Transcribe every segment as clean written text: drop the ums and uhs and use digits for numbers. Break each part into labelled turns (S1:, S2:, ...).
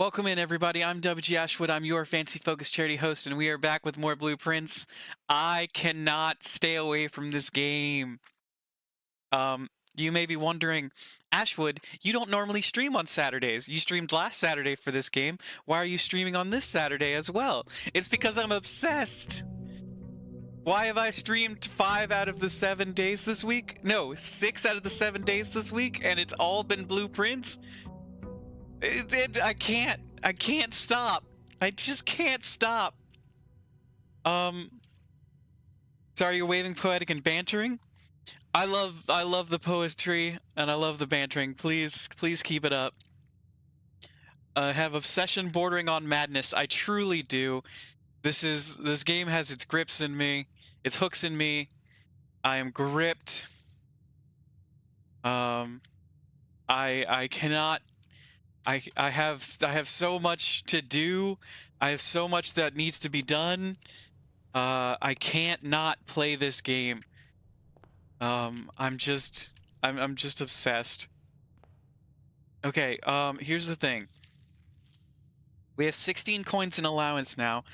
S1: Welcome in, everybody. I'm WG Ashwood. I'm your Fancy Focus charity host, and we are back with more Blueprints. I cannot stay away from this game. You may be wondering, Ashwood, you don't normally stream on Saturdays. You streamed last Saturday for this game. Why are you streaming on this Saturday as well? It's because I'm obsessed. Why have I streamed 5 out of the 7 days this week? No, 6 out of the 7 days this week, and it's all been Blueprints? I can't stop. I just can't stop. Sorry, you're waving poetic and bantering. I love the poetry and I love the bantering. Please keep it up. I have obsession bordering on madness. I truly do. This game has its grips in me, its hooks in me. I am gripped. I cannot. I have so much to do. I have so much that needs to be done. I can't not play this game. I'm just obsessed. Okay, here's the thing. We have 16 coins in allowance now.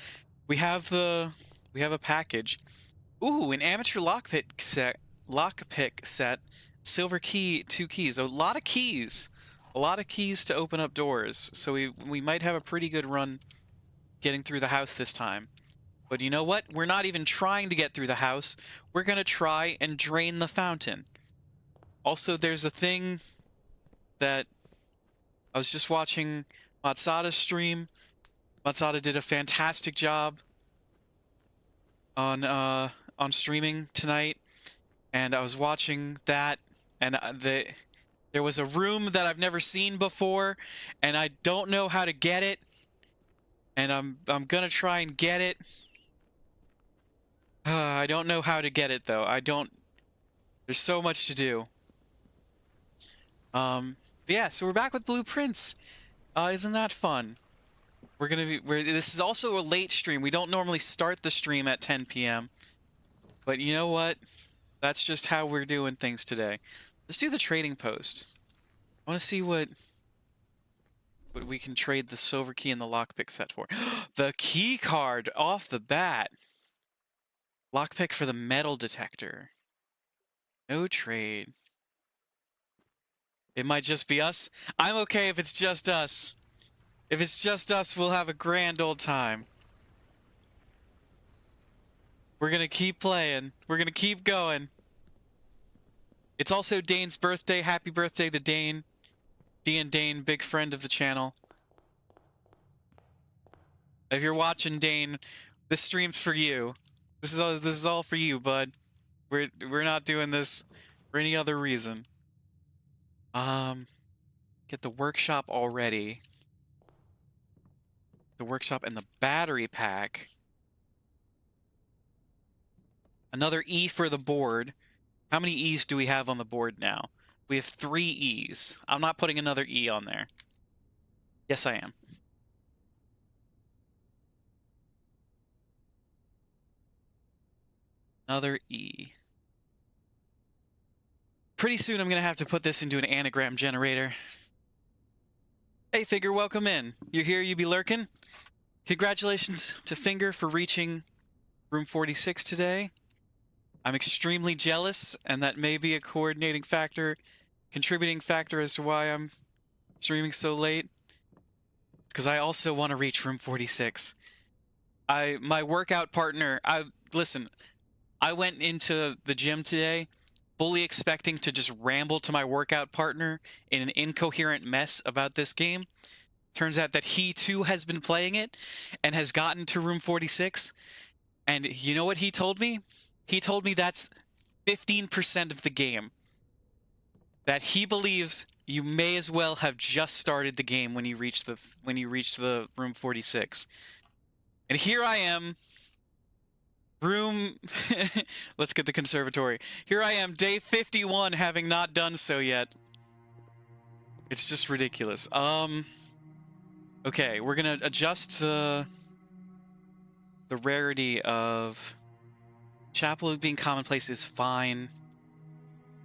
S1: We have a package. Ooh, an amateur lockpick set. Silver key, 2 keys. A lot of keys. A lot of keys to open up doors. So we might have a pretty good run getting through the house this time. But you know what? We're not even trying to get through the house. We're going to try and drain the fountain. Also, there's a thing that I was just watching Matsada's stream. Matsada did a fantastic job on streaming tonight, and I was watching that, and there was a room that I've never seen before, and I don't know how to get it, and I'm gonna try and get it. I don't know how to get it though. There's so much to do. Yeah, so we're back with blueprints. Isn't that fun? This is also a late stream. We don't normally start the stream at 10 p.m. But you know what? That's just how we're doing things today. Let's do the trading post. I want to see what we can trade the silver key and the lockpick set for. The key card off the bat. Lockpick for the metal detector. No trade. It might just be us. I'm okay if it's just us. If it's just us, we'll have a grand old time. We're gonna keep playing. We're gonna keep going. It's also Dane's birthday. Happy birthday to Dane. Dane, big friend of the channel. If you're watching, Dane, this stream's for you. This is all for you, bud. We're not doing this for any other reason. Get the workshop already. The workshop and the battery pack. Another E for the board. How many E's do we have on the board now? We have 3 E's. I'm not putting another E on there. Yes, I am. Another E. Pretty soon I'm going to have to put this into an anagram generator. Hey, Figure, welcome in. You're here, you be lurking? Congratulations to Finger for reaching room 46 today. I'm extremely jealous, and that may be a coordinating factor, contributing factor as to why I'm streaming so late. Because I also want to reach room 46. My workout partner, listen, I went into the gym today fully expecting to just ramble to my workout partner in an incoherent mess about this game. Turns out that he too has been playing it and has gotten to room 46. And you know what he told me? He told me that's 15% of the game. That he believes you may as well have just started the game when you reach the room 46. And here I am, room let's get the conservatory. Here I am, day 51, having not done so yet. It's just ridiculous. Okay, we're gonna adjust the rarity of chapel being commonplace is fine.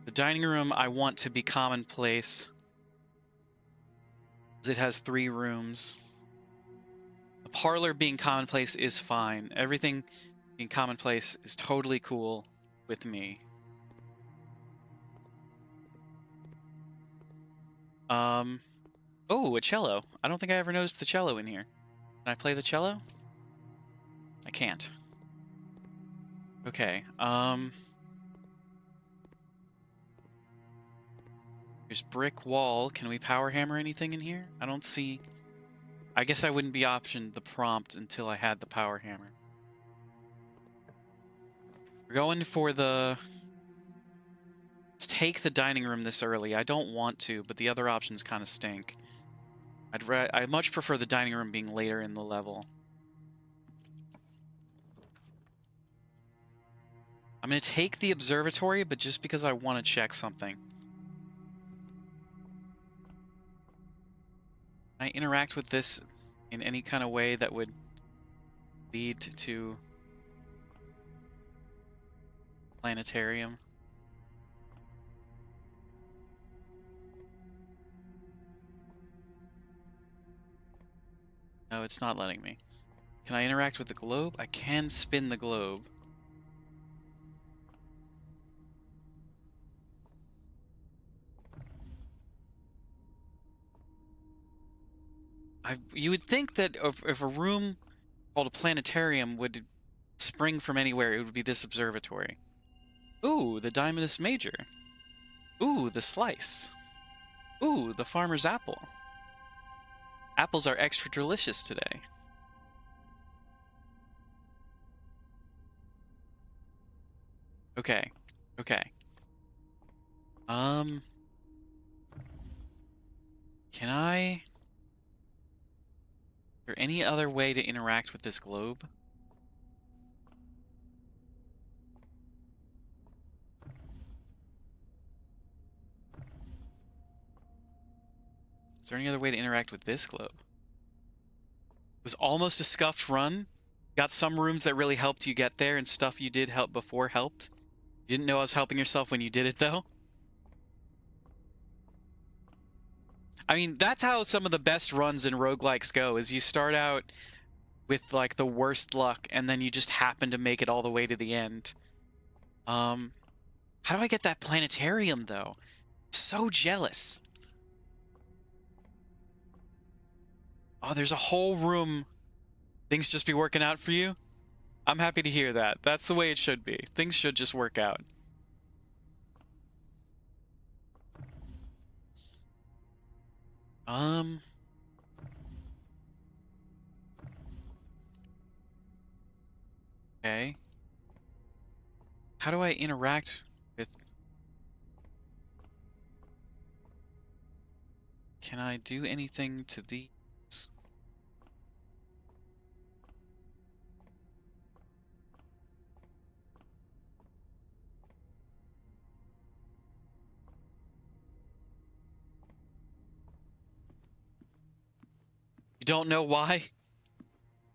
S1: The dining room I want to be commonplace. It has 3 rooms. The parlor being commonplace is fine. Everything being commonplace is totally cool with me. Oh, a cello. I don't think I ever noticed the cello in here. Can I play the cello? I can't. Okay, there's brick wall. Can we power hammer anything in here? I don't see... I guess I wouldn't be optioned the prompt until I had the power hammer. We're going for the... Let's take the dining room this early. I don't want to, but the other options kind of stink. I much prefer the dining room being later in the level. I'm going to take the observatory, but just because I want to check something. Can I interact with this in any kind of way that would lead to planetarium? No, it's not letting me. Can I interact with the globe? I can spin the globe. You would think that if a room called a planetarium would spring from anywhere, it would be this observatory. Ooh, the Diamondus Major. Ooh, the slice. Ooh, the farmer's apple. Apples are extra delicious today. Okay. Okay. Can I... Is there any other way to interact with this globe? Is there any other way to interact with this globe? It was almost a scuffed run. Got some rooms that really helped you get there, and stuff you did help before helped. You didn't know I was helping yourself when you did it, though. I mean, that's how some of the best runs in roguelikes go, is you start out with, like, the worst luck, and then you just happen to make it all the way to the end. How do I get that planetarium, though? I'm so jealous. Oh, there's a whole room. Things just be working out for you? I'm happy to hear that. That's the way it should be. Things should just work out. Okay. How do I interact with... Can I do anything to these? You don't know why?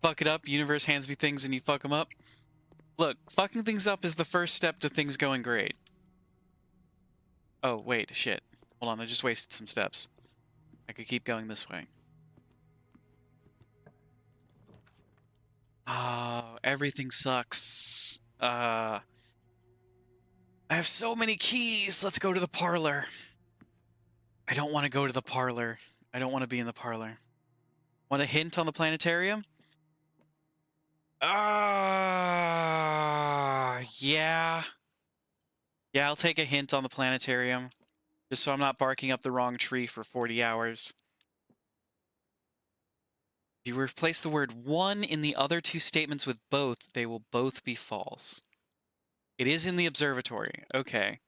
S1: Fuck it up, universe hands me things and you fuck them up? Look, fucking things up is the first step to things going great. Oh, wait, shit. Hold on, I just wasted some steps. I could keep going this way. Oh, everything sucks. I have so many keys. Let's go to the parlor. I don't want to go to the parlor. I don't want to be in the parlor. Want a hint on the planetarium? Yeah. Yeah, I'll take a hint on the planetarium. Just so I'm not barking up the wrong tree for 40 hours. If you replace the word one in the other two statements with both, they will both be false. It is in the observatory. Okay.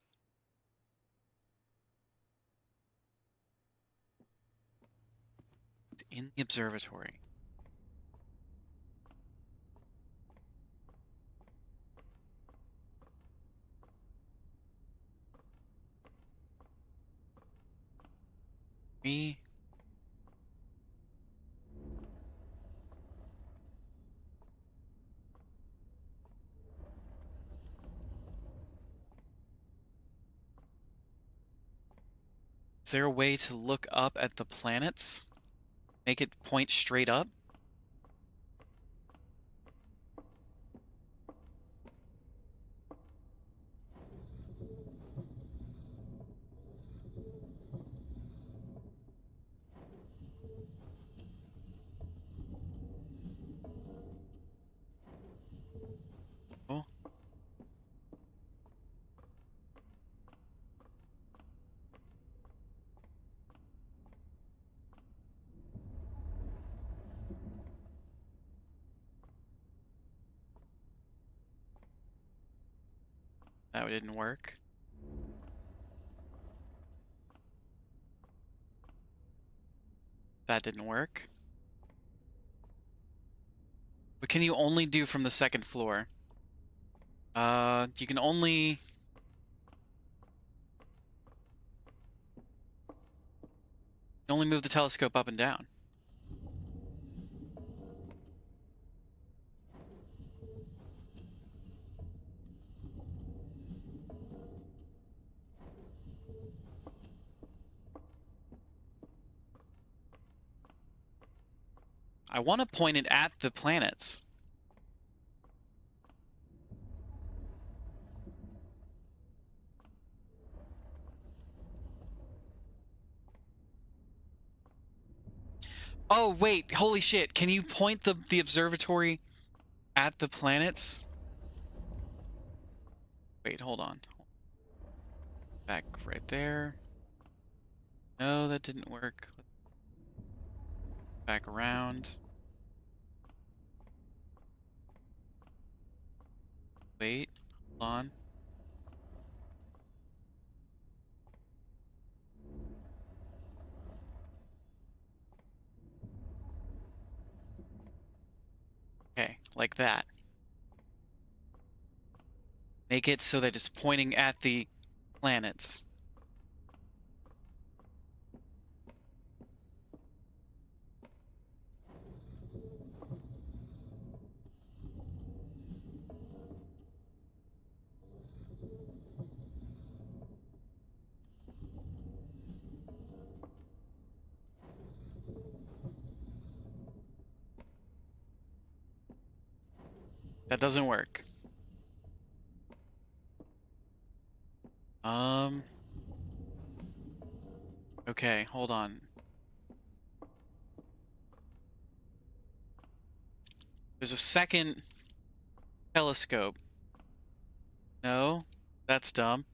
S1: It's in the observatory. Me. Is there a way to look up at the planets? Make it point straight up? Oh. That didn't work. That didn't work. What can you only do from the second floor? You can only... only move the telescope up and down. I want to point it at the planets. Oh, wait, holy shit. Can you point the observatory at the planets? Wait, hold on. Back right there. No, that didn't work. Back around. Wait, hold on. Okay, like that. Make it so that it's pointing at the planets. That doesn't work. Okay, hold on. There's a second telescope. No, that's dumb.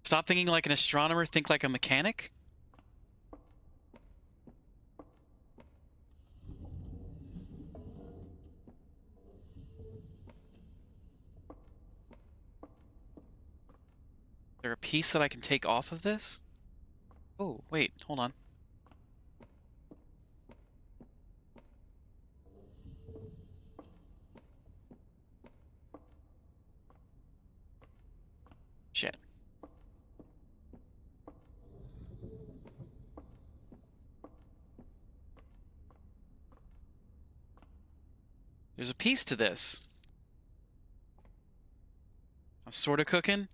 S1: Stop thinking like an astronomer, think like a mechanic? Is there a piece that I can take off of this? Oh, wait, hold on. Shit. There's a piece to this. I'm sort of cooking.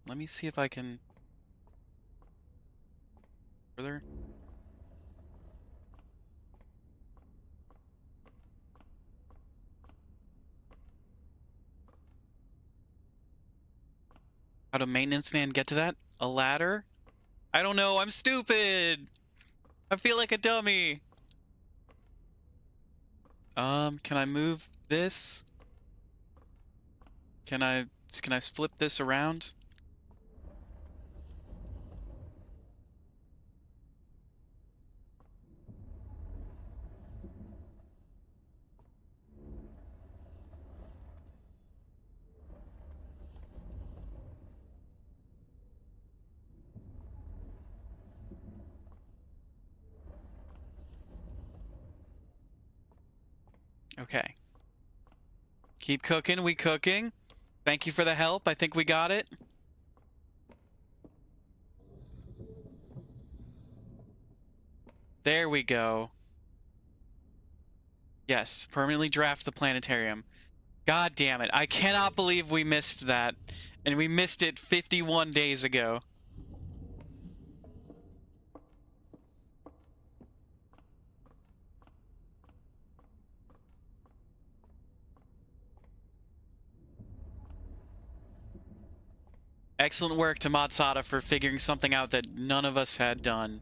S1: Let me see if I can... Further? How would a maintenance man get to that? A ladder? I don't know, I'm stupid! I feel like a dummy! Can I move this? Can I flip this around? Okay. Keep cooking, we cooking. Thank you for the help, I think we got it. There we go. Yes, permanently draft the planetarium. God damn it, I cannot believe we missed that. And we missed it 51 days ago. Excellent work to Matsada for figuring something out that none of us had done.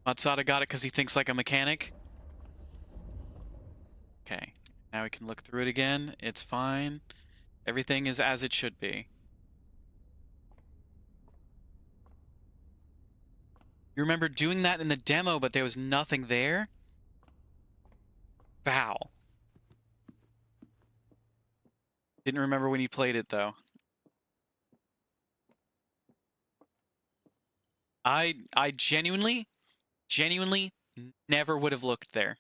S1: Matsada got it because he thinks like a mechanic. Okay, now we can look through it again. It's fine. Everything is as it should be. You remember doing that in the demo, but there was nothing there? Foul. Didn't remember when you played it, though. I genuinely never would have looked there.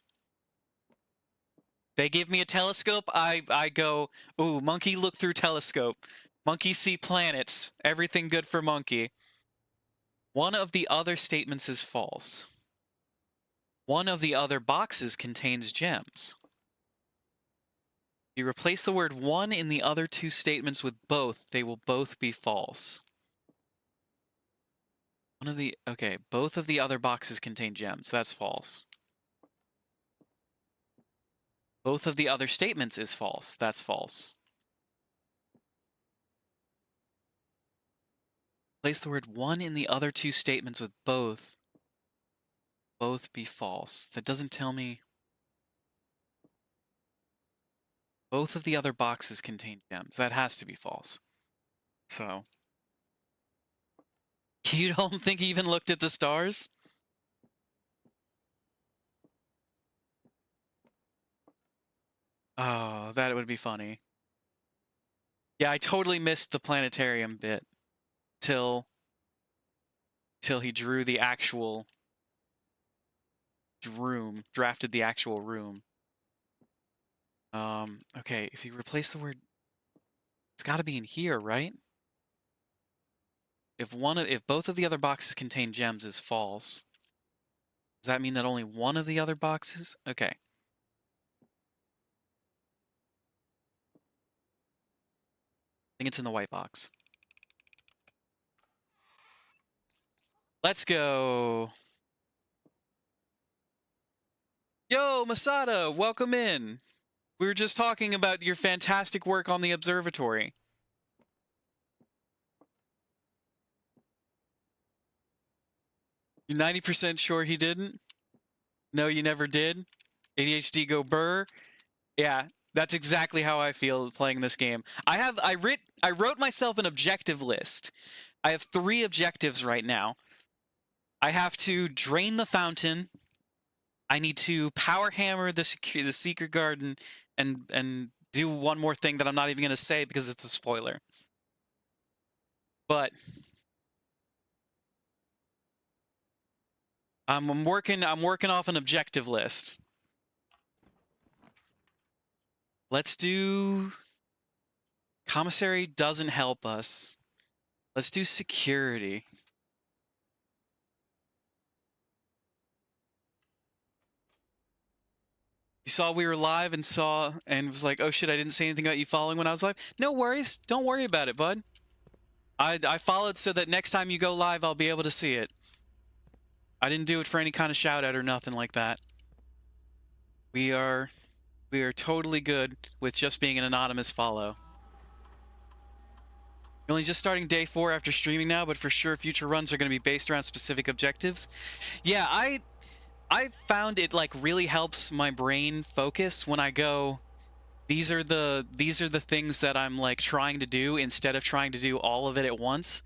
S1: They give me a telescope, I go, ooh, monkey look through telescope. Monkey see planets. Everything good for monkey. One of the other statements is false. One of the other boxes contains gems. If you replace the word one in the other two statements with both, they will both be false. Okay, both of the other boxes contain gems. That's false. Both of the other statements is false. That's false. Place the word one in the other two statements with both. Both be false. That doesn't tell me. Both of the other boxes contain gems. That has to be false. So. You don't think he even looked at the stars? Oh, that would be funny. Yeah, I totally missed the planetarium bit till he drew the actual room, drafted the actual room. Okay, if you replace the word, it's got to be in here, right? If both of the other boxes contain gems is false, does that mean that only one of the other boxes? Okay. I think it's in the white box. Let's go. Yo, Masada, welcome in. We were just talking about your fantastic work on the observatory. You're 90% sure he didn't? No, you never did? ADHD go burr? Yeah, that's exactly how I feel playing this game. I wrote myself an objective list. I have 3 objectives right now. I have to drain the fountain. I need to power hammer the secret garden and do one more thing that I'm not even going to say because it's a spoiler. But I'm working off an objective list. Let's do commissary doesn't help us. Let's do security. You saw we were live and was like, oh shit, I didn't say anything about you following when I was live. No worries. Don't worry about it, bud. I followed so that next time you go live, I'll be able to see it. I didn't do it for any kind of shout out or nothing like that. We are totally good with just being an anonymous follow. You're only just starting day 4 after streaming now, but for sure future runs are going to be based around specific objectives. Yeah, I found it like really helps my brain focus when I go, these are the things that I'm like trying to do instead of trying to do all of it at once.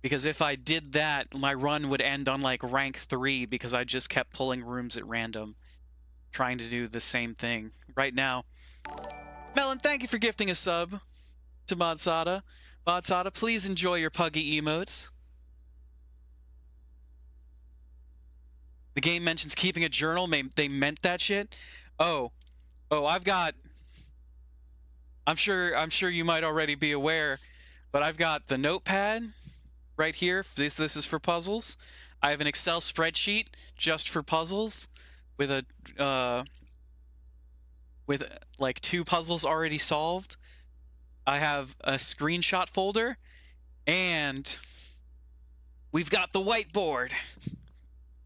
S1: Because if I did that, my run would end on like rank 3 because I just kept pulling rooms at random, trying to do the same thing. Right now, Melon, thank you for gifting a sub to Modsada. Modsada, please enjoy your puggy emotes. The game mentions keeping a journal. They meant that shit. Oh, I'm sure you might already be aware, but I've got the notepad right here. This is for puzzles. I have an Excel spreadsheet just for puzzles with like 2 puzzles already solved. I have a screenshot folder, and we've got the whiteboard.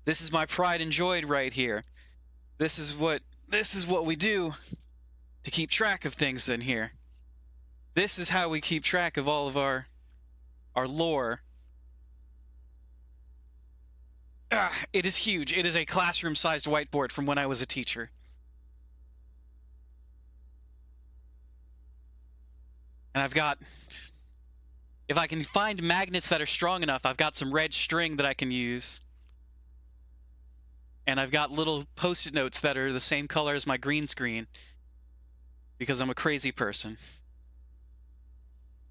S1: This is my pride and joy right here. This is what we do to keep track of things in here. This is how we keep track of all of our lore. It is huge. It is a classroom-sized whiteboard from when I was a teacher. And I've got, if I can find magnets that are strong enough, I've got some red string that I can use. And I've got little post-it notes that are the same color as my green screen because I'm a crazy person.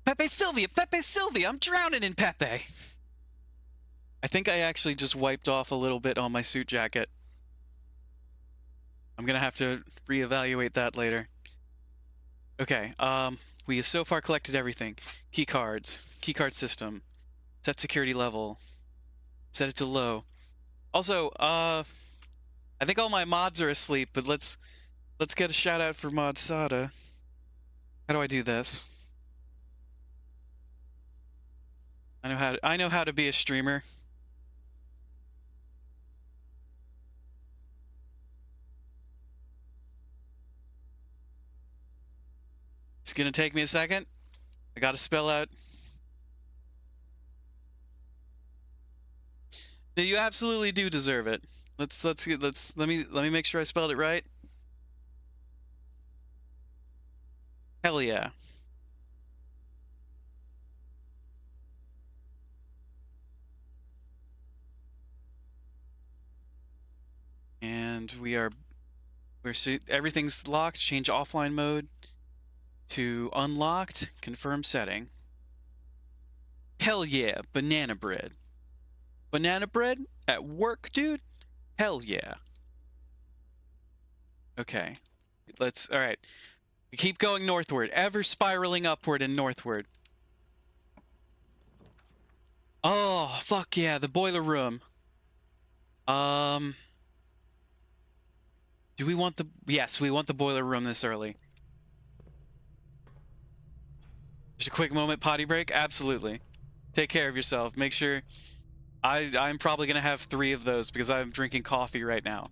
S1: Pepe Sylvia! Pepe Sylvia! I'm drowning in Pepe! I think I actually just wiped off a little bit on my suit jacket. I'm gonna have to reevaluate that later. Okay, we have so far collected everything. Key cards, keycard system, set security level, set it to low. Also, I think all my mods are asleep, but let's get a shout out for Modsada. How do I do this? I know how to be a streamer. It's gonna take me a second. I gotta spell out. No, you absolutely do deserve it. Let me make sure I spelled it right. Hell yeah. And everything's locked. Change offline mode to unlocked. Confirm setting. Hell yeah, banana bread. Banana bread at work, dude? Hell yeah. Okay. All right. We keep going northward, ever spiraling upward and northward. Oh, fuck yeah, the boiler room. Do we want yes, we want the boiler room this early. Just a quick moment potty break? Absolutely. Take care of yourself. Make sure... I'm probably going to have 3 of those because I'm drinking coffee right now.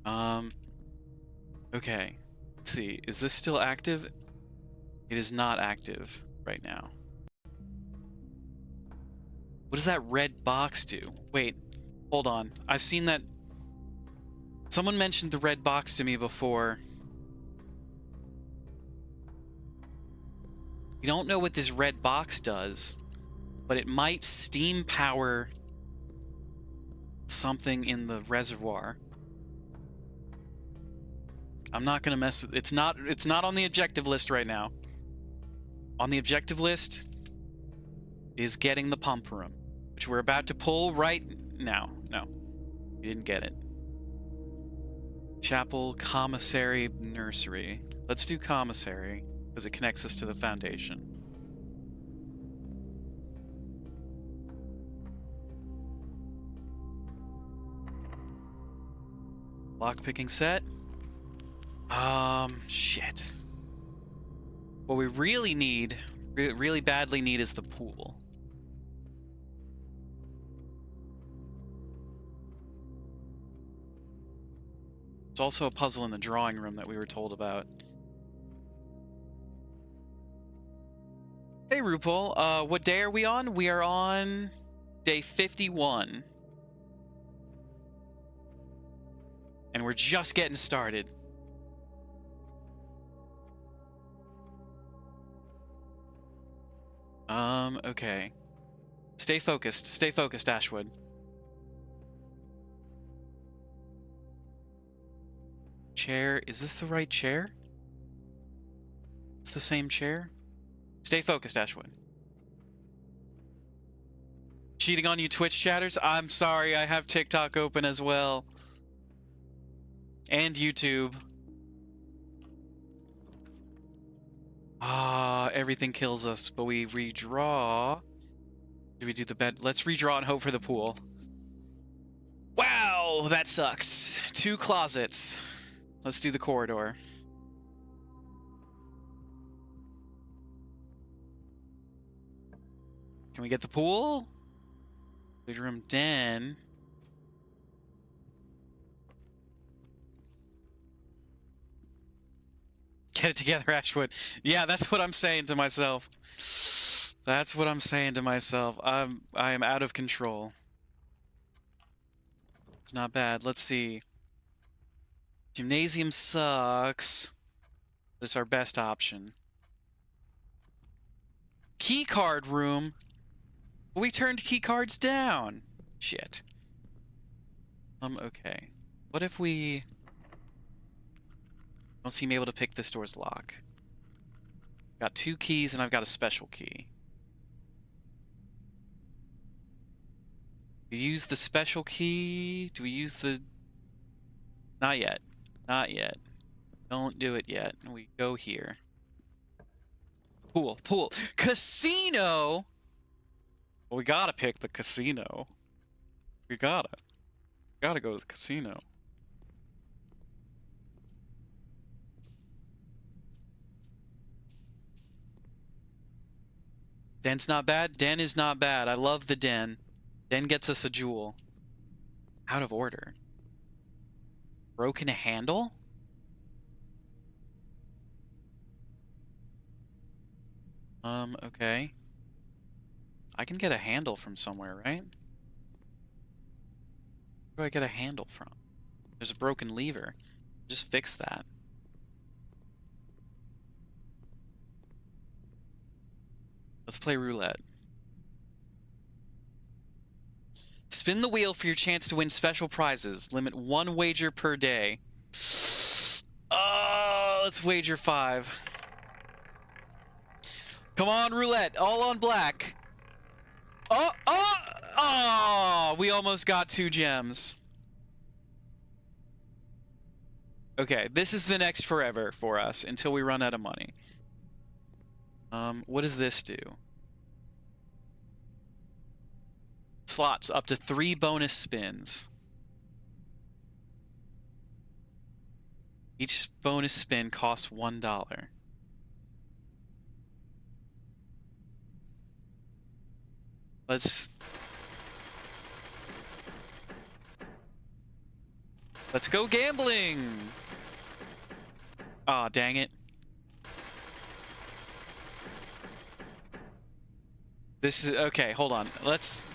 S1: Okay. Let's see. Is this still active? It is not active right now. What does that red box do? Wait, hold on. I've seen that. Someone mentioned the red box to me before. We don't know what this red box does, but it might steam power something in the reservoir. I'm not gonna mess with it's not on the objective list right now. On the objective list is getting the pump room, which we're about to pull right now. No, you didn't get it. Chapel, commissary, nursery. Let's do commissary because it connects us to the foundation. Lockpicking set. Shit. What we really need, really badly need, is the pool. There's also a puzzle in the drawing room that we were told about. Hey, RuPaul. What day are we on? We are on day 51. And we're just getting started. Okay. Stay focused, Ashwood. Chair, is this the right chair? It's the same chair? Stay focused, Ashwood. Cheating on you, Twitch chatters? I'm sorry, I have TikTok open as well. And YouTube. Everything kills us, but we redraw. Do we do the bed? Let's redraw and hope for the pool. Wow, that sucks. 2 closets. Let's do the corridor. Can we get the pool? Bedroom den. Get it together, Ashwood. Yeah, that's what I'm saying to myself. That's what I'm saying to myself. I am out of control. It's not bad. Let's see. Gymnasium sucks, but it's our best option. Keycard room. We turned keycards down. Shit. Okay. What if we don't seem able to pick this door's lock? Got 2 keys and I've got a special key. We use the special key. Do we use the... Not yet. Not yet. Don't do it yet. We go here. Pool. Pool. Casino! Well, we gotta pick the casino. We gotta. Gotta go to the casino. Den's not bad? Den is not bad. I love the den. Den gets us a jewel. Out of order. Broken handle? Okay. I can get a handle from somewhere, right? Where do I get a handle from? There's a broken lever. Just fix that. Let's play roulette. Spin the wheel for your chance to win special prizes. Limit 1 wager per day. Let's wager 5. Come on, roulette. All on black. Oh, we almost got 2 gems. Okay, this is the next forever for us until we run out of money. What does this do? Slots up to 3 bonus spins. Each bonus spin costs $1. Let's go gambling! Aw, dang it. This is... Okay, hold on. Let's...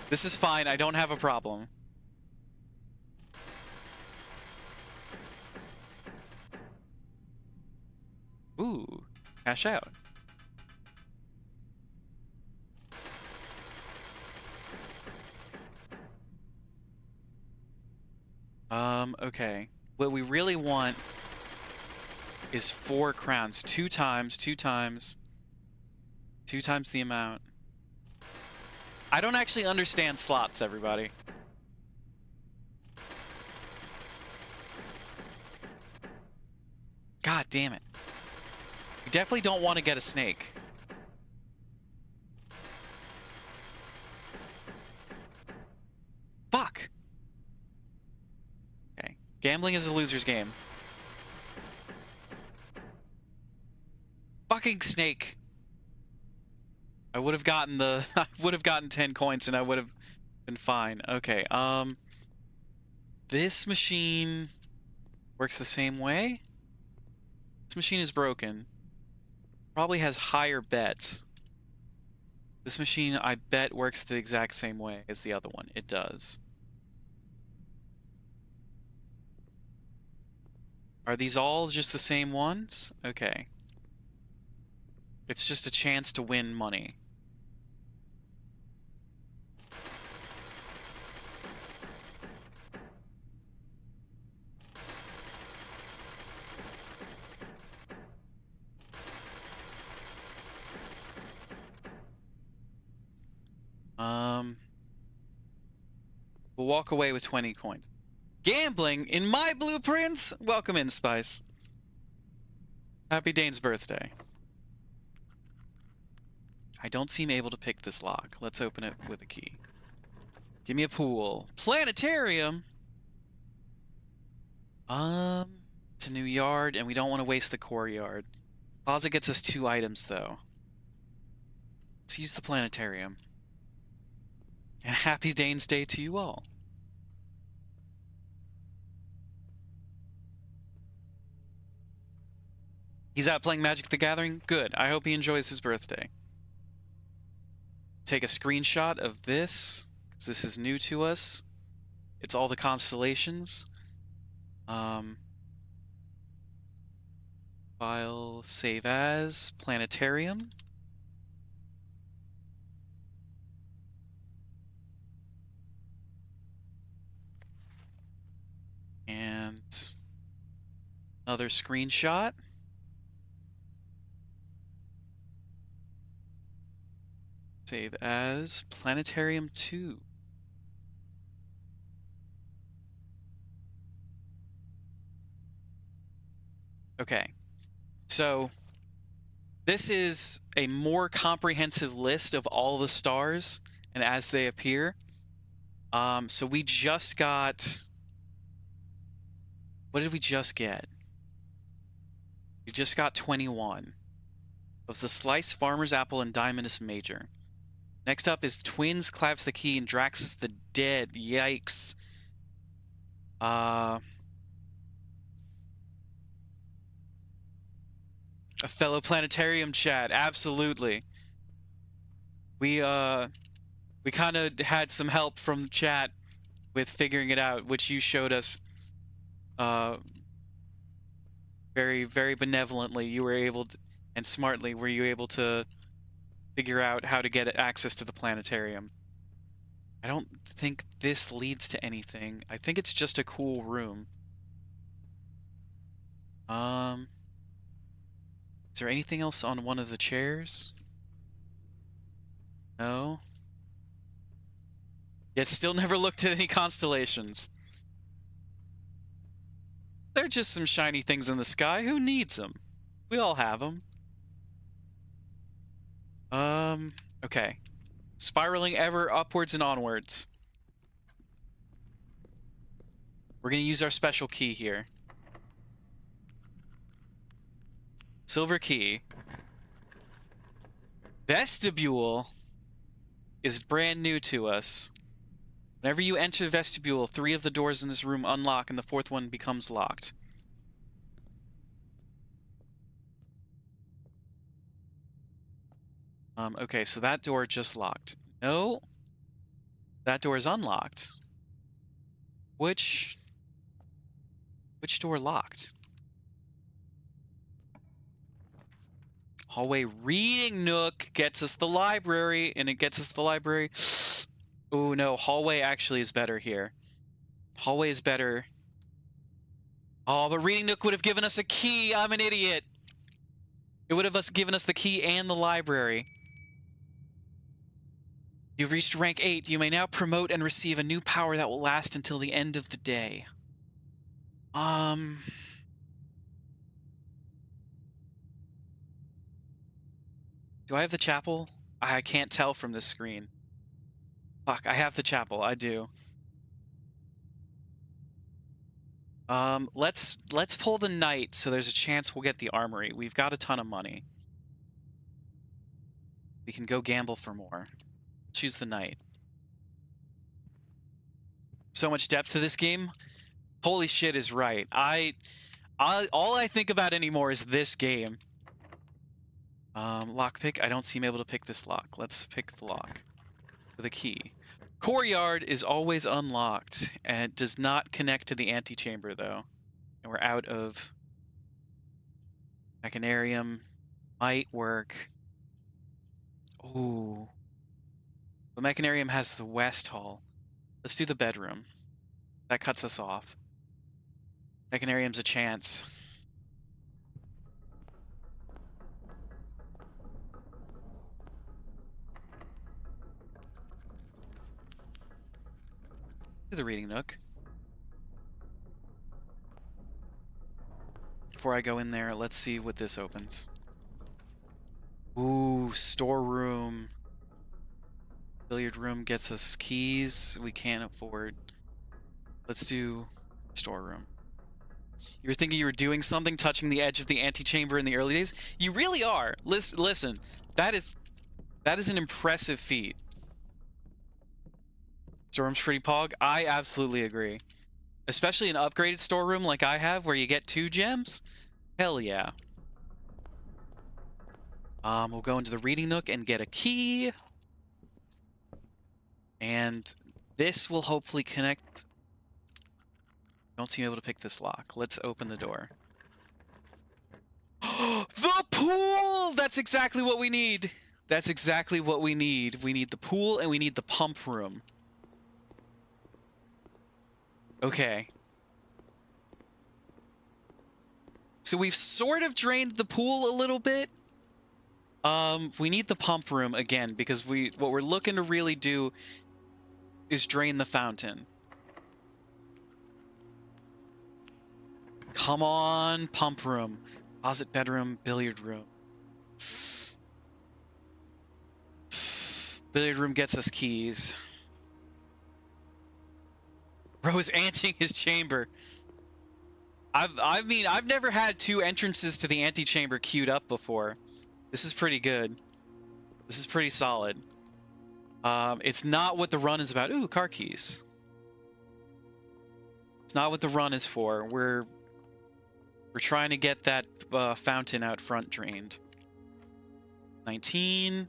S1: This is fine. I don't have a problem. Ooh. Cash out. Okay. What we really want is 4 crowns. 2 times the amount. I don't actually understand slots, everybody. God damn it. We definitely don't want to get a snake. Fuck! Okay. Gambling is a loser's game. Fucking snake! I would have gotten the... I would have gotten 10 coins and I would have been fine. Okay, this machine works the same way? This machine is broken. Probably has higher bets. This machine, I bet, works the exact same way as the other one. It does. Are these all just the same ones? Okay. It's just a chance to win money. We'll walk away with 20 coins. Gambling in my blueprints? Welcome in, Spice. Happy Dane's birthday. I don't seem able to pick this lock. Let's open it with a key. Give me a pool. Planetarium! It's a new yard, and we don't want to waste the core yard. Closet gets us 2 items, though. Let's use the planetarium. And happy Dane's Day to you all. He's out playing Magic the Gathering? Good. I hope he enjoys his birthday. Take a screenshot of this, because this is new to us. It's all the constellations. File, save as, planetarium. And another screenshot. Save as Planetarium 2. Okay. So this is a more comprehensive list of all the stars and as they appear. So we just got... What did we just get? We just got 21. It was the Slice, Farmer's Apple, and Diamondus Major. Next up is Twins, Claps the Key, and Draxus the Dead. Yikes. A fellow planetarium chat, absolutely. We kind of had some help from chat with figuring it out, which you showed us very, very benevolently. You were able to, and smartly, were you able to figure out how to get access to the planetarium. I don't think this leads to anything. I think it's just a cool room. Is there anything else on one of the chairs? No. Yet still never looked at any constellations. They're just some shiny things in the sky. Who needs them? We all have them. Okay. Spiraling ever upwards and onwards. We're gonna use our special key here. Silver key. Vestibule is brand new to us. Whenever you enter the vestibule, 3 of the doors in this room unlock and the 4th one becomes locked. Okay, so that door just locked. No. That door is unlocked. Which door locked? Hallway reading nook gets us the library, and it gets us the library. Oh no, hallway actually is better here. Hallway is better. Oh, but reading nook would have given us a key. I'm an idiot. It would have given us the key and the library. You've reached rank 8. You may now promote and receive a new power that will last until the end of the day. Do I have the chapel? I can't tell from this screen. Fuck, I have the chapel. I do. Let's pull the knight so there's a chance we'll get the armory. We've got a ton of money. We can go gamble for more. Choose the knight. So much depth to this game. Holy shit is right. All I think about anymore is this game. Lockpick. I don't seem able to pick this lock. Let's pick the lock with a key. Courtyard is always unlocked and does not connect to the antechamber though. And we're out of Mechanarium. Might work. Ooh. The Mechanarium has the West Hall. Let's do the bedroom. That cuts us off. Mechanarium's a chance. Do the reading nook. Before I go in there, let's see what this opens. Ooh, storeroom. Billiard room gets us keys we can't afford. Let's do storeroom. You were thinking you were doing something, touching the edge of the antechamber in the early days? You really are. Listen, that is an impressive feat. Storeroom's pretty pog. I absolutely agree. Especially an upgraded storeroom like I have, where you get 2 gems. Hell yeah. We'll go into the reading nook and get a key. And this will hopefully connect. Don't seem able to pick this lock. Let's open the door. The pool! That's exactly what we need. That's exactly what we need. We need the pool and we need the pump room. Okay. So we've sort of drained the pool a little bit. We need the pump room again because what we're looking to really do is drain the fountain. Come on, pump room. Closet, bedroom, billiard room. Billiard room gets us keys. Bro is anting his chamber. I mean, I've never had 2 entrances to the antechamber queued up before. This is pretty good. This is pretty solid. It's not what the run is about. Ooh, car keys. It's not what the run is for. We're trying to get that fountain out front drained. 19.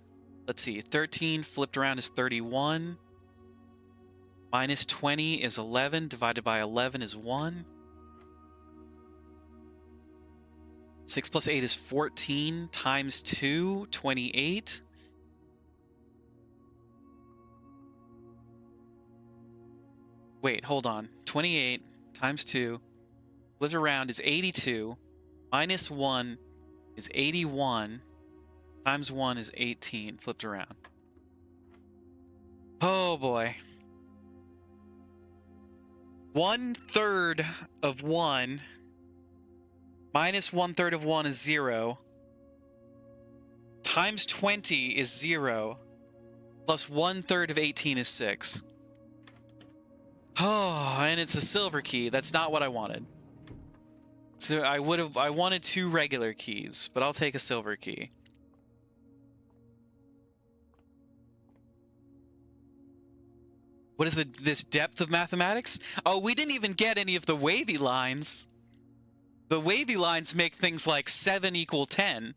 S1: Let's see. 13 flipped around is 31. Minus 20 is 11. Divided by 11 is 1. 6 plus 8 is 14. Times 2, 28. Wait, hold on. 28 times 2, flipped around is 82. Minus 1 is 81. Times 1 is 18. Flipped around. Oh boy. 1/3 of 1 minus 1/3 of 1 is 0. Times 20 is 0. Plus 1/3 of 18 is 6. Oh, and it's a silver key. That's not what I wanted. So I wanted 2 regular keys, but I'll take a silver key. What is this depth of mathematics? Oh, we didn't even get any of the wavy lines. The wavy lines make things like 7 equal 10.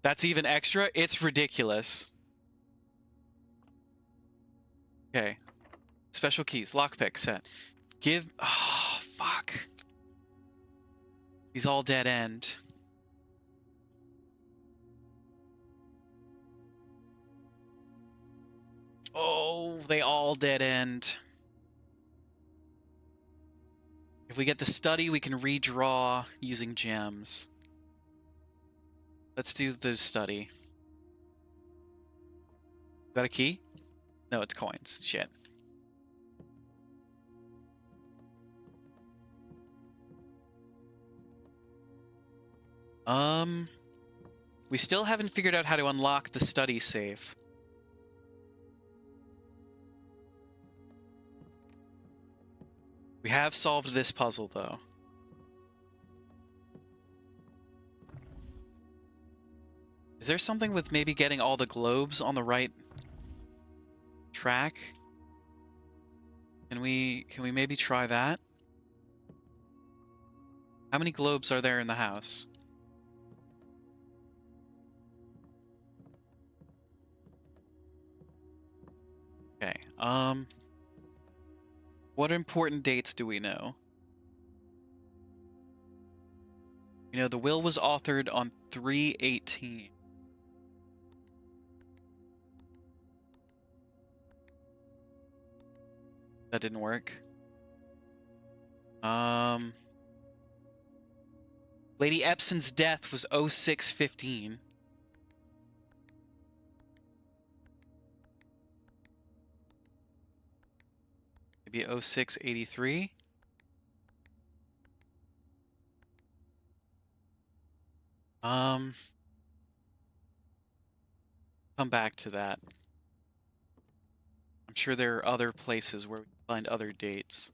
S1: That's even extra? It's ridiculous. Okay. Special keys. Lockpick set. Give... Oh, fuck. He's all dead end. Oh, they all dead end. If we get the study, we can redraw using gems. Let's do the study. Is that a key? No, it's coins. Shit. We still haven't figured out how to unlock the study safe. We have solved this puzzle, though. Is there something with maybe getting all the globes on the right track? Can we maybe try that? How many globes are there in the house? Okay, what important dates do we know? You know, the will was authored on 3/18. That didn't work. Lady Epson's death was 06/15. Maybe 06/83. Come back to that. I'm sure there are other places where we can find other dates.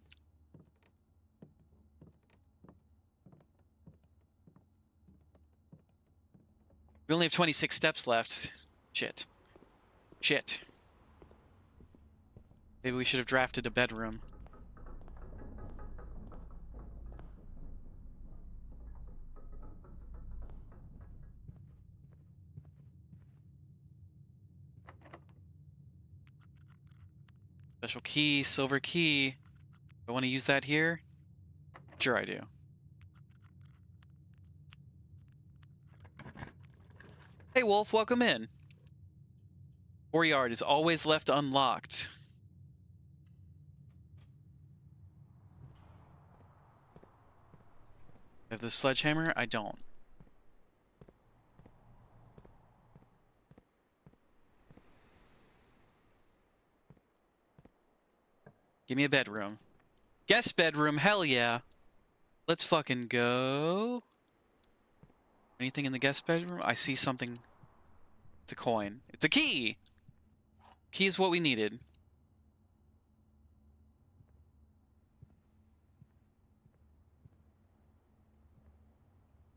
S1: We only have 26 steps left. Shit. Shit. Maybe we should have drafted a bedroom. Special key, silver key. Do I want to use that here? Sure I do. Hey Wolf, welcome in. Courtyard is always left unlocked. I have the sledgehammer? I don't. Give me a bedroom. Guest bedroom, hell yeah. Let's fucking go. Anything in the guest bedroom? I see something. It's a coin. It's a key! Key is what we needed.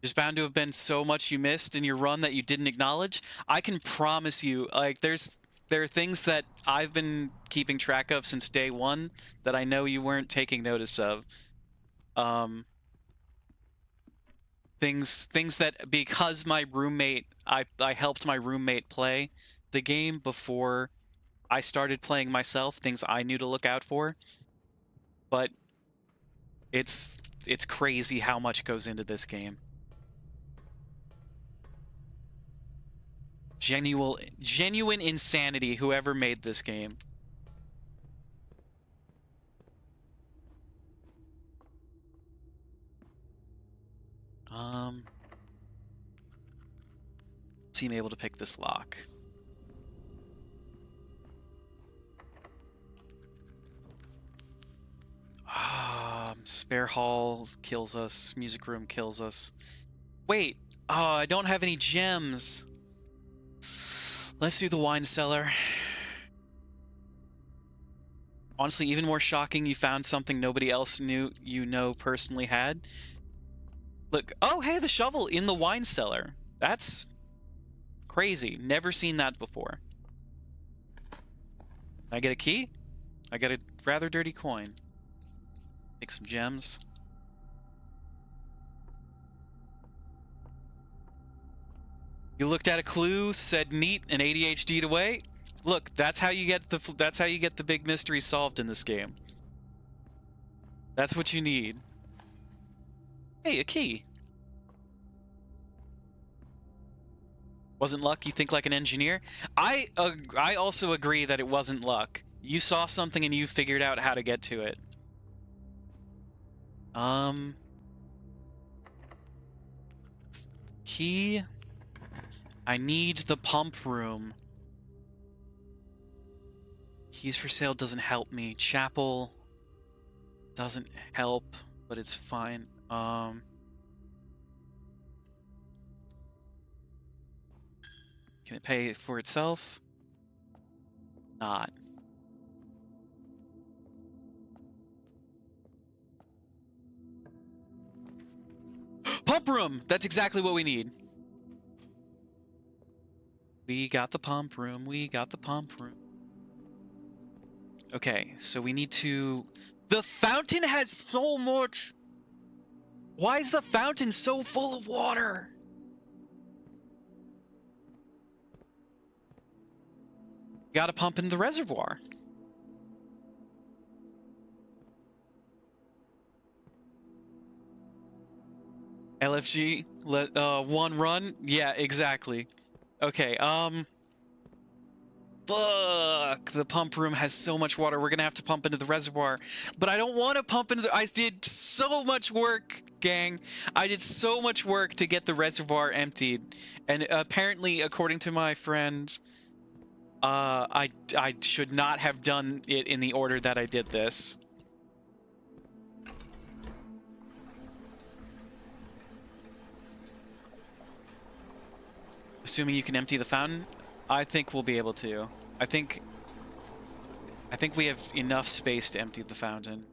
S1: There's bound to have been so much you missed in your run that you didn't acknowledge. I can promise you, like, there are things that I've been keeping track of since day one that I know you weren't taking notice of. Things that, because my roommate, I helped my roommate play the game before I started playing myself, things I knew to look out for. But it's crazy how much goes into this game. Genuine insanity, whoever made this game. Seem able to pick this lock. Spare hall kills us. Music room kills us. Wait. Oh, I don't have any gems. Let's do the wine cellar. Honestly, even more shocking, you found something nobody else knew personally had. Look. Oh, hey, the shovel in the wine cellar. That's crazy. Never seen that before. Can I get a key? I got a rather dirty coin. Take some gems. You looked at a clue, said neat, and ADHD'd away. Look, that's how you get the big mystery solved in this game. That's what you need. Hey, a key. Wasn't luck? You think like an engineer? I also agree that it wasn't luck. You saw something and you figured out how to get to it. Key. I need the pump room. Keys for sale doesn't help me. Chapel doesn't help, but it's fine. Can it pay for itself? Not. Pump room! That's exactly what we need. We got the pump room. We got the pump room. Okay, so we need to... The fountain has so much... Why is the fountain so full of water? Gotta pump in the reservoir. LFG, one run? Yeah, exactly. Okay, fuck, the pump room has so much water. We're gonna have to pump into the reservoir. But I don't want to pump into the... I did so much work, gang. I did so much work to get the reservoir emptied. And apparently, according to my friend, I should not have done it in the order that I did this. Assuming you can empty the fountain, I think we'll be able to. I think we have enough space to empty the fountain.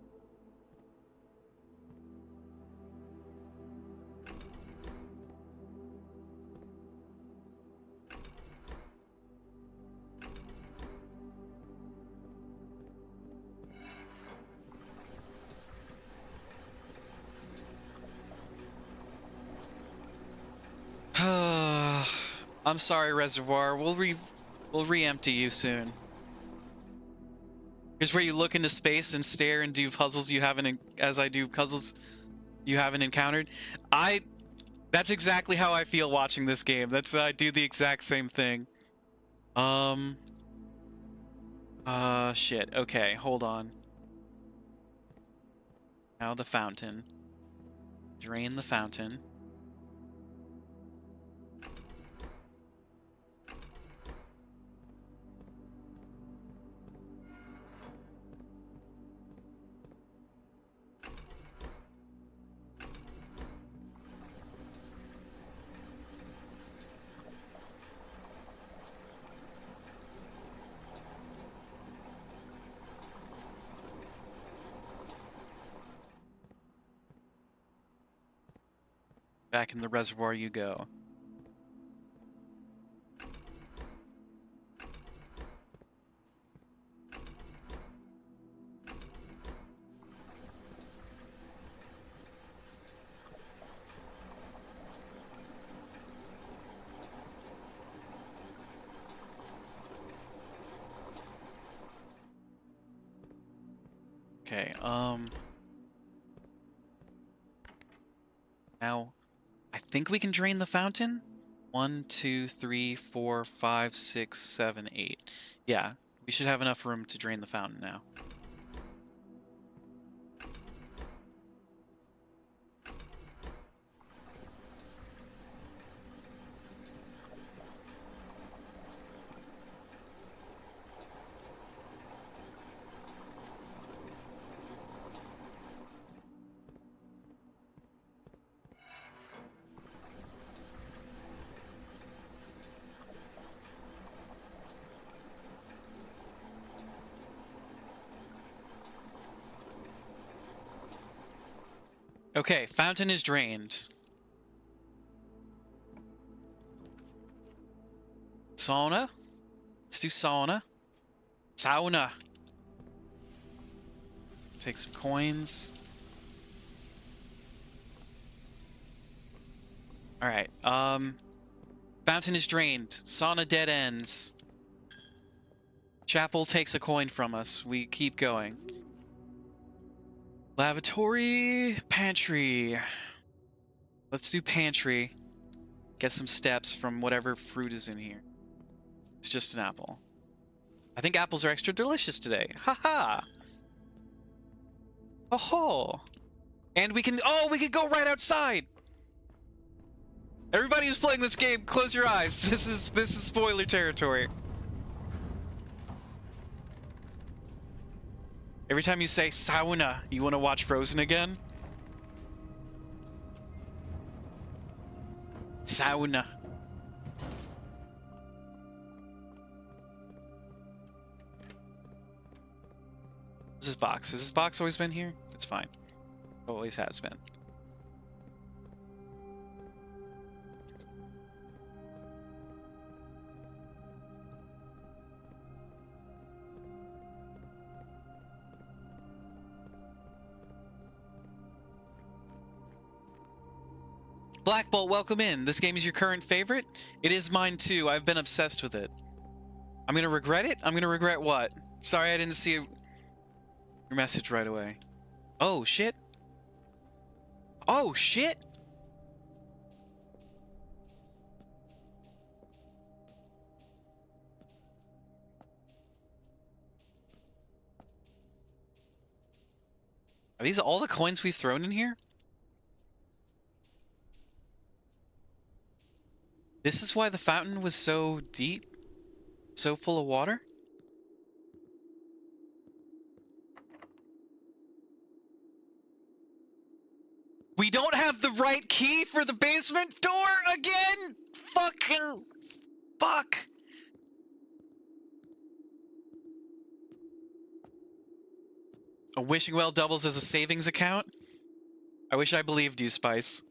S1: I'm sorry, Reservoir. We'll re-empty you soon. Here's where you look into space and stare and do puzzles you haven't, as I do puzzles you haven't encountered. That's exactly how I feel watching this game. I do the exact same thing. Shit. Okay, hold on. Now the fountain. Drain the fountain. Back in the reservoir you go. Okay, now I think we can drain the fountain. 1, 2, 3, 4, 5, 6, 7, 8. Yeah, we should have enough room to drain the fountain now. Okay, fountain is drained. Sauna. Let's do sauna. Sauna. Take some coins. Alright, fountain is drained. Sauna dead ends. Chapel takes a coin from us. We keep going. Lavatory, pantry. Let's do pantry. Get some steps from whatever fruit is in here. It's just an apple. I think apples are extra delicious today. Haha! Oh-ho! And we can... Oh, we can go right outside! Everybody who's playing this game, close your eyes. This is spoiler territory. Every time you say sauna, you want to watch Frozen again? Sauna. What's this box? Has this box always been here? It's fine. It always has been. Black Bolt, welcome in. This game is your current favorite? It is mine too. I've been obsessed with it. I'm gonna regret it? I'm gonna regret what? Sorry I didn't see your message right away. Oh, shit. Oh, shit! Are these all the coins we've thrown in here? This is why the fountain was so deep? So full of water? We don't have the right key for the basement door again? Fucking... Fuck! A wishing well doubles as a savings account? I wish I believed you, Spice.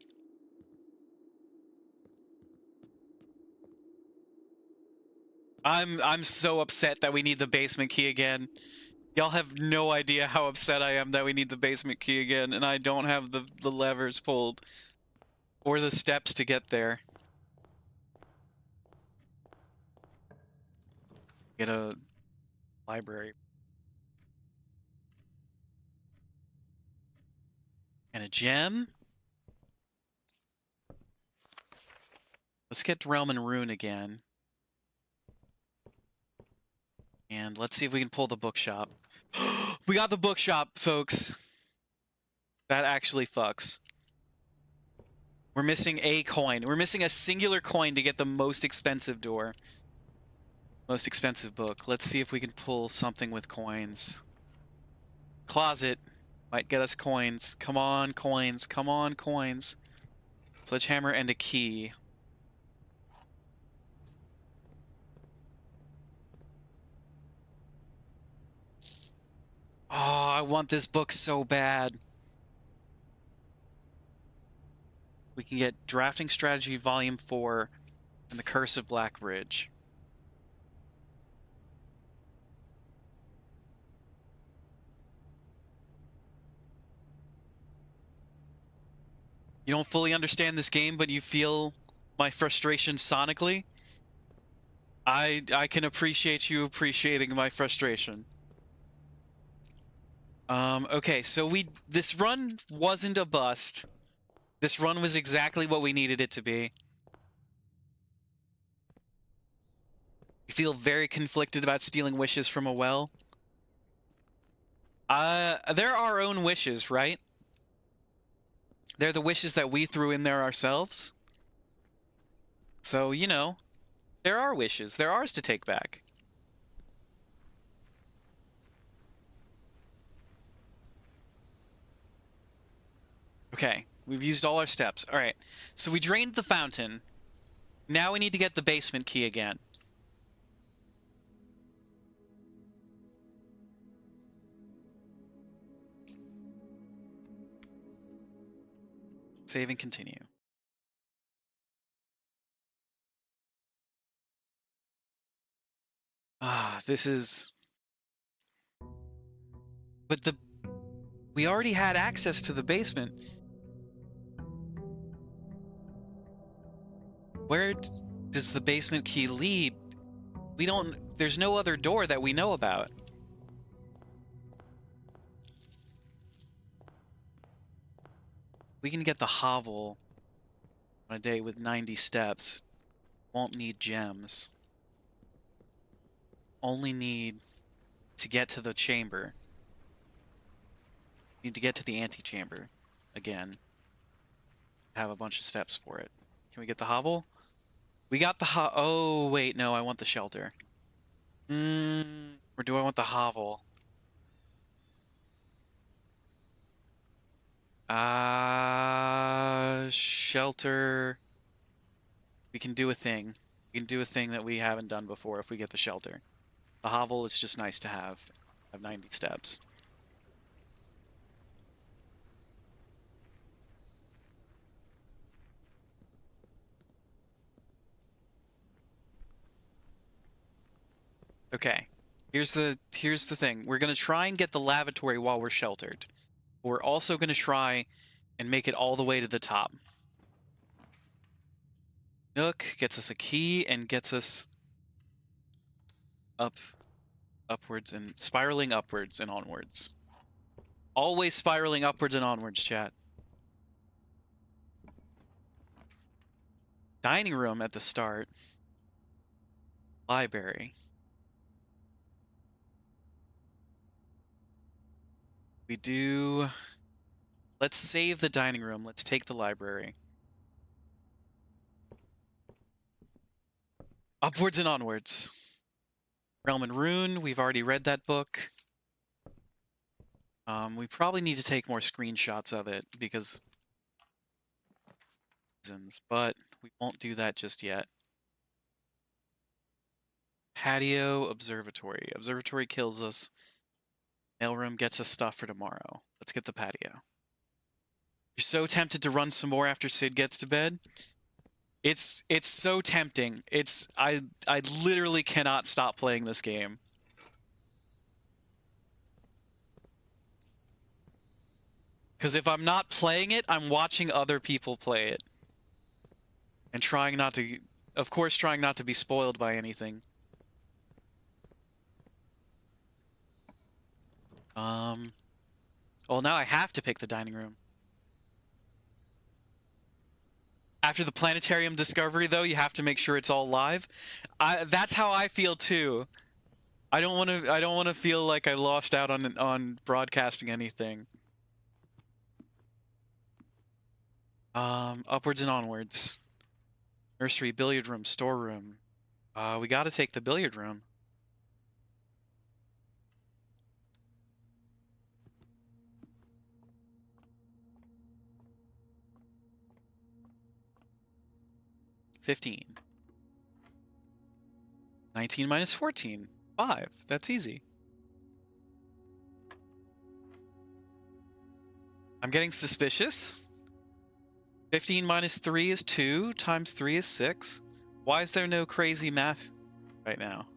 S1: I'm so upset that we need the basement key again. Y'all have no idea how upset I am that we need the basement key again, and I don't have the levers pulled. Or the steps to get there. Get a library. And a gem. Let's get Realm and Rune again. And let's see if we can pull the bookshop. We got the bookshop, folks. That actually fucks. We're missing a coin. We're missing a singular coin to get the most expensive door. Most expensive book. Let's see if we can pull something with coins. Closet. Might get us coins. Come on, coins. Come on, coins. Sledgehammer and a key. Oh, I want this book so bad. We can get Drafting Strategy Volume 4 and The Curse of Blackbridge. You don't fully understand this game, but you feel my frustration sonically? I can appreciate you appreciating my frustration. Okay, so this run wasn't a bust. This run was exactly what we needed it to be. You feel very conflicted about stealing wishes from a well? They're our own wishes, right? They're the wishes that we threw in there ourselves. So, you know, they're our wishes. They're ours to take back. Okay, we've used all our steps. All right, so we drained the fountain. Now we need to get the basement key again. Save and continue. This is... But we already had access to the basement. Where does the basement key lead? We don't... There's no other door that we know about. We can get the hovel on a day with 90 steps. Won't need gems. Only need to get to the chamber. Need to get to the antechamber again. Have a bunch of steps for it. Can we get the hovel? We got the oh, wait, no, I want the shelter. Or do I want the hovel? Shelter. We can do a thing. We can do a thing that we haven't done before if we get the shelter. The hovel is just nice to have. Have 90 steps. Okay. Here's the thing. We're going to try and get the lavatory while we're sheltered. We're also going to try and make it all the way to the top. Nook gets us a key and gets us upwards and spiraling upwards and onwards. Always spiraling upwards and onwards, chat. Dining room at the start. Library. We do... Let's save the dining room. Let's take the library. Upwards and onwards. Realm and Rune, we've already read that book. We probably need to take more screenshots of it because... But we won't do that just yet. Patio, observatory. Observatory kills us. Mailroom gets us stuff for tomorrow. Let's get the patio. You're so tempted to run some more after Sid gets to bed. It's so tempting. I literally cannot stop playing this game. Because if I'm not playing it, I'm watching other people play it. And trying not to, of course, trying not to be spoiled by anything. Well, now I have to pick the dining room. After the planetarium discovery, though, you have to make sure it's all live. That's how I feel too. I don't want to feel like I lost out on broadcasting anything. Upwards and onwards. Nursery, billiard room, storeroom. We got to take the billiard room. $15. 19 minus 14. 5. That's easy. I'm getting suspicious. 15 minus 3 is 2, times 3 is 6. Why is there no crazy math right now?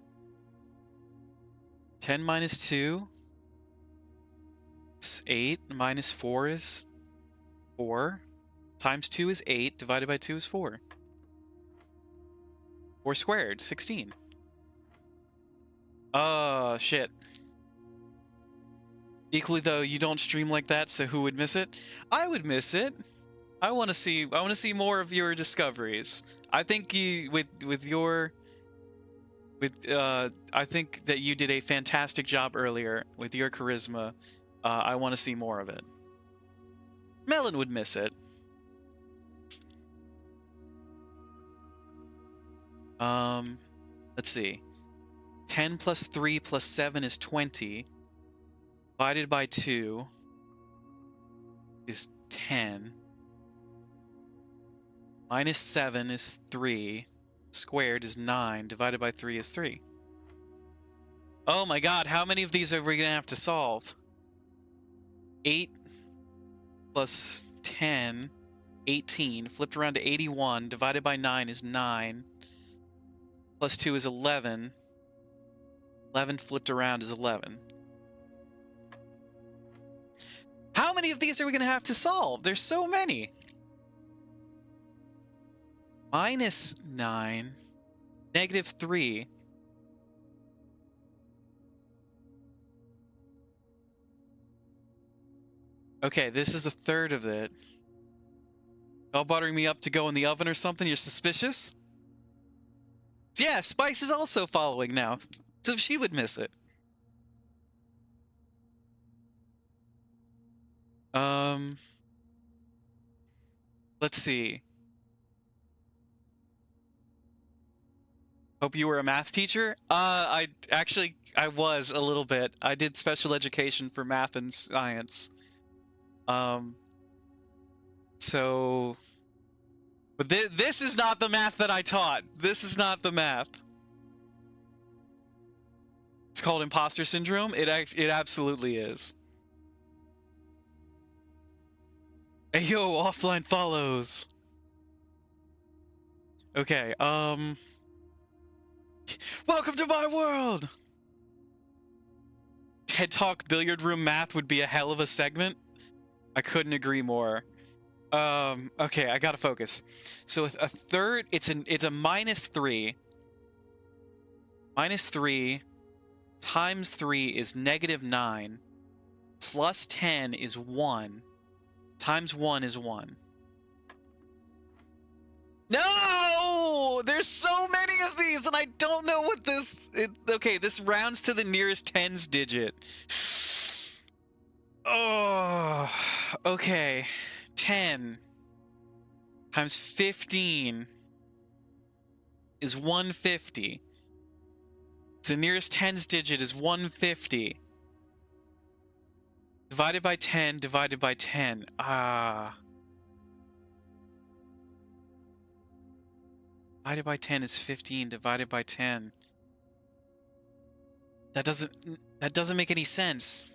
S1: 10 minus 2 is 8, minus 4 is 4, times 2 is 8, divided by 2 is 4. 4 squared, 16. Shit. Equally though, you don't stream like that, so who would miss it? I would miss it. I want to see more of your discoveries. I think you I think that you did a fantastic job earlier with your charisma. I want to see more of it. Melon would miss it. Let's see. 10 plus 3 plus 7 is 20. Divided by 2 is 10. Minus 7 is 3. Squared is 9. Divided by 3 is 3. Oh my god, how many of these are we going to have to solve? 8 plus 10, 18. Flipped around to 81. Divided by 9 is 9. Plus 2 is 11. 11 flipped around is 11. How many of these are we going to have to solve? There's so many. -9, -3. Okay, this is a third of it. Y'all buttering me up to go in the oven or something? You're suspicious? Yeah, Spice is also following now. So she would miss it. Let's see. Hope you were a math teacher? I was a little bit. I did special education for math and science. So... But this is not the math that I taught. This is not the math. It's called imposter syndrome. It absolutely is. Hey, yo, offline follows. Okay, welcome to my world! TED Talk billiard room math would be a hell of a segment. I couldn't agree more. Okay, I gotta focus. So with a third, it's a -3. -3 times 3 is -9. Plus 10 is 1. Times 1 is 1. No! There's so many of these, and I don't know what this... okay, this rounds to the nearest tens digit. Oh, okay. 10 times 15 is 150. The nearest tens digit is 150. Divided by 10, divided by 10. Divided by 10 is 15, divided by 10. That doesn't make any sense.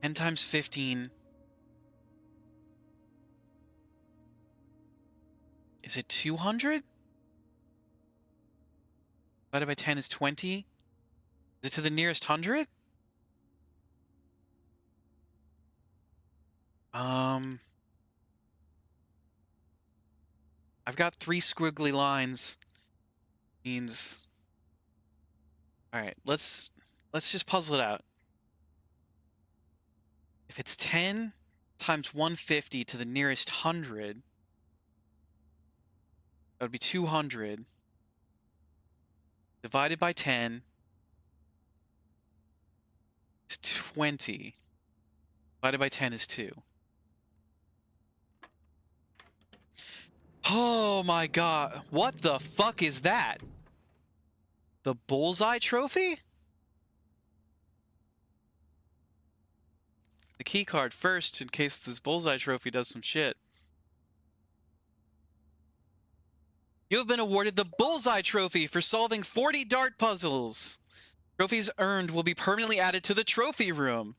S1: 10 times 15. Is it 200? Divided by 10 is 20. Is it to the nearest 100? I've got 3 squiggly lines. Means... Alright, let's just puzzle it out. If it's 10 times 150 to the nearest 100, that would be 200. Divided by 10 is 20. Divided by 10 is 2. Oh my god. What the fuck is that? The bullseye trophy? The key card first in case this bullseye trophy does some shit. You have been awarded the bullseye trophy for solving 40 dart puzzles. Trophies earned will be permanently added to the trophy room.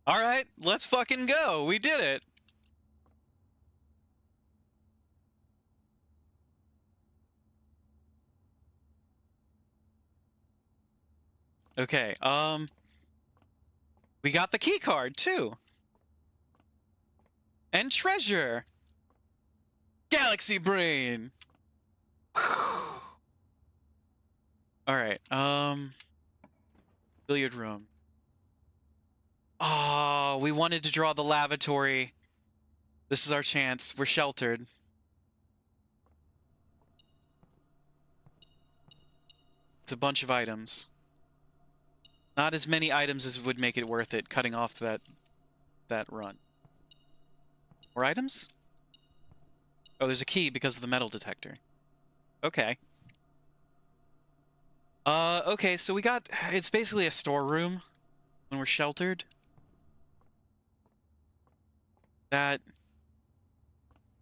S1: Alright, let's fucking go. We did it. Okay, we got the key card too. And treasure. Galaxy brain. Alright, billiard room. Oh, we wanted to draw the lavatory. This is our chance. We're sheltered. It's a bunch of items. Not as many items as would make it worth it, cutting off that run. More items? Oh, there's a key because of the metal detector. Okay. Okay, so we got... It's basically a storeroom when we're sheltered. That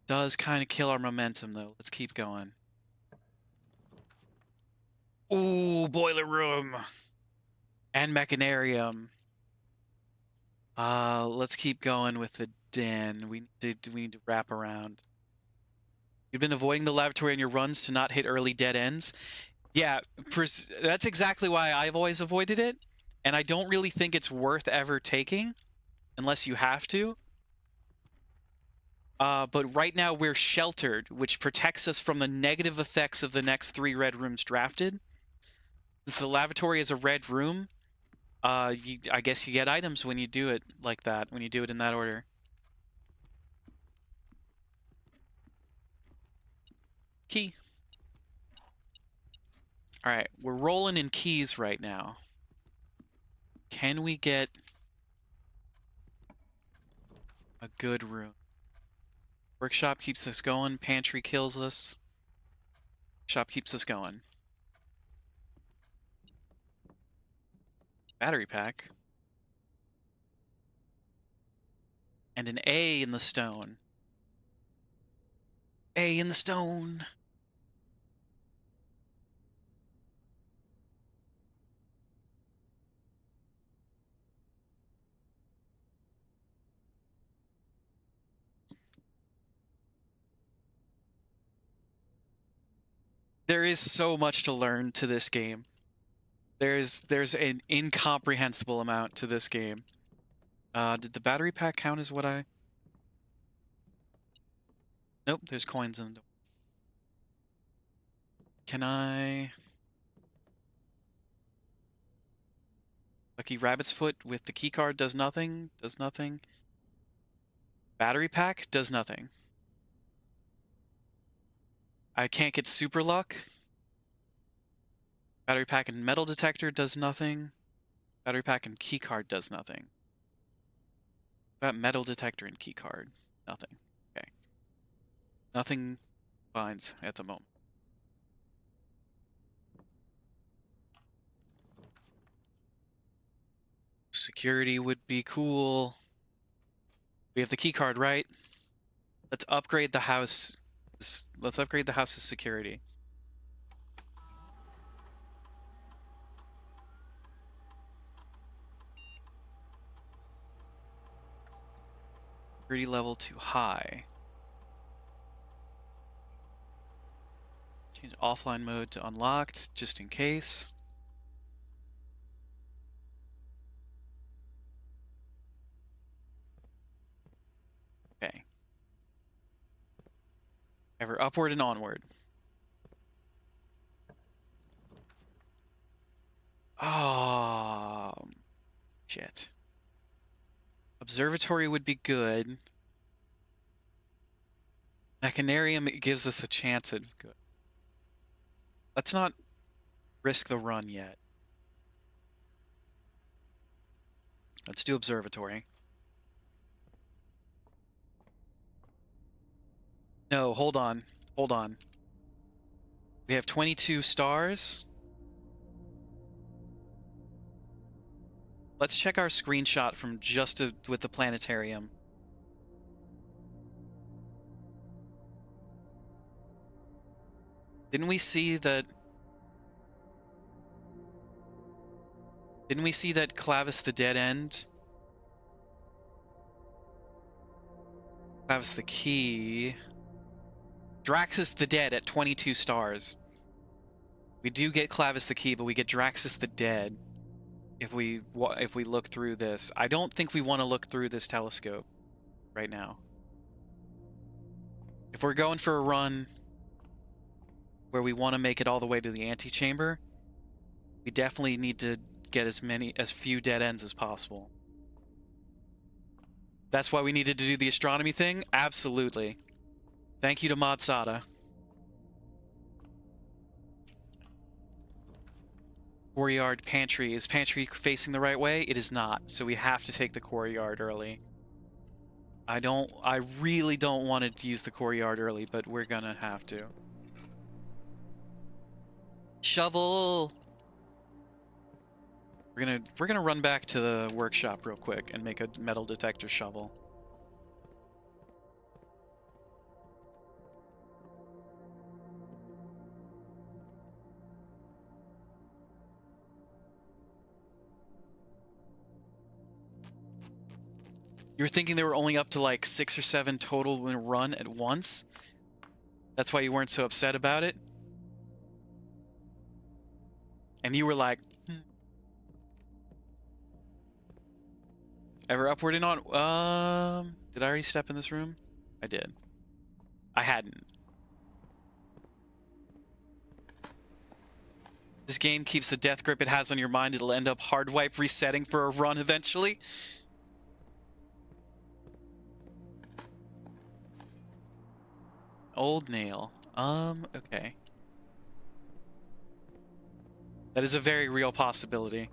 S1: does kind of kill our momentum, though. Let's keep going. Ooh, boiler room. And mechanarium. Let's keep going with the den. We need to wrap around. You've been avoiding the lavatory on your runs to not hit early dead ends. Yeah, that's exactly why I've always avoided it, and I don't really think it's worth ever taking, unless you have to. But right now we're sheltered, which protects us from the negative effects of the next 3 red rooms drafted. Since the lavatory is a red room, I guess you get items when you do it like that, when you do it in that order. Key. Alright, we're rolling in keys right now. Can we get a good room? Workshop keeps us going. Pantry kills us. Shop keeps us going. Battery pack. And an A in the stone. A in the stone. There is so much to learn to this game. There's an incomprehensible amount to this game. Did the battery pack count as what I... Nope, there's coins in the door. Can I... Lucky Rabbit's Foot with the keycard does nothing. Does nothing. Battery pack does nothing. I can't get super luck. Battery pack and metal detector does nothing. Battery pack and keycard does nothing. About metal detector and keycard. Nothing. Okay. Nothing binds at the moment. Security would be cool. We have the keycard, right? Let's upgrade the house. Let's upgrade the house's security. Security level to high. Change offline mode to unlocked, just in case. Okay. Ever upward and onward. Oh, shit. Observatory would be good. Mechanarium, it gives us a chance at good. Let's not risk the run yet. Let's do observatory. No, hold on. Hold on. We have 22 stars. Let's check our screenshot from just with the planetarium. Didn't we see that... Didn't we see that Clavis the Dead End? Clavis the Key... Draxus the Dead at 22 stars. We do get Clavis the Key, but we get Draxus the Dead if we look through this. I don't think we want to look through this telescope right now. If we're going for a run where we want to make it all the way to the antechamber, we definitely need to get as few dead ends as possible. That's why we needed to do the astronomy thing? Absolutely. Thank you to Mod Sada. Courtyard pantry. Is pantry facing the right way? It is not, so we have to take the courtyard early. I really don't want to use the courtyard early, but we're gonna have to. Shovel! We're gonna run back to the workshop real quick and make a metal detector shovel. You were thinking they were only up to like 6 or 7 total when run at once? That's why you weren't so upset about it? And you were like, ever upward and on? Did I already step in this room? I did. I hadn't. This game keeps the death grip it has on your mind. It'll end up hard wipe resetting for a run eventually. Old nail. Okay. That is a very real possibility.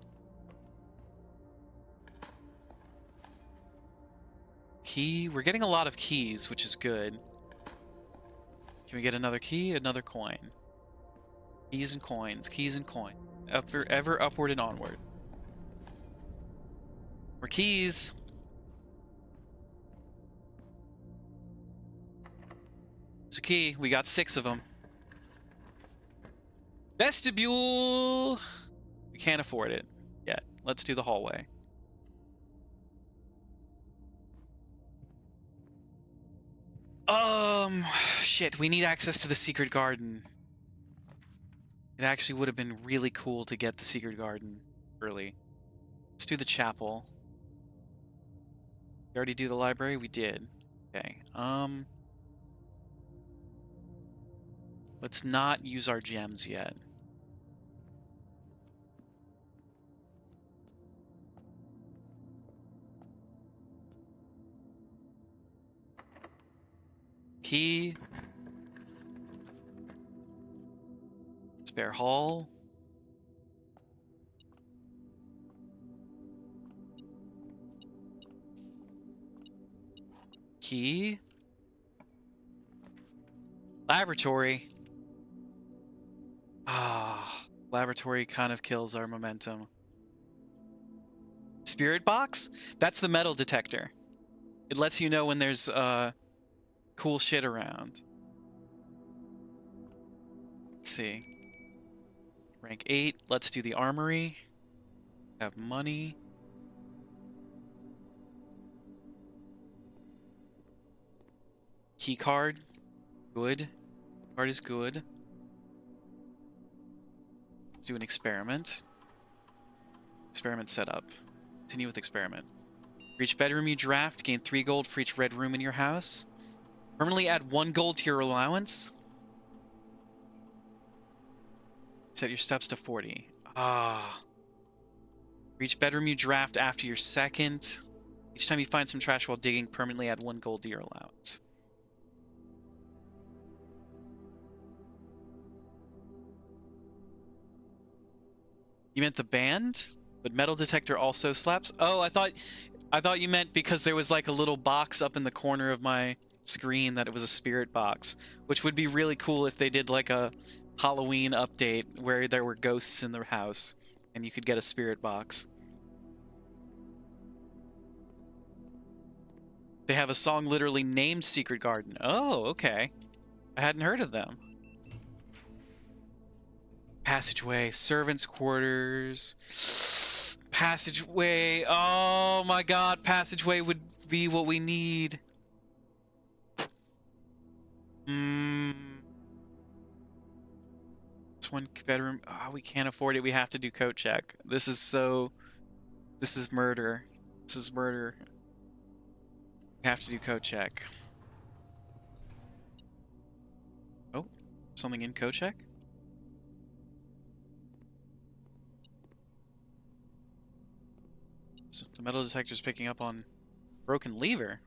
S1: Key. We're getting a lot of keys, which is good. Can we get another key? Another coin. Keys and coins. Keys and coins. Ever upward and onward. More keys. There's a key. We got 6 of them. Vestibule! We can't afford it yet. Let's do the hallway. Shit, we need access to the secret garden. It actually would have been really cool to get the secret garden early. Let's do the chapel. We already do the library? We did. Okay. Let's not use our gems yet. Key. Spare hall. Key. Laboratory. Ah, laboratory kind of kills our momentum. Spirit box? That's the metal detector. It lets you know when there's cool shit around. Let's see. Rank 8. Let's do the armory. Have money. Key card. Good. Card is good. Let's do an experiment. Experiment setup. Continue with experiment. For each bedroom you draft, gain 3 gold for each red room in your house. Permanently add 1 gold to your allowance. Set your steps to 40. Ah. For each bedroom you draft after your second. Each time you find some trash while digging, permanently add 1 gold to your allowance. You meant the band? But metal detector also slaps? Oh, I thought you meant because there was like a little box up in the corner of my screen that it was a spirit box, which would be really cool if they did like a Halloween update where there were ghosts in the house and you could get a spirit box. They have a song literally named Secret Garden. Oh, okay. I hadn't heard of them. Passageway, servants' quarters. Passageway. Oh my god, passageway would be what we need. This 1 bedroom. Oh, we can't afford it. We have to do coat check. This is murder. This is murder. We have to do coat check. Oh, something in coat check? So the metal detector's picking up on broken lever.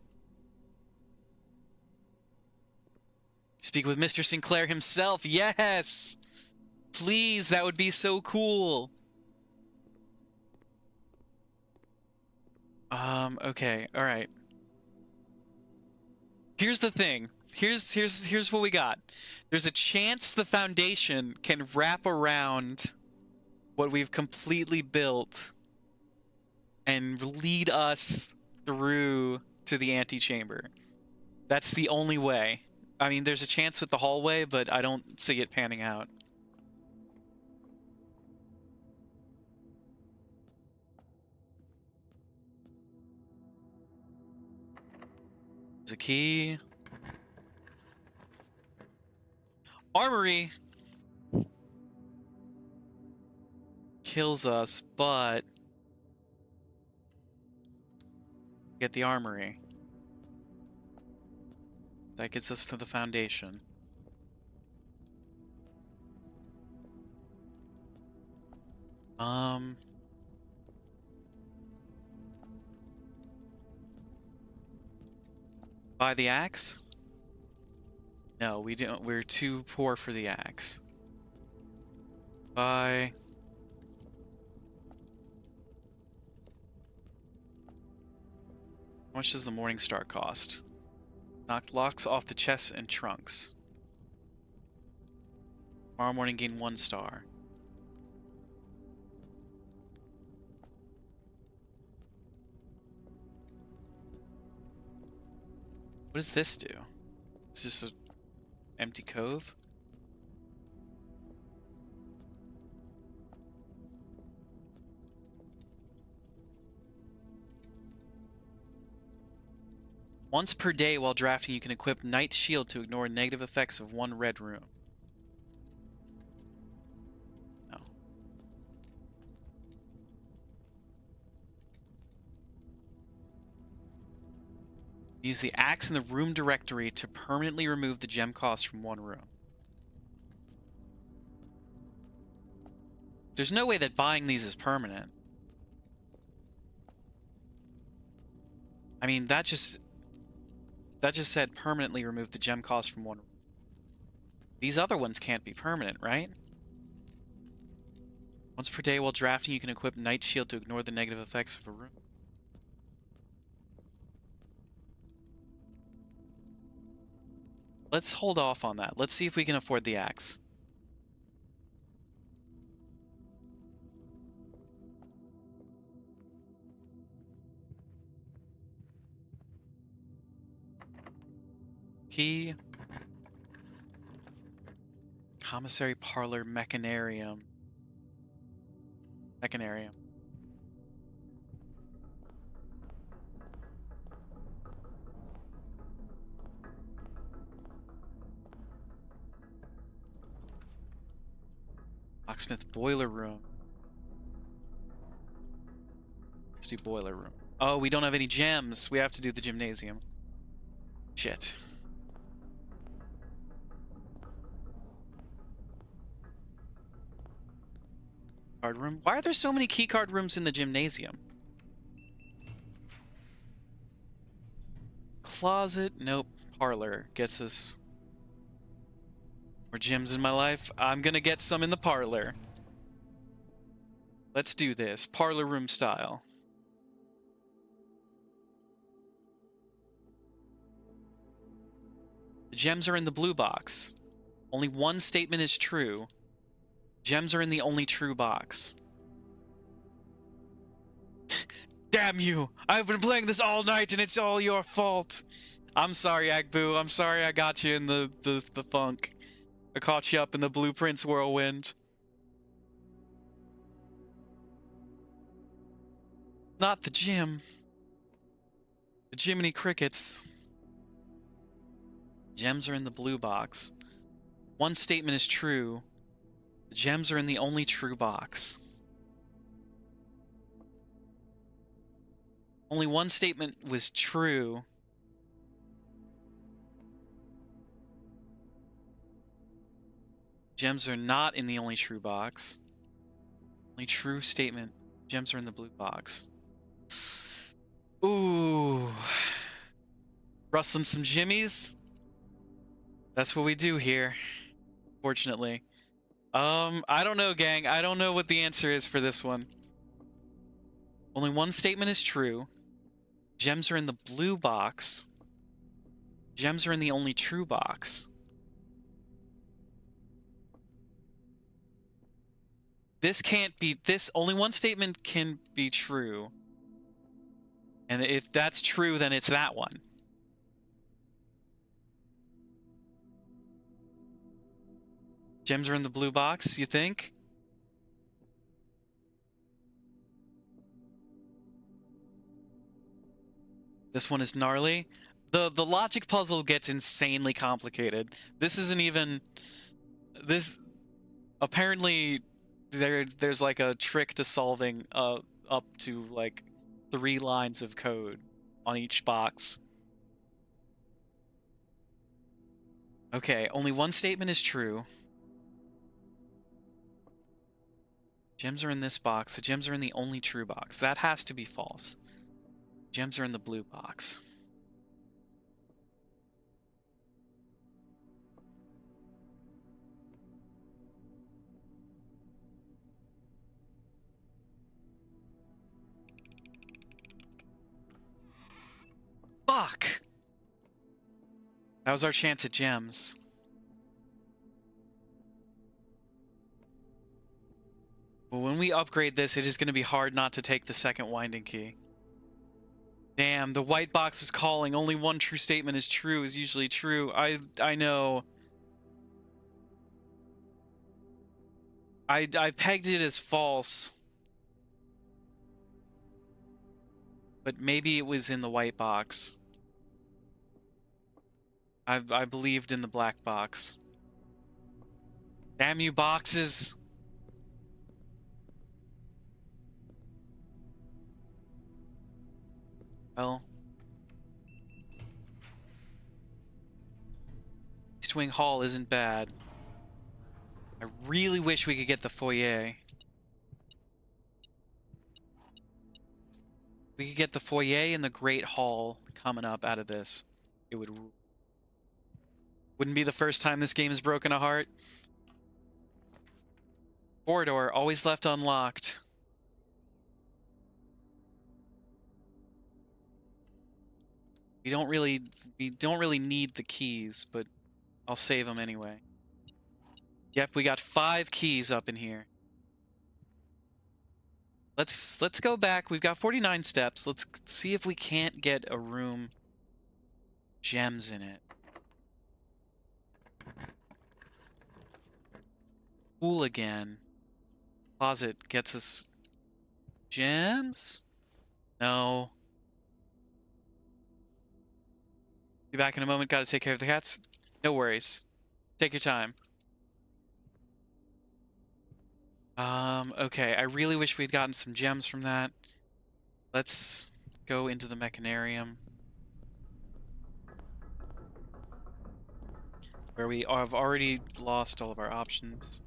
S1: Speak with Mr. Sinclair himself. Yes! Please, that would be so cool. Okay, alright. Here's the thing. Here's what we got. There's a chance the Foundation can wrap around what we've completely built and lead us through to the antechamber. That's the only way. I mean, there's a chance with the hallway, but I don't see it panning out. There's a key. Armory kills us, but get the armory. That gets us to the foundation. Buy the axe? No, we don't. We're too poor for the axe. Buy. How much does the Morning Star cost? Knocked locks off the chests and trunks. Tomorrow morning gain 1 star. What does this do? Is this an empty cove? Once per day while drafting, you can equip Knight's Shield to ignore negative effects of 1 red rune. No. Use the axe in the room directory to permanently remove the gem cost from 1 room. There's no way that buying these is permanent. I mean, that just said permanently remove the gem cost from 1 room. These other ones can't be permanent, right? Once per day while drafting, you can equip Knight's Shield to ignore the negative effects of a room. Let's hold off on that. Let's see if we can afford the axe. Key. Commissary Parlor Mechanarium. Mechanarium. Locksmith Boiler Room. Let's do Boiler Room. Oh, we don't have any gems. We have to do the gymnasium. Shit. Card room. Why are there so many keycard rooms in the gymnasium? Closet. Nope. Parlor gets us more gems in my life. I'm gonna get some in the parlor. Let's do this. Parlor room style. The gems are in the blue box. Only 1 statement is true. Gems are in the only true box. Damn you! I've been playing this all night and it's all your fault! I'm sorry, Agbu. I'm sorry I got you in the funk. I caught you up in the Blueprints whirlwind. Not the gym. The Jiminy Crickets. Gems are in the blue box. 1 statement is true. The gems are in the only true box. Only 1 statement was true. Gems are not in the only true box. Only true statement. Gems are in the blue box. Ooh. Rustling some jimmies. That's what we do here. Fortunately. I don't know, gang. I don't know what the answer is for this one. Only 1 statement is true. Gems are in the blue box. Gems are in the only true box. This can't be... Only 1 statement can be true. And if that's true, then it's that one. Gems are in the blue box, you think? This one is gnarly. The logic puzzle gets insanely complicated. This isn't even... this apparently there's like a trick to solving up to like 3 lines of code on each box. Okay, only one statement is true. Gems are in this box. The gems are in the only true box. That has to be false. Gems are in the blue box. Fuck! That was our chance at gems. Well, when we upgrade this, it is going to be hard not to take the second winding key. Damn, the white box is calling. Only one true statement is true, is usually true. I know. I pegged it as false. But maybe it was in the white box. I believed in the black box. Damn you, boxes! Well. East Wing Hall isn't bad. I really wish we could get the foyer. We could get the foyer and the Great Hall coming up out of this. It wouldn't be the first time this game has broken a heart. Corridor, always left unlocked. We don't really need the keys, but I'll save them anyway. Yep, we got 5 keys up in here. Let's go back. We've got 49 steps. Let's see if we can't get a room gems in it. Pool again. Closet gets us gems? No. Be back in a moment. Gotta take care of the cats. No worries. Take your time. Okay. I really wish we'd gotten some gems from that. Let's go into the mechanarium. Where we have already lost all of our options.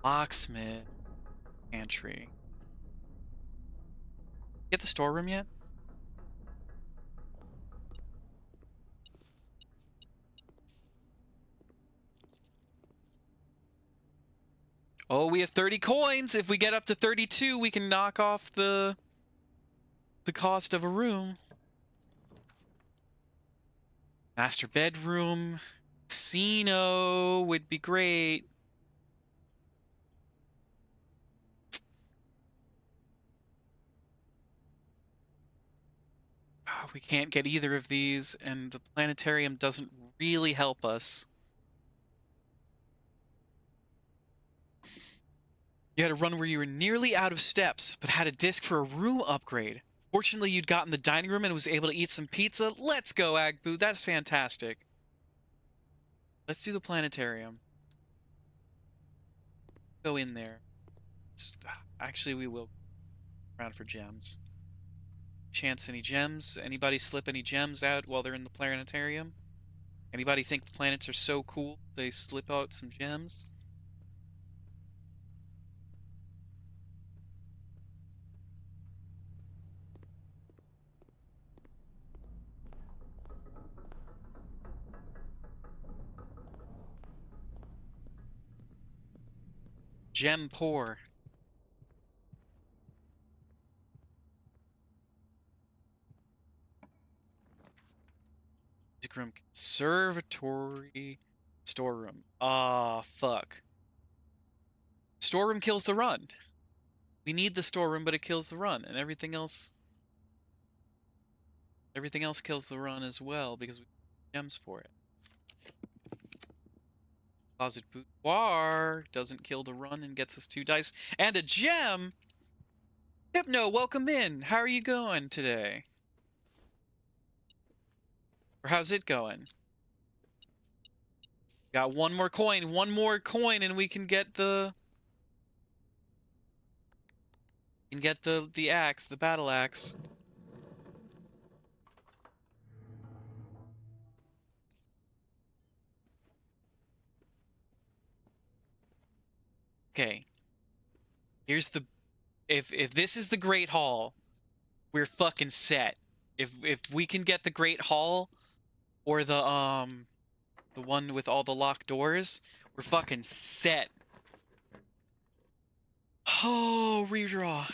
S1: Locksmith. Pantry. Get the storeroom yet? Oh, we have 30 coins! If we get up to 32, we can knock off the cost of a room. Master bedroom. Casino would be great. Oh, we can't get either of these, and the planetarium doesn't really help us. You had a run where you were nearly out of steps, but had a disc for a room upgrade. Fortunately, you'd gotten the dining room and was able to eat some pizza. Let's go, Agbu. That's fantastic. Let's do the planetarium. Go in there. Actually, we will around for gems. Chance any gems? Anybody slip any gems out while they're in the planetarium? Anybody think the planets are so cool they slip out some gems? Gem poor. Music room, conservatory, storeroom. Ah, fuck. Storeroom kills the run. We need the storeroom, but it kills the run, and everything else kills the run as well because we have gems for it. Closet boudoir doesn't kill the run and gets us 2 dice and a gem. Hypno, welcome in. How are you going today? Or how's it going? Got one more coin, and we can get the axe, the battle axe. Okay. Here's the if this is the Great Hall, we're fucking set. If we can get the Great Hall or the one with all the locked doors, we're fucking set. Oh, redraw.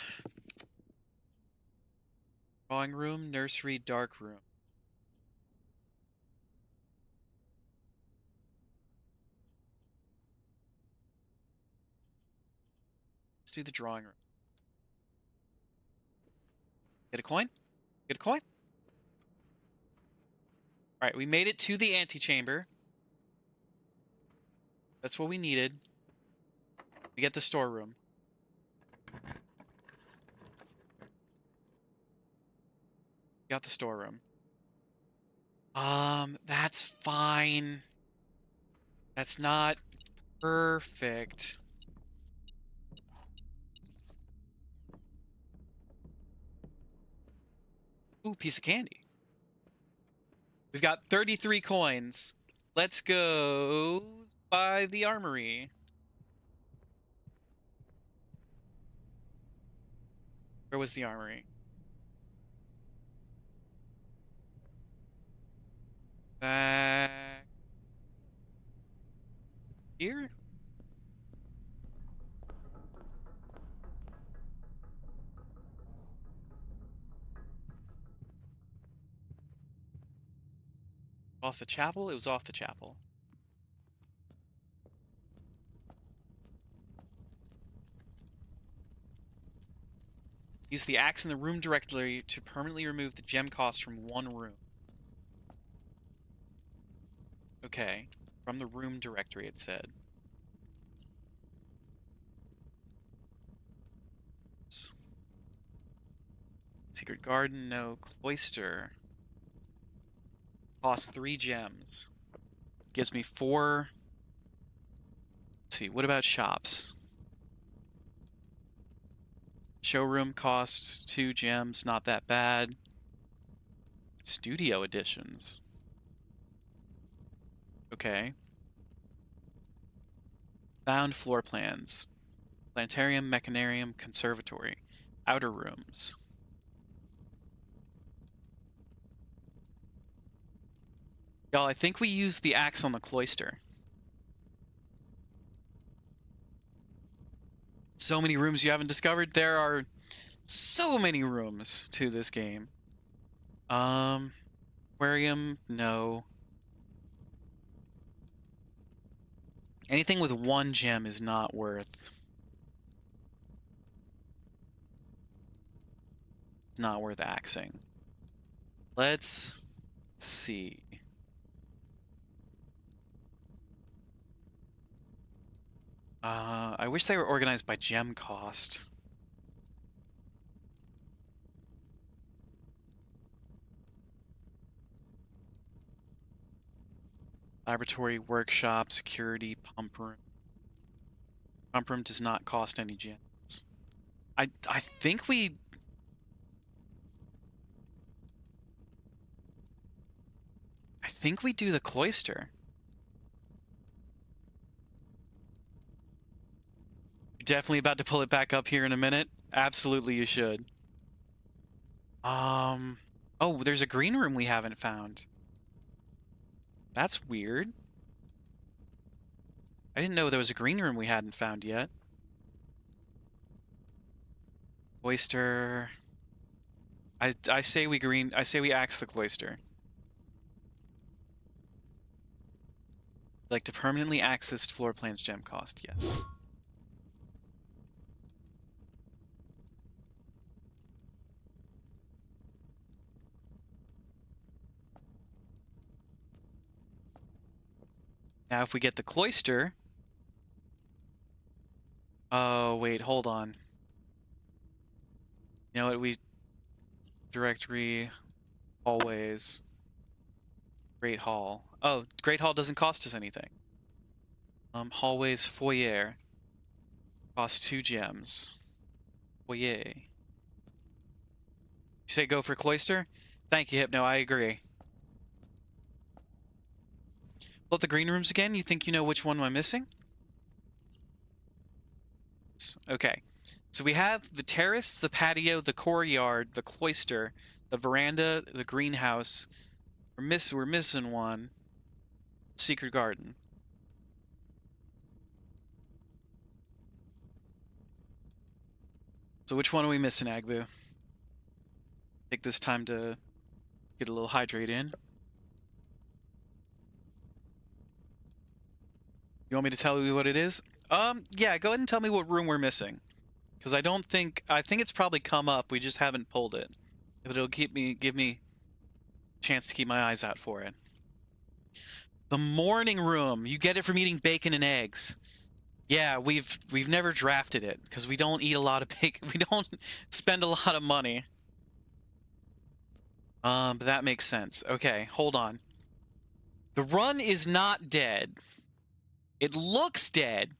S1: Drawing room, nursery, dark room. Let's do the drawing room. Get a coin? Get a coin? Alright, we made it to the antechamber. That's what we needed. We get the storeroom. Got the storeroom. That's fine. That's not perfect. Ooh, piece of candy. We've got 33 coins. Let's go buy the armory. Where was the armory? Back here? Off the chapel? It was off the chapel. Use the axe in the room directory to permanently remove the gem cost from one room. Okay. From the room directory, it said. Secret garden, no. Cloister. Costs 3 gems. Gives me 4. Let's see, what about shops? Showroom costs 2 gems, not that bad. Studio editions. Okay. Found floor plans. Planetarium, mechanarium, conservatory. Outer rooms. Y'all, I think we used the axe on the cloister. So many rooms you haven't discovered. There are so many rooms to this game. Aquarium, no. Anything with 1 gem is not worth. It's not worth axing. Let's see. I wish they were organized by gem cost. Laboratory, workshop, security, pump room. Pump room does not cost any gems. I think we... I think we do the cloister. You're definitely about to pull it back up here in a minute. Absolutely you should. Oh, there's a green room we haven't found. That's weird. I didn't know there was a green room we hadn't found yet. Cloister. I say we axe the cloister. Like to permanently axe this floor plan's gem cost, yes. Now if we get the cloister... Oh, wait, hold on. You know what, we... Directory... Hallways... Great Hall. Oh, Great Hall doesn't cost us anything. Hallways, foyer. Cost 2 gems. Foyer. You say go for cloister? Thank you, Hypno. I agree. Pull up the green rooms again. You think you know which one I'm missing? Okay. So we have the terrace, the patio, the courtyard, the cloister, the veranda, the greenhouse. We're missing one. Secret garden. So which one are we missing, Agbu? Take this time to get a little hydrate in. You want me to tell you what it is? Yeah, go ahead and tell me what room we're missing. Because I think it's probably come up, we just haven't pulled it. But it'll give me a chance to keep my eyes out for it. The morning room. You get it from eating bacon and eggs. Yeah, we've never drafted it because we don't eat a lot of bacon. We don't spend a lot of money. But that makes sense. Okay, hold on. The run is not dead. It looks dead.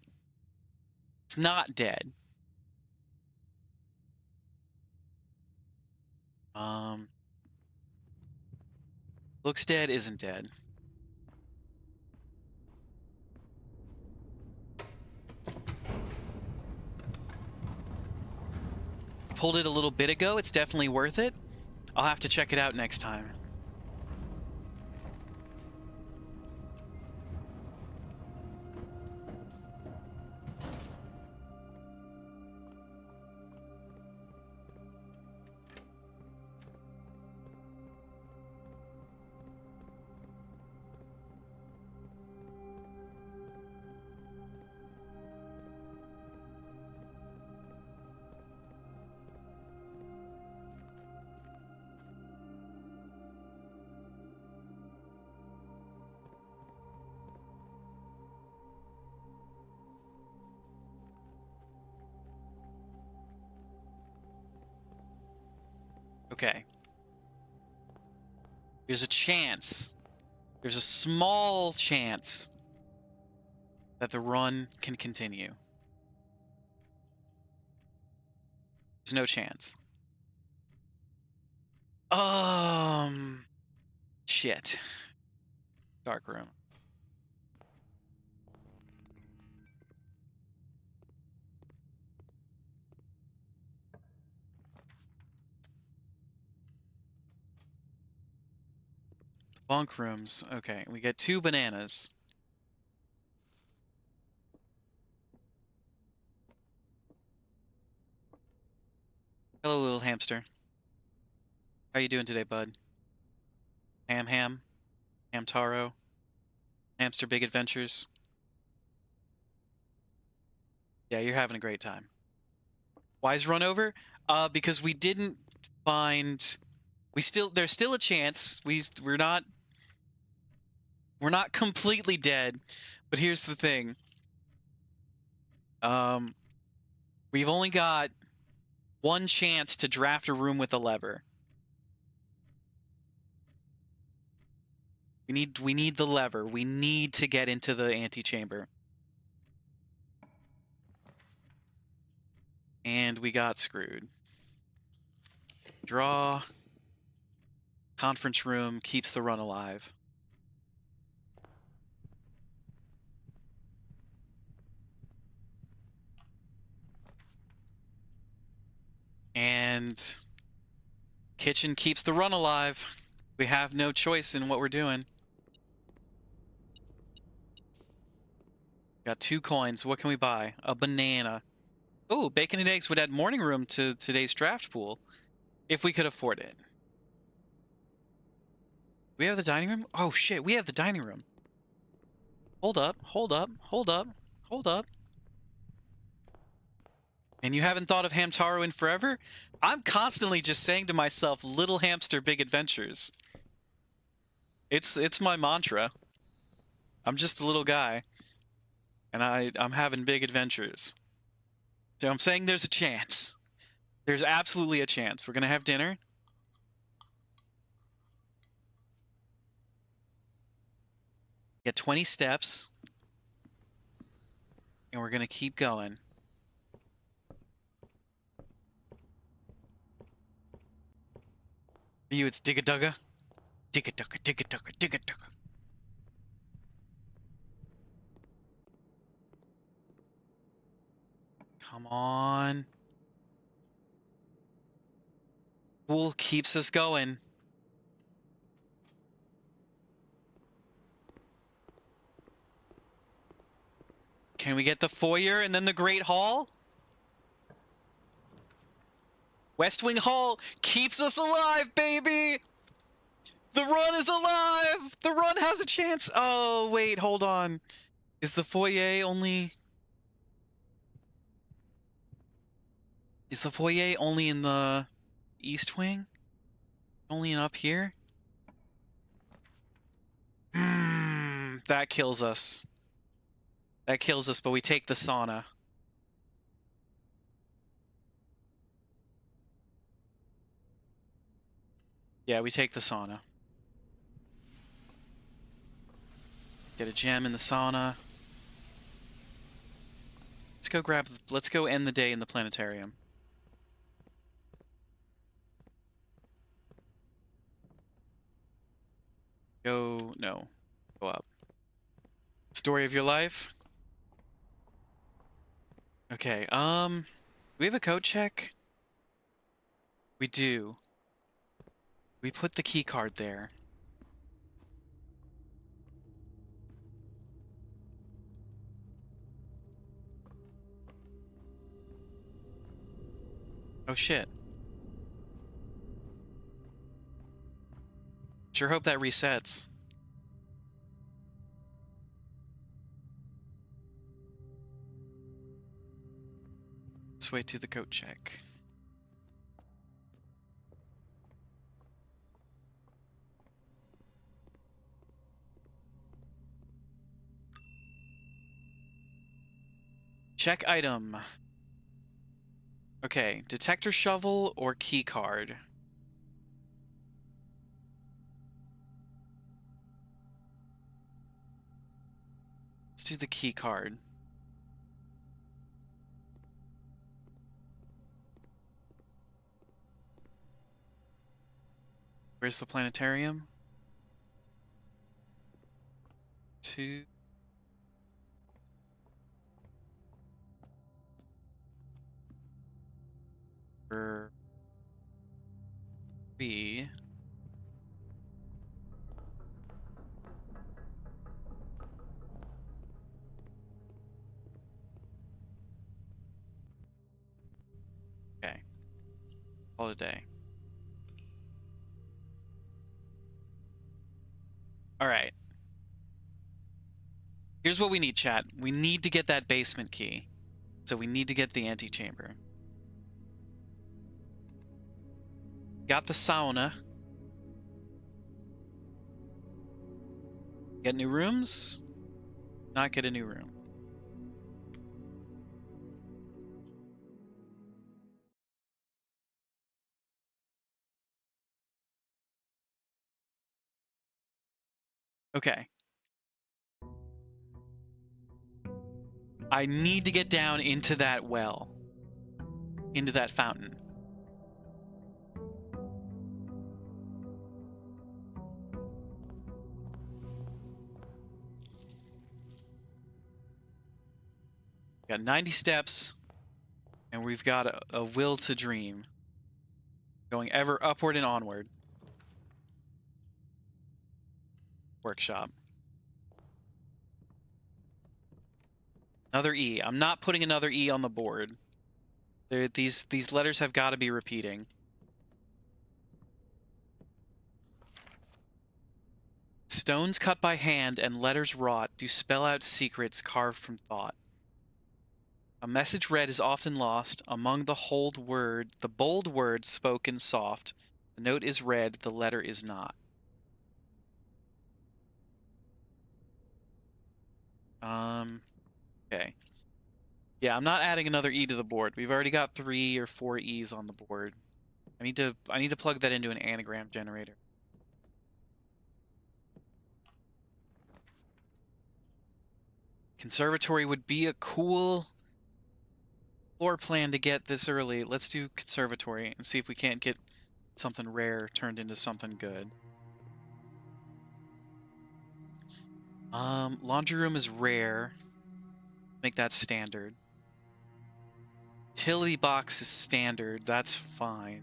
S1: It's not dead. Looks dead, isn't dead. Pulled it a little bit ago. It's definitely worth it. I'll have to check it out next time. Okay. There's a chance. There's a small chance that the run can continue. There's no chance. Shit. Dark room. Bunk rooms. Okay, we get 2 bananas. Hello, little hamster. How you doing today, bud? Hamtaro, Hamster Big Adventures. Yeah, you're having a great time. Why is run over? Because we didn't find. There's still a chance. We're not completely dead, but here's the thing. We've only got 1 chance to draft a room with a lever. We need the lever. We need to get into the antechamber. And we got screwed. Draw. Conference room keeps the run alive. And kitchen keeps the run alive. We have no choice in what we're doing. Got 2 coins. What can we buy? A banana. Oh, bacon and eggs would add morning room to today's draft pool. If we could afford it. We have the dining room? Oh shit, we have the dining room. Hold up, hold up, hold up, hold up. And you haven't thought of Hamtaro in forever? I'm constantly just saying to myself, little hamster, big adventures. It's my mantra. I'm just a little guy. And I'm having big adventures. So I'm saying there's a chance. There's absolutely a chance. We're gonna have dinner. Get 20 steps. And we're gonna keep going. For you, it's Digga-Dugga. Digga-Dugga, Digga-Dugga, Digga-Dugga. Come on. Pool keeps us going. Can we get the foyer and then the Great Hall? West Wing Hall keeps us alive, baby! The run is alive! The run has a chance! Oh, wait, hold on. Is the foyer only... Is the foyer only in the East Wing? Only in up here? That kills us. That kills us, but we take the sauna. Yeah, we take the sauna. Get a gem in the sauna. Let's go end the day in the planetarium. No. Go up. Story of your life? Okay, we have a code check? We do. We put the key card there. Oh shit. Sure hope that resets. Let's wait to the code check. Check item. Okay, detector shovel or key card? Let's do the key card. Where's the planetarium? 2. Or 3. Okay. Call it a day. Alright. Here's what we need, chat. We need to get that basement key. So we need to get the antechamber. Got the sauna. Get new rooms? Not get a new room. Okay. I need to get down into that well. Into that fountain. Got 90 steps, and we've got a will to dream. Going ever upward and onward. Workshop. Another E. I'm not putting another E on the board. These letters have got to be repeating. Stones cut by hand and letters wrought do spell out secrets carved from thought. A message read is often lost among the bold word spoken soft. The note is read, the letter is not. Okay. Yeah, I'm not adding another E to the board. We've already got 3 or 4 E's on the board. I need to plug that into an anagram generator. Conservatory would be a cool floor plan to get this early. Let's do conservatory and see if we can't get something rare turned into something good. Laundry room is rare. Make that standard. Utility box is standard. That's fine.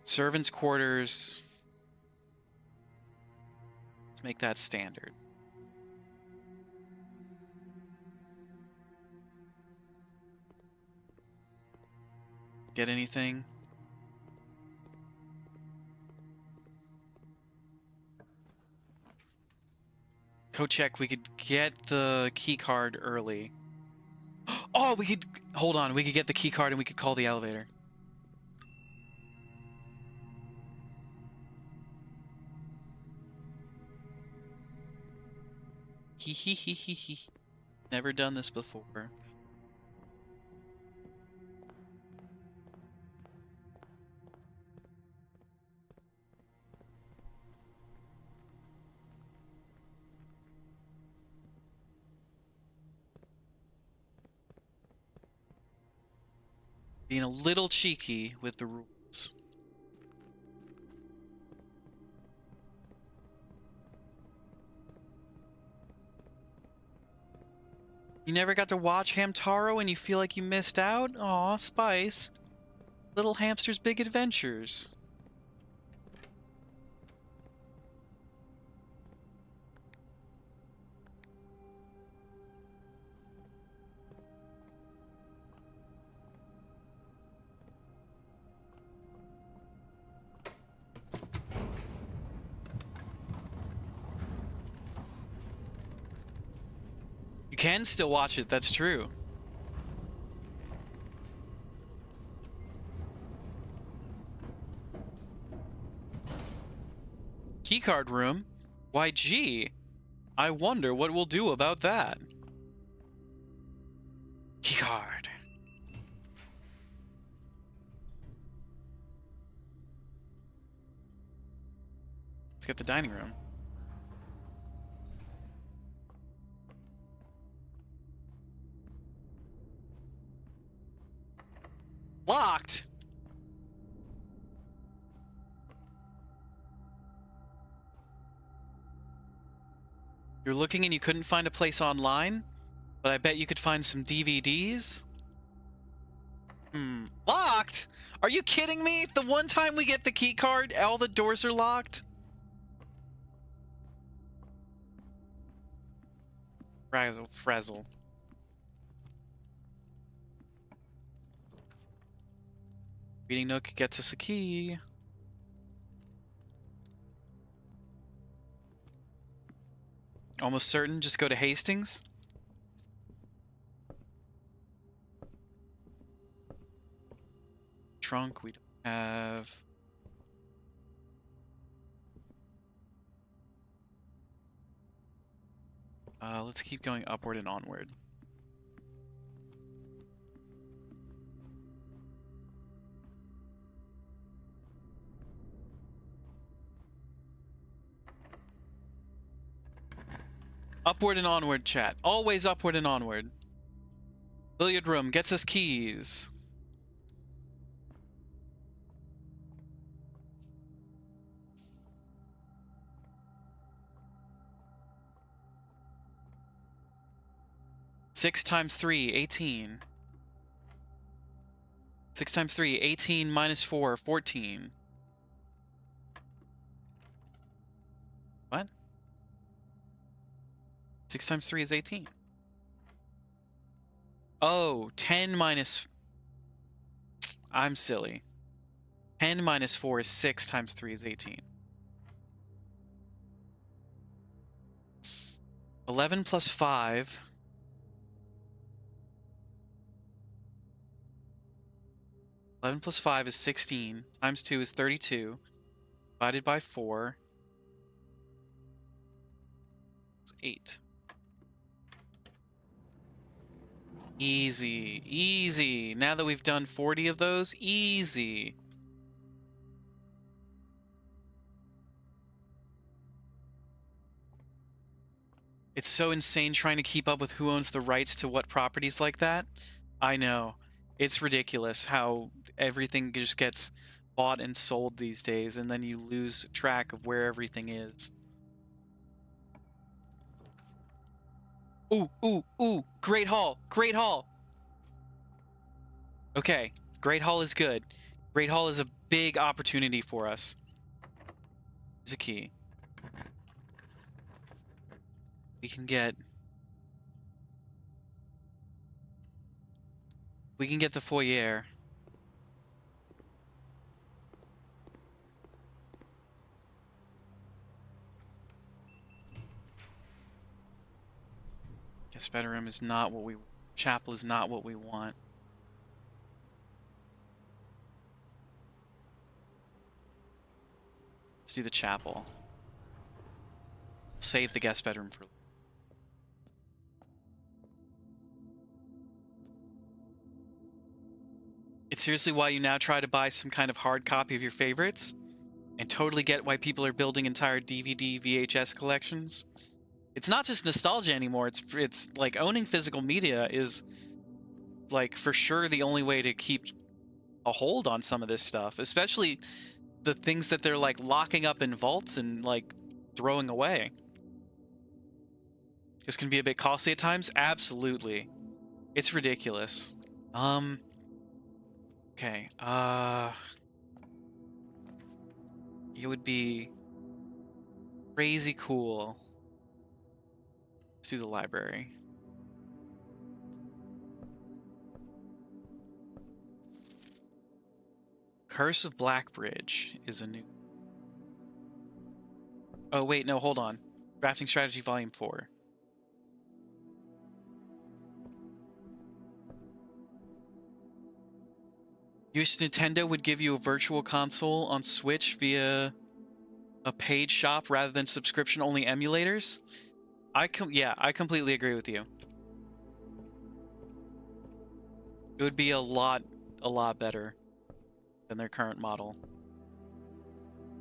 S1: Servants' quarters. Let's make that standard. Get anything? Check. We could get the key card early. Oh, we could... Hold on. We could get the key card and we could call the elevator. Hee hee hee hee hee. Never done this before. Being a little cheeky with the rules. You never got to watch Hamtaro and you feel like you missed out? Aw, Spice. Little Hamster's Big Adventures. You can still watch it, that's true. Keycard room? Why, gee. I wonder what we'll do about that. Keycard. Let's get the dining room. Locked! You're looking and you couldn't find a place online? But I bet you could find some DVDs? Locked? Are you kidding me? The one time we get the key card, all the doors are locked? Frazzle. Reading nook gets us a key. Almost certain, just go to Hastings. Trunk, we don't have. Let's keep going upward and onward. Upward and onward, chat. Always upward and onward. Billiard room gets us keys. Six times 3, 18. 6 times 3, 18 minus 4, 14. What? 6 times 3 is 18. Oh, 10 minus... I'm silly. 10 minus 4 is 6 times 3 is 18. 11 plus 5... 11 plus 5 is 16, times 2 is 32, divided by 4 is 8. Easy, easy. Now that we've done 40 of those, easy. It's so insane trying to keep up with who owns the rights to what properties like that. I know. It's ridiculous how everything just gets bought and sold these days, and then you lose track of where everything is. Ooh, ooh, ooh! Great Hall! Great Hall! Okay, Great Hall is good. Great Hall is a big opportunity for us. There's a key. We can get... We can get the foyer. Guest bedroom is not what we... Chapel is not what we want. Let's do the chapel. Save the guest bedroom for... It's seriously why you now try to buy some kind of hard copy of your favorites? And totally get why people are building entire DVD, VHS collections? It's not just nostalgia anymore. It's like owning physical media is like for sure the only way to keep a hold on some of this stuff, especially the things that they're like locking up in vaults and like throwing away. This can be a bit costly at times. Absolutely. It's ridiculous. Okay. It would be crazy cool. Let's do the library. Curse of Blackbridge is a new... Oh, wait, no, hold on. Drafting Strategy Volume 4. Wish Nintendo would give you a virtual console on Switch via a paid shop rather than subscription-only emulators? Yeah, I completely agree with you. It would be a lot better than their current model.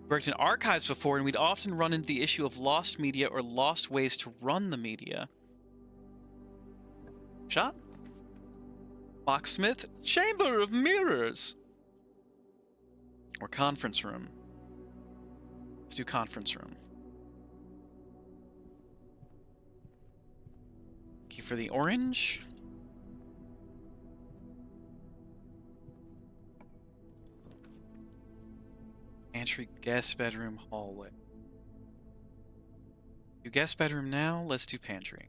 S1: Worked in archives before, and we'd often run into the issue of lost media or lost ways to run the media. Shot? Locksmith? Chamber of Mirrors! Or conference room. Let's do conference room. Thank you for the orange. Entry, guest bedroom, hallway. Do guest bedroom now, let's do pantry.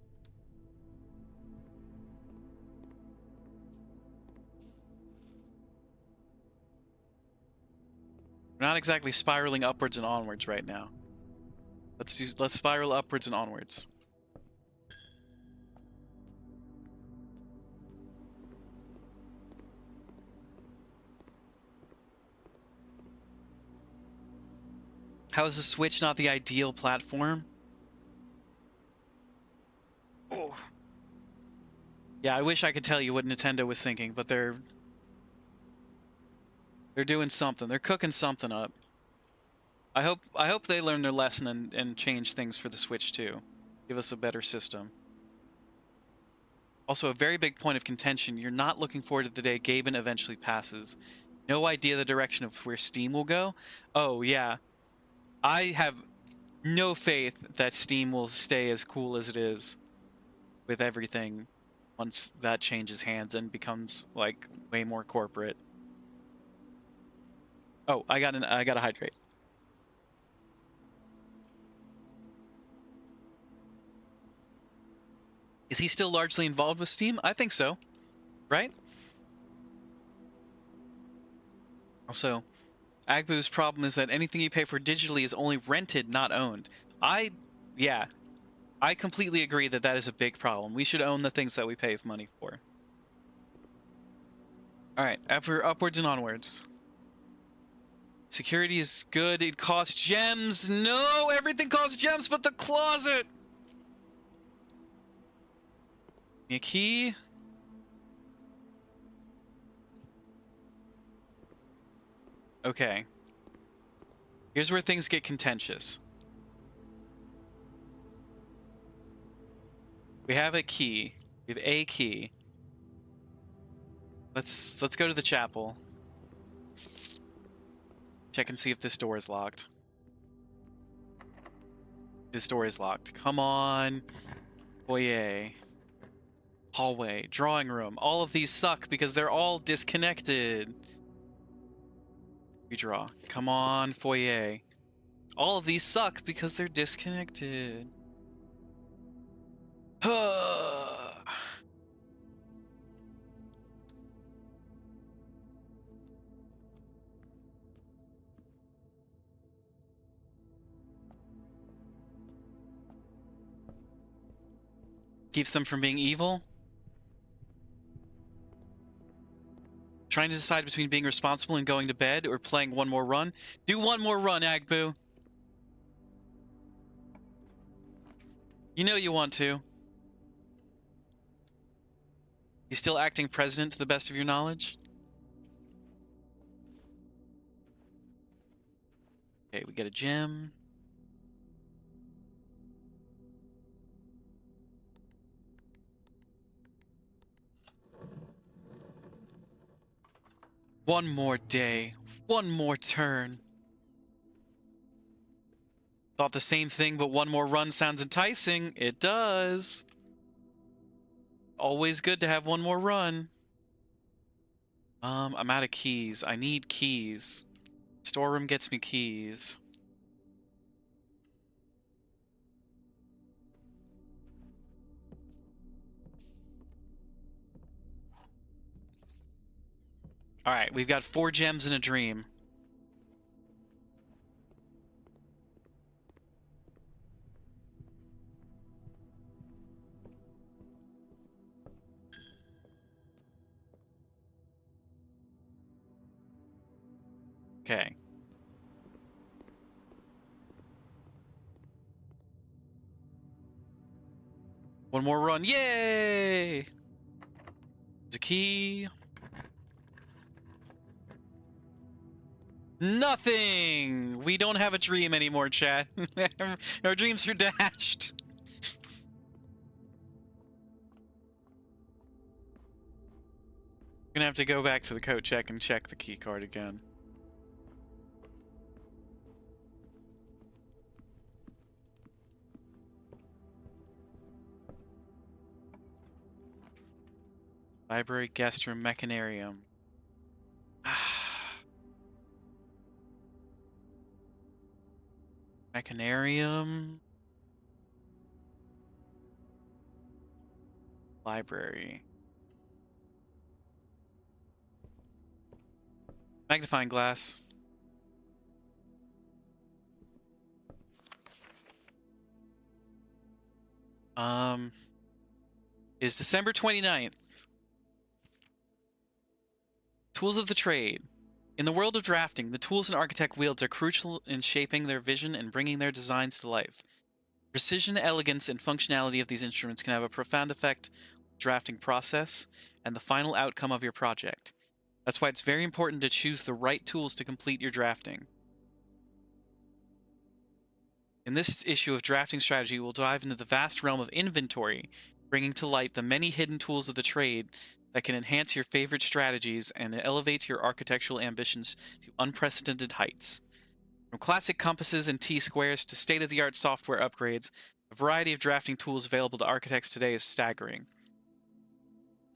S1: We're not exactly spiraling upwards and onwards right now. Let's spiral upwards and onwards. How is the Switch not the ideal platform? Oh. Yeah, I wish I could tell you what Nintendo was thinking, but they're doing something. They're cooking something up. I hope they learn their lesson and change things for the Switch too. Give us a better system. Also, a very big point of contention, you're not looking forward to the day Gaben eventually passes. No idea the direction of where Steam will go. Oh, yeah. I have no faith that Steam will stay as cool as it is with everything once that changes hands and becomes, like, way more corporate. Oh, I gotta hydrate. Is he still largely involved with Steam? I think so. Right? Also, Agbu's problem is that anything you pay for digitally is only rented, not owned. Yeah. I completely agree that that is a big problem. We should own the things that we pay money for. Alright, upwards and onwards. Security is good. It costs gems. No, everything costs gems but the closet. Give me a key. Okay. Here's where things get contentious. We have a key. We have a key. Let's go to the chapel. Check and see if this door is locked. This door is locked. Come on. Foyer. Hallway. Drawing room. All of these suck because they're all disconnected. Redraw. Come on, foyer. All of these suck because they're disconnected. Keeps them from being evil. Trying to decide between being responsible and going to bed or playing one more run. Do one more run, Agbu. You know you want to. You still acting president to the best of your knowledge? Okay, we get a gem. One more day. One more turn. Thought the same thing, but one more run sounds enticing. It does. Always good to have one more run. I'm out of keys. I need keys. Storeroom gets me keys. Alright, we've got 4 gems and a dream. Okay. One more run. Yay! There's a key. Nothing! We don't have a dream anymore, chat. Our dreams are dashed. Gonna have to go back to the code check and check the key card again. Library, guest room, mechanarium. Mechanarium. Library. Magnifying glass. Is December 29th. Tools of the trade. In the world of drafting, the tools an architect wields are crucial in shaping their vision and bringing their designs to life. Precision, elegance, and functionality of these instruments can have a profound effect on the drafting process and the final outcome of your project. That's why it's very important to choose the right tools to complete your drafting. In this issue of Drafting Strategy, we'll dive into the vast realm of inventory, bringing to light the many hidden tools of the trade that can enhance your favorite strategies and elevate your architectural ambitions to unprecedented heights. From classic compasses and T-squares to state-of-the-art software upgrades, the variety of drafting tools available to architects today is staggering.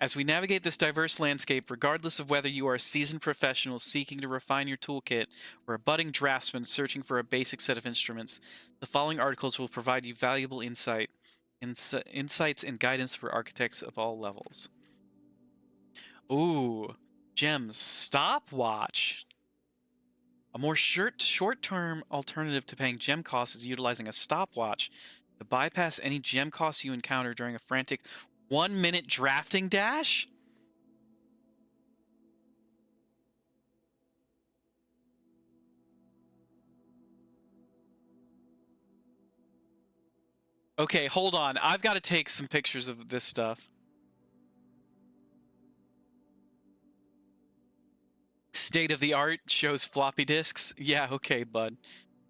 S1: As we navigate this diverse landscape, regardless of whether you are a seasoned professional seeking to refine your toolkit or a budding draftsman searching for a basic set of instruments, the following articles will provide you valuable insights and guidance for architects of all levels. Ooh, gems. Stopwatch. A more short-term alternative to paying gem costs is utilizing a stopwatch to bypass any gem costs you encounter during a frantic 1-minute drafting dash? Okay, hold on. I've got to take some pictures of this stuff. State of the art shows floppy disks. Yeah, okay, bud.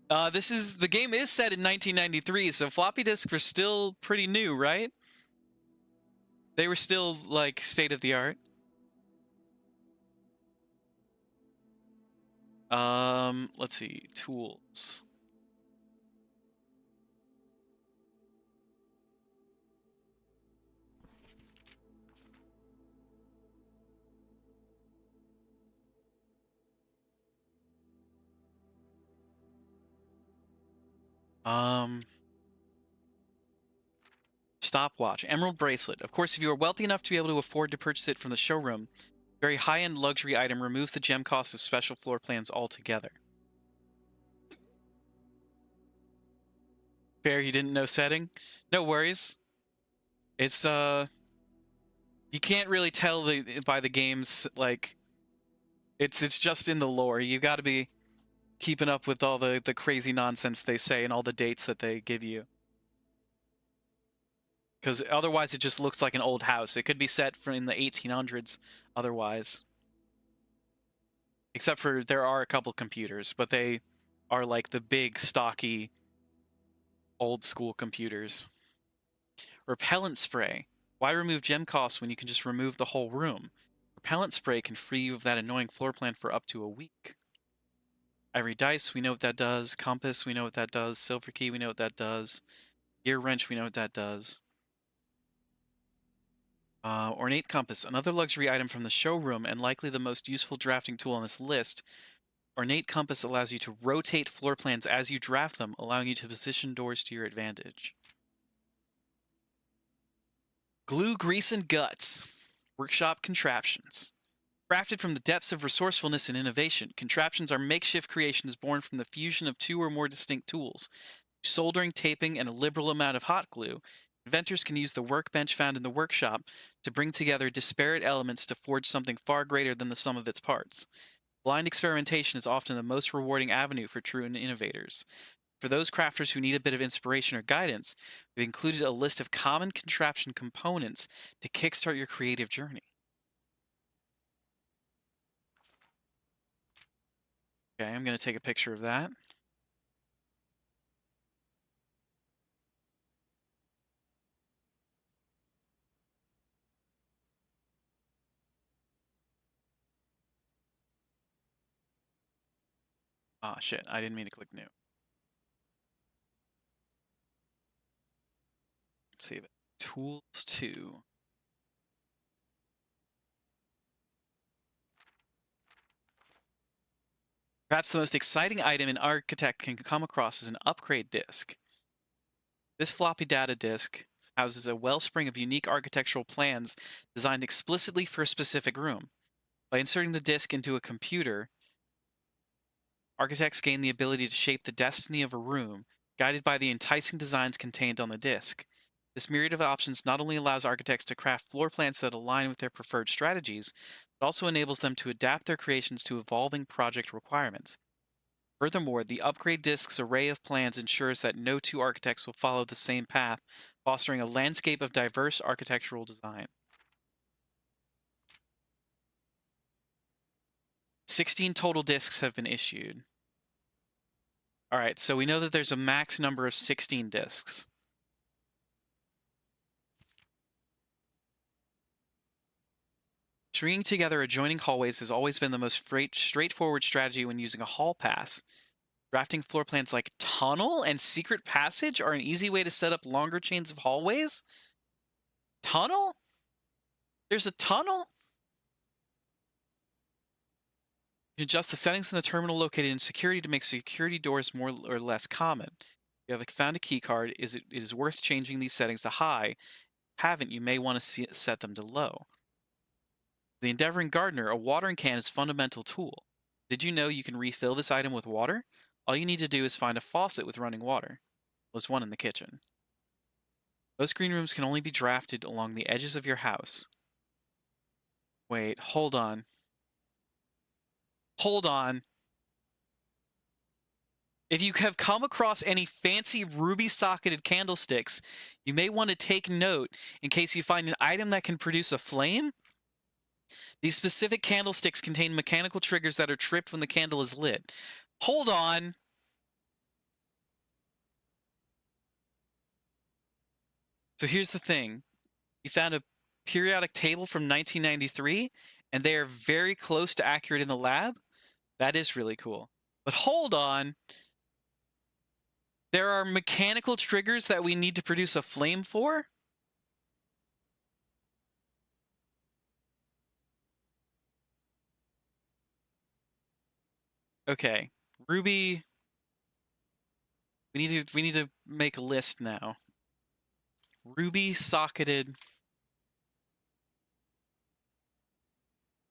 S1: The game is set in 1993, so floppy disks were still pretty new, right? They were still like state of the art. Let's see, tools. Stopwatch, emerald bracelet. Of course, if you are wealthy enough to be able to afford to purchase it from the showroom, very high-end luxury item removes the gem cost of special floor plans altogether. Fair, you didn't know setting? No worries. It's you can't really tell by the game's like it's just in the lore. You got to be keeping up with all the crazy nonsense they say and all the dates that they give you. Because otherwise it just looks like an old house. It could be set in the 1800s otherwise. Except for there are a couple computers, but they are like the big, stocky, old school computers. Repellent spray. Why remove gem costs when you can just remove the whole room? Repellent spray can free you of that annoying floor plan for up to a week. Ivory dice, we know what that does. Compass, we know what that does. Silver key, we know what that does. Gear wrench, we know what that does. Ornate compass, another luxury item from the showroom and likely the most useful drafting tool on this list. Ornate compass allows you to rotate floor plans as you draft them, allowing you to position doors to your advantage. Glue, grease, and guts. Workshop contraptions. Crafted from the depths of resourcefulness and innovation, contraptions are makeshift creations born from the fusion of two or more distinct tools. Soldering, taping, and a liberal amount of hot glue, inventors can use the workbench found in the workshop to bring together disparate elements to forge something far greater than the sum of its parts. Blind experimentation is often the most rewarding avenue for true innovators. For those crafters who need a bit of inspiration or guidance, we've included a list of common contraption components to kickstart your creative journey. Okay, I'm going to take a picture of that. Ah, shit, I didn't mean to click new. Save it. Tools 2. Perhaps the most exciting item an architect can come across is an upgrade disk. This floppy data disk houses a wellspring of unique architectural plans designed explicitly for a specific room. By inserting the disk into a computer, architects gain the ability to shape the destiny of a room, guided by the enticing designs contained on the disk. This myriad of options not only allows architects to craft floor plans that align with their preferred strategies, but also enables them to adapt their creations to evolving project requirements. Furthermore, the upgrade disk's array of plans ensures that no two architects will follow the same path, fostering a landscape of diverse architectural design. 16 total disks have been issued. All right, so we know that there's a max number of 16 disks. Stringing together adjoining hallways has always been the most straightforward strategy when using a hall pass. Drafting floor plans like tunnel and secret passage are an easy way to set up longer chains of hallways. Tunnel? There's a tunnel? You adjust the settings in the terminal located in security to make security doors more or less common. If you have found a key card, it is worth changing these settings to high. If you haven't, you may want to set them to low. The Endeavoring Gardener, a watering can is a fundamental tool. Did you know you can refill this item with water? All you need to do is find a faucet with running water. There's one in the kitchen. Most green rooms can only be drafted along the edges of your house. Wait, hold on. Hold on. If you have come across any fancy ruby-socketed candlesticks, you may want to take note in case you find an item that can produce a flame. These specific candlesticks contain mechanical triggers that are tripped when the candle is lit. Hold on. So here's the thing. You found a periodic table from 1993, and they are very close to accurate in the lab. That is really cool. But hold on. There are mechanical triggers that we need to produce a flame for? Okay. Ruby. We need to make a list now. Ruby socketed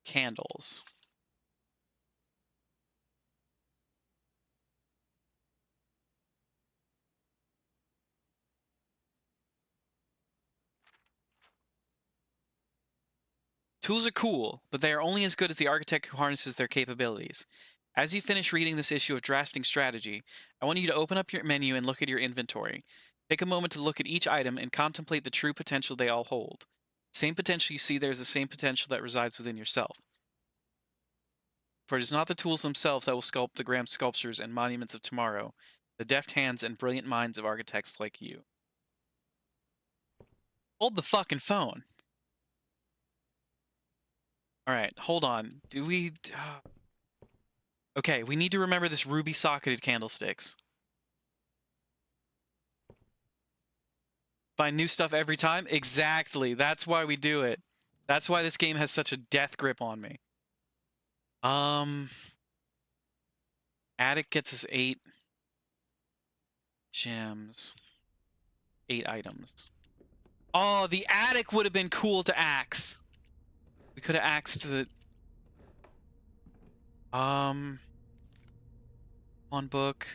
S1: candles. Tools are cool, but they are only as good as the architect who harnesses their capabilities. As you finish reading this issue of Drafting Strategy, I want you to open up your menu and look at your inventory. Take a moment to look at each item and contemplate the true potential they all hold. Same potential you see there is the same potential that resides within yourself. For it is not the tools themselves that will sculpt the grand sculptures and monuments of tomorrow, the deft hands and brilliant minds of architects like you. Hold the fucking phone. Alright, hold on. Do we... Okay, we need to remember this ruby socketed candlesticks. Find new stuff every time? Exactly. That's why we do it. That's why this game has such a death grip on me. Attic gets us 8 gems. 8 items. Oh, the attic would have been cool to axe. We could have axed the... On book.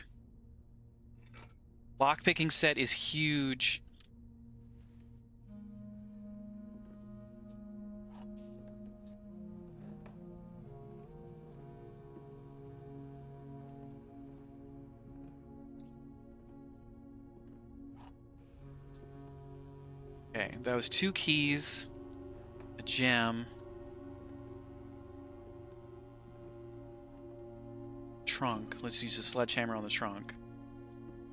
S1: Lockpicking set is huge. Okay, that was 2 keys, a gem, trunk. Let's use a sledgehammer on the trunk.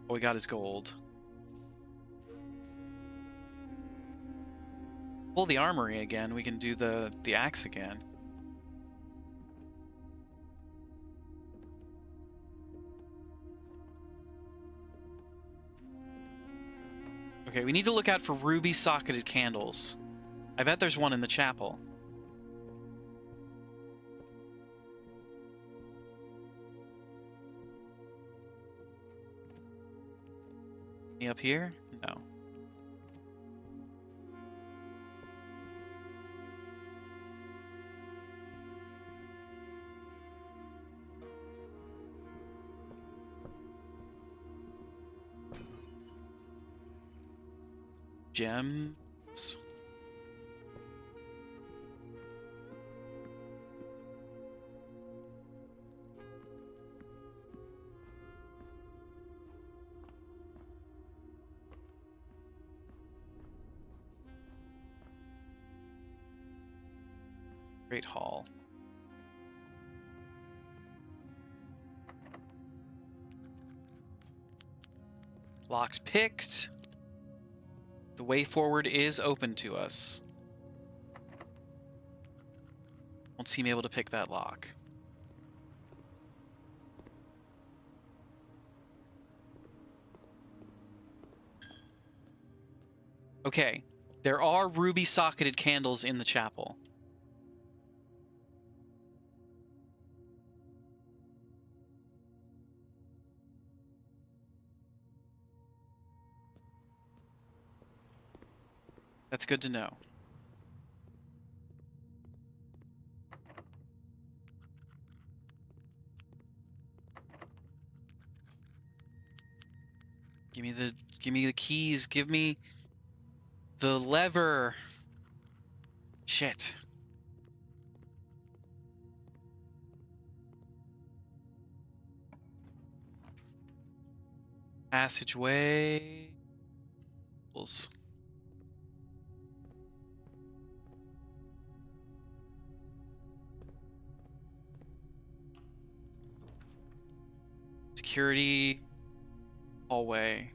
S1: All we got is gold. Pull the armory again. We can do the axe again. Okay, we need to look out for ruby socketed candles. I bet there's one in the chapel. Any up here? No. Gems. Great Hall. Locks picked. The way forward is open to us. Won't seem able to pick that lock. Okay, there are ruby socketed candles in the chapel. That's good to know. Give me the keys, give me the lever. Shit. Passageway. Security. Hallway.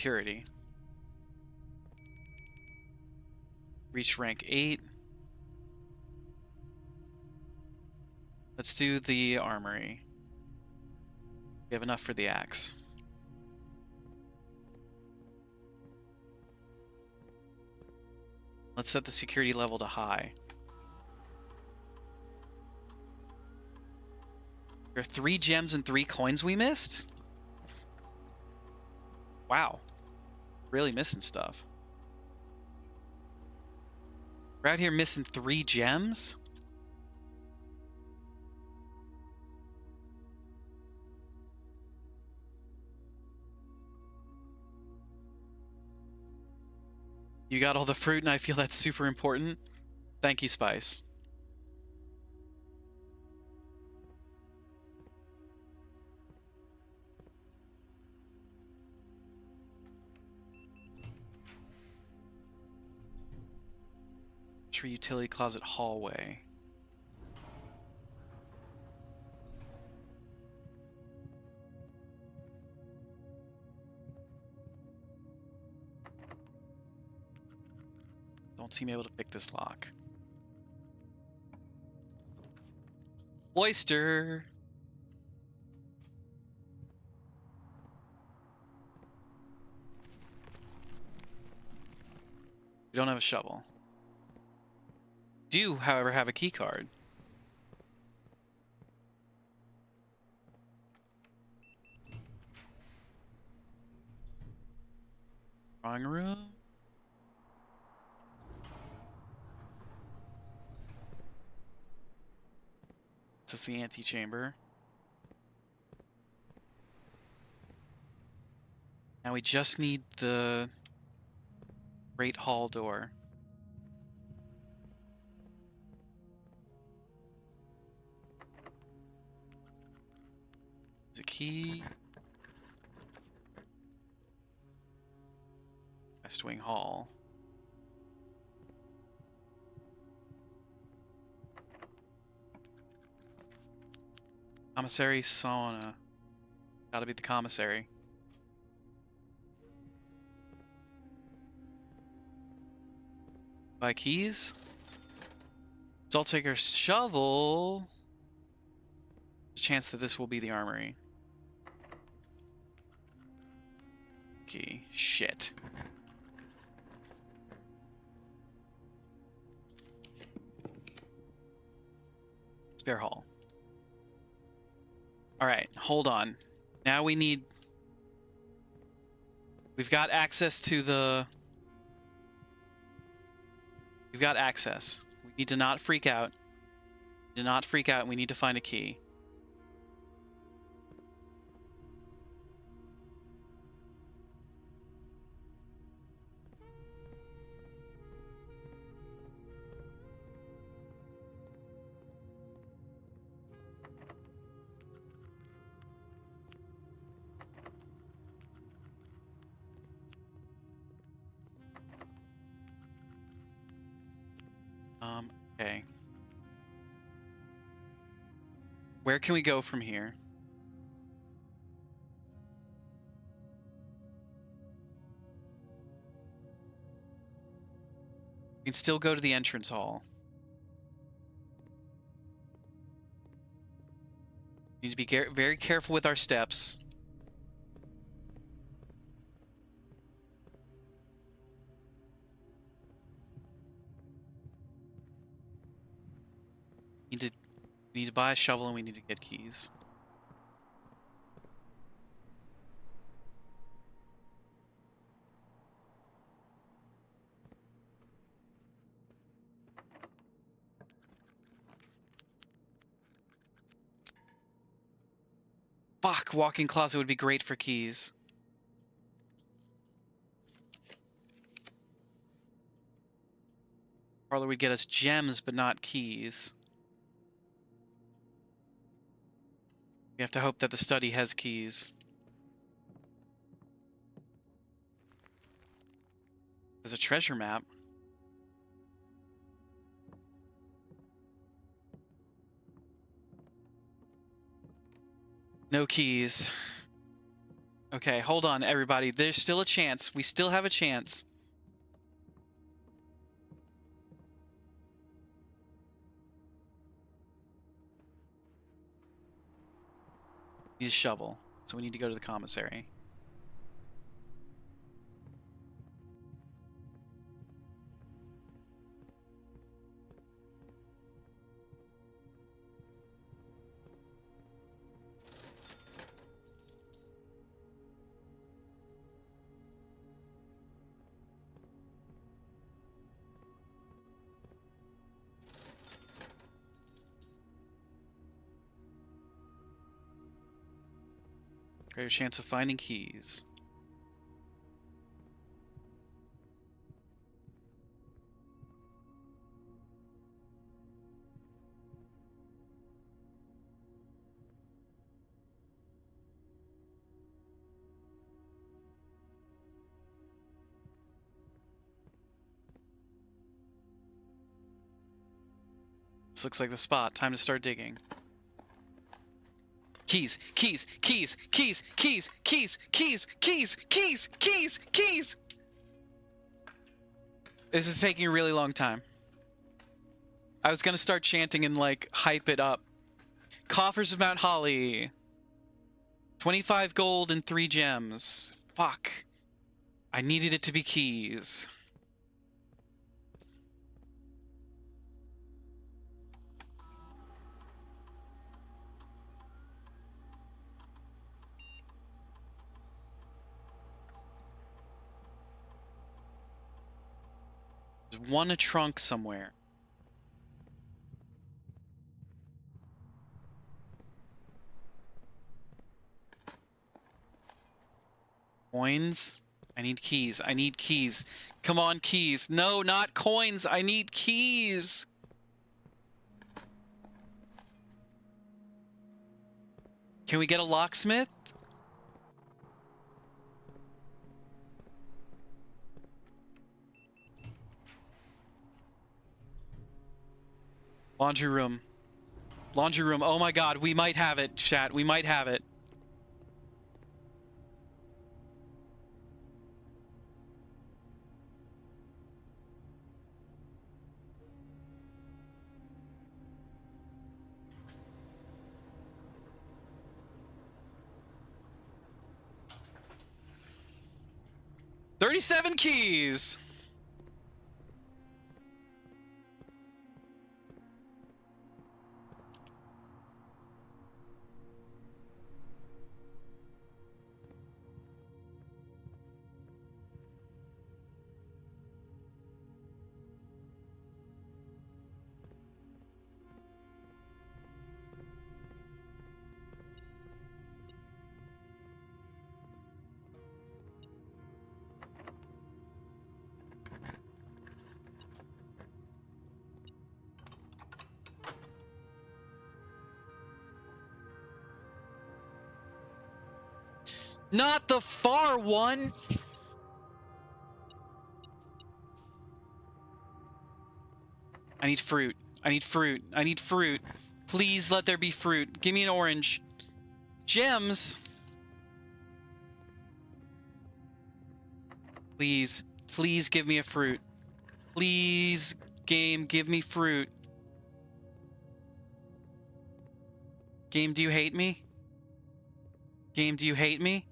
S1: security. Reach rank 8. Let's do the armory. We have enough for the axe. Let's set the security level to high. There are 3 gems and 3 coins we missed? Wow. Really missing stuff. We're out here missing 3 gems? You got all the fruit, and I feel that's super important. Thank you, Spice. Tree utility closet hallway. Don't seem able to pick this lock. Oyster. We don't have a shovel. Do, however, have a key card. Drawing room. This is the antechamber. Now we just need the Great Hall door. There's a key. West Wing Hall. Commissary sauna. Gotta be the commissary. Buy keys. So I'll take our shovel. Chance that this will be the armory. Key. Shit. Spare hall. Alright, hold on. Now we need... We've got access to the... We've got access. We need to not freak out. Do not freak out, and we need to find a key. Okay. Where can we go from here? We can still go to the entrance hall. We need to be very careful with our steps. We need to buy a shovel and we need to get keys. Fuck, walk-in closet would be great for keys. Parlor would get us gems, but not keys. We have to hope that the study has keys. There's a treasure map. No keys. Okay, hold on, everybody. There's still a chance. We still have a chance. Need a shovel, so we need to go to the commissary. Greater chance of finding keys. This looks like the spot. Time to start digging. Keys, keys, keys, keys, keys, keys, keys, keys, keys, keys, keys. This is taking a really long time. I was gonna start chanting and like hype it up. Coffers of Mount Holly. 25 gold and 3 gems. Fuck. I needed it to be keys. There's one a trunk somewhere. Coins? I need keys. I need keys. Come on, keys. No, not coins. I need keys. Can we get a locksmith? Laundry room. Laundry room. Oh my god, we might have it, chat. We might have it. $37 keys. Not the far one. I need fruit. I need fruit. I need fruit. Please let there be fruit. Give me an orange. Gems. Please. Please give me a fruit. Please, game, give me fruit. Game, do you hate me? Game, do you hate me?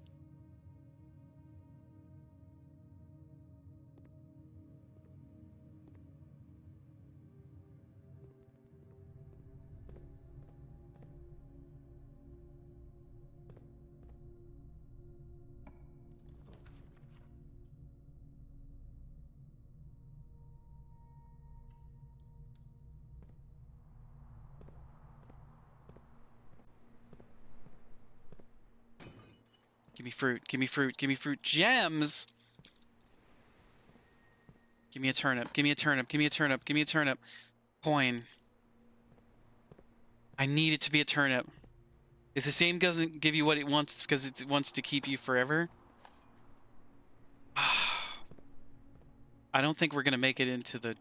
S1: Give me fruit. Give me fruit. Give me fruit. Gems! Give me a turnip. Give me a turnip. Give me a turnip. Give me a turnip. Coin. I need it to be a turnip. If the game doesn't give you what it wants, it's because it wants to keep you forever. I don't think we're going to make it into the...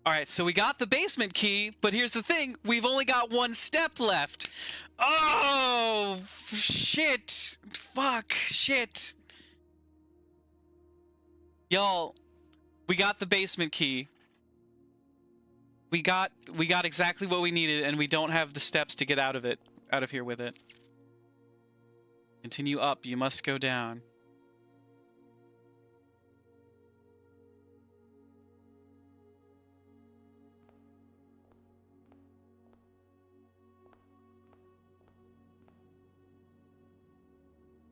S1: Alright, so we got the basement key, but here's the thing. We've only got one step left. Oh, shit. Fuck, shit. Y'all, we got the basement key. We got exactly what we needed, and we don't have the steps to get out of here with it. Continue up, you must go down.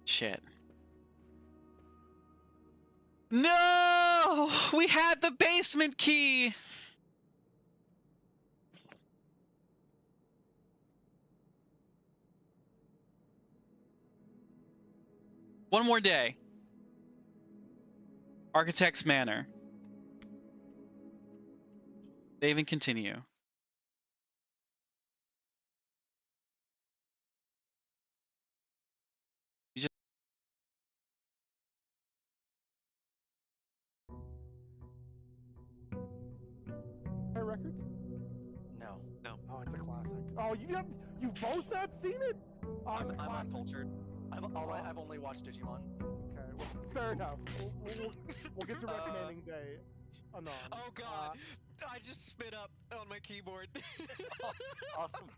S1: Shit. No! We had the basement key! One more day. Architect's Manor. Save and continue. You just...
S2: Records?
S3: No.
S2: Oh, it's a classic. Oh, you both not seen it? Oh,
S3: I'm uncultured. I've only watched Digimon.
S2: Okay, well, fair enough. We'll get to recommending day. Anon.
S4: Oh god, I just spit up on my keyboard.
S3: Awesome.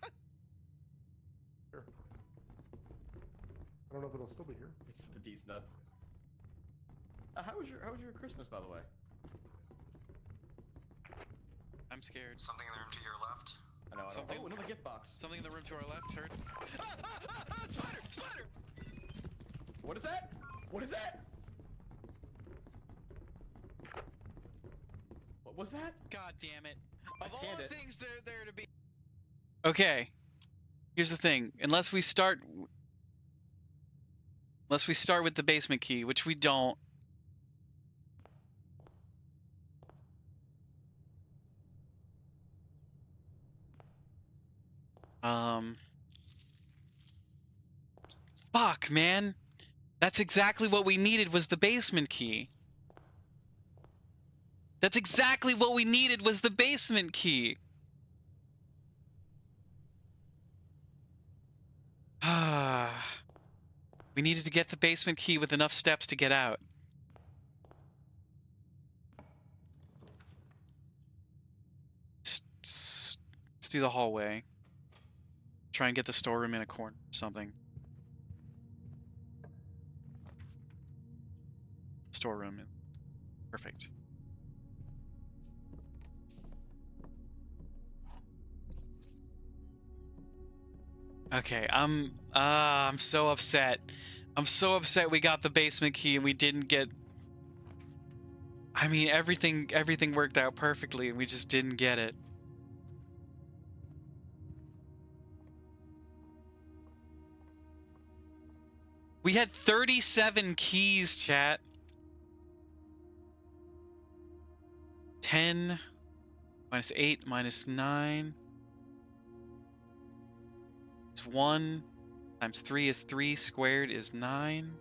S2: Here. I don't know if it'll still be here.
S5: The D's nuts. How was your Christmas, by the way?
S1: I'm scared.
S4: Something in the room to your left.
S5: I know.
S1: Something-
S5: Oh, another gift box.
S1: Something in the room to our left, heard?
S4: Spider! Spider!
S5: What is that? What is that? What was that?
S1: God damn it.
S5: I
S4: Of all
S5: scanned
S4: the
S5: it.
S4: things there to be.
S1: Okay. Here's the thing. Unless we start with the basement key, which we don't. Fuck, man. That's exactly what we needed was the basement key. That's exactly what we needed was the basement key. We needed to get the basement key with enough steps to get out. Let's do the hallway. Try and get the storeroom in a corner or something. Storeroom. Perfect. Okay, I'm so upset. I'm so upset we got the basement key and we didn't get... I mean, everything worked out perfectly and we just didn't get it. We had 37 keys, chat. 10 minus 8 minus 9 is 1 times 3 is 3 squared is 9.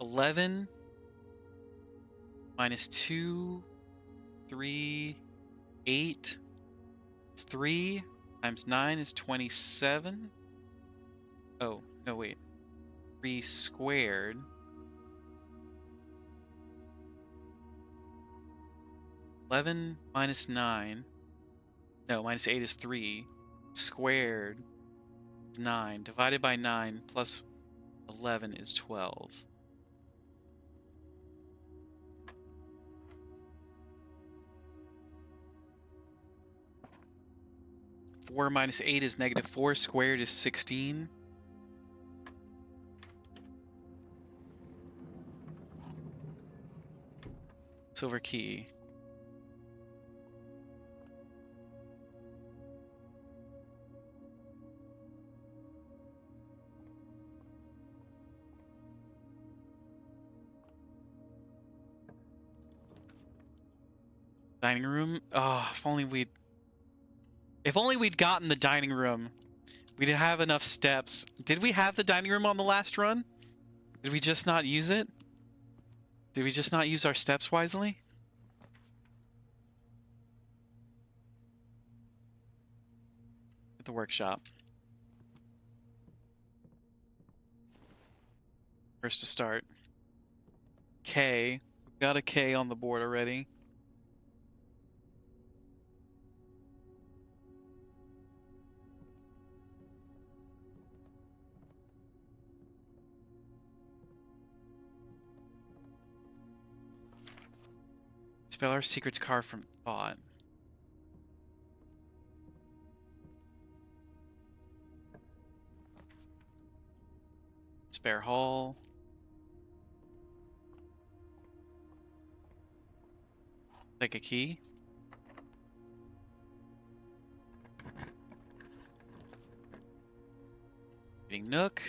S1: 11 minus 2, 3, 8 is 3 times 9 is 27. Oh, no, wait. 3 squared. (11 minus 9). No, minus 8 is 3. Squared is 9. Divided by 9 plus 11 is 12. (4 minus 8 is negative 4. Squared is 16. Silver key. Dining room. Oh, if only we'd gotten the dining room, we'd have enough steps. Did we have the dining room on the last run? Did we just not use it? Did we just not use our steps wisely? At the workshop. First to start. K. We've got a K on the board already. Spell our secrets card from thought. Spare hall. Take a key. Getting Nook.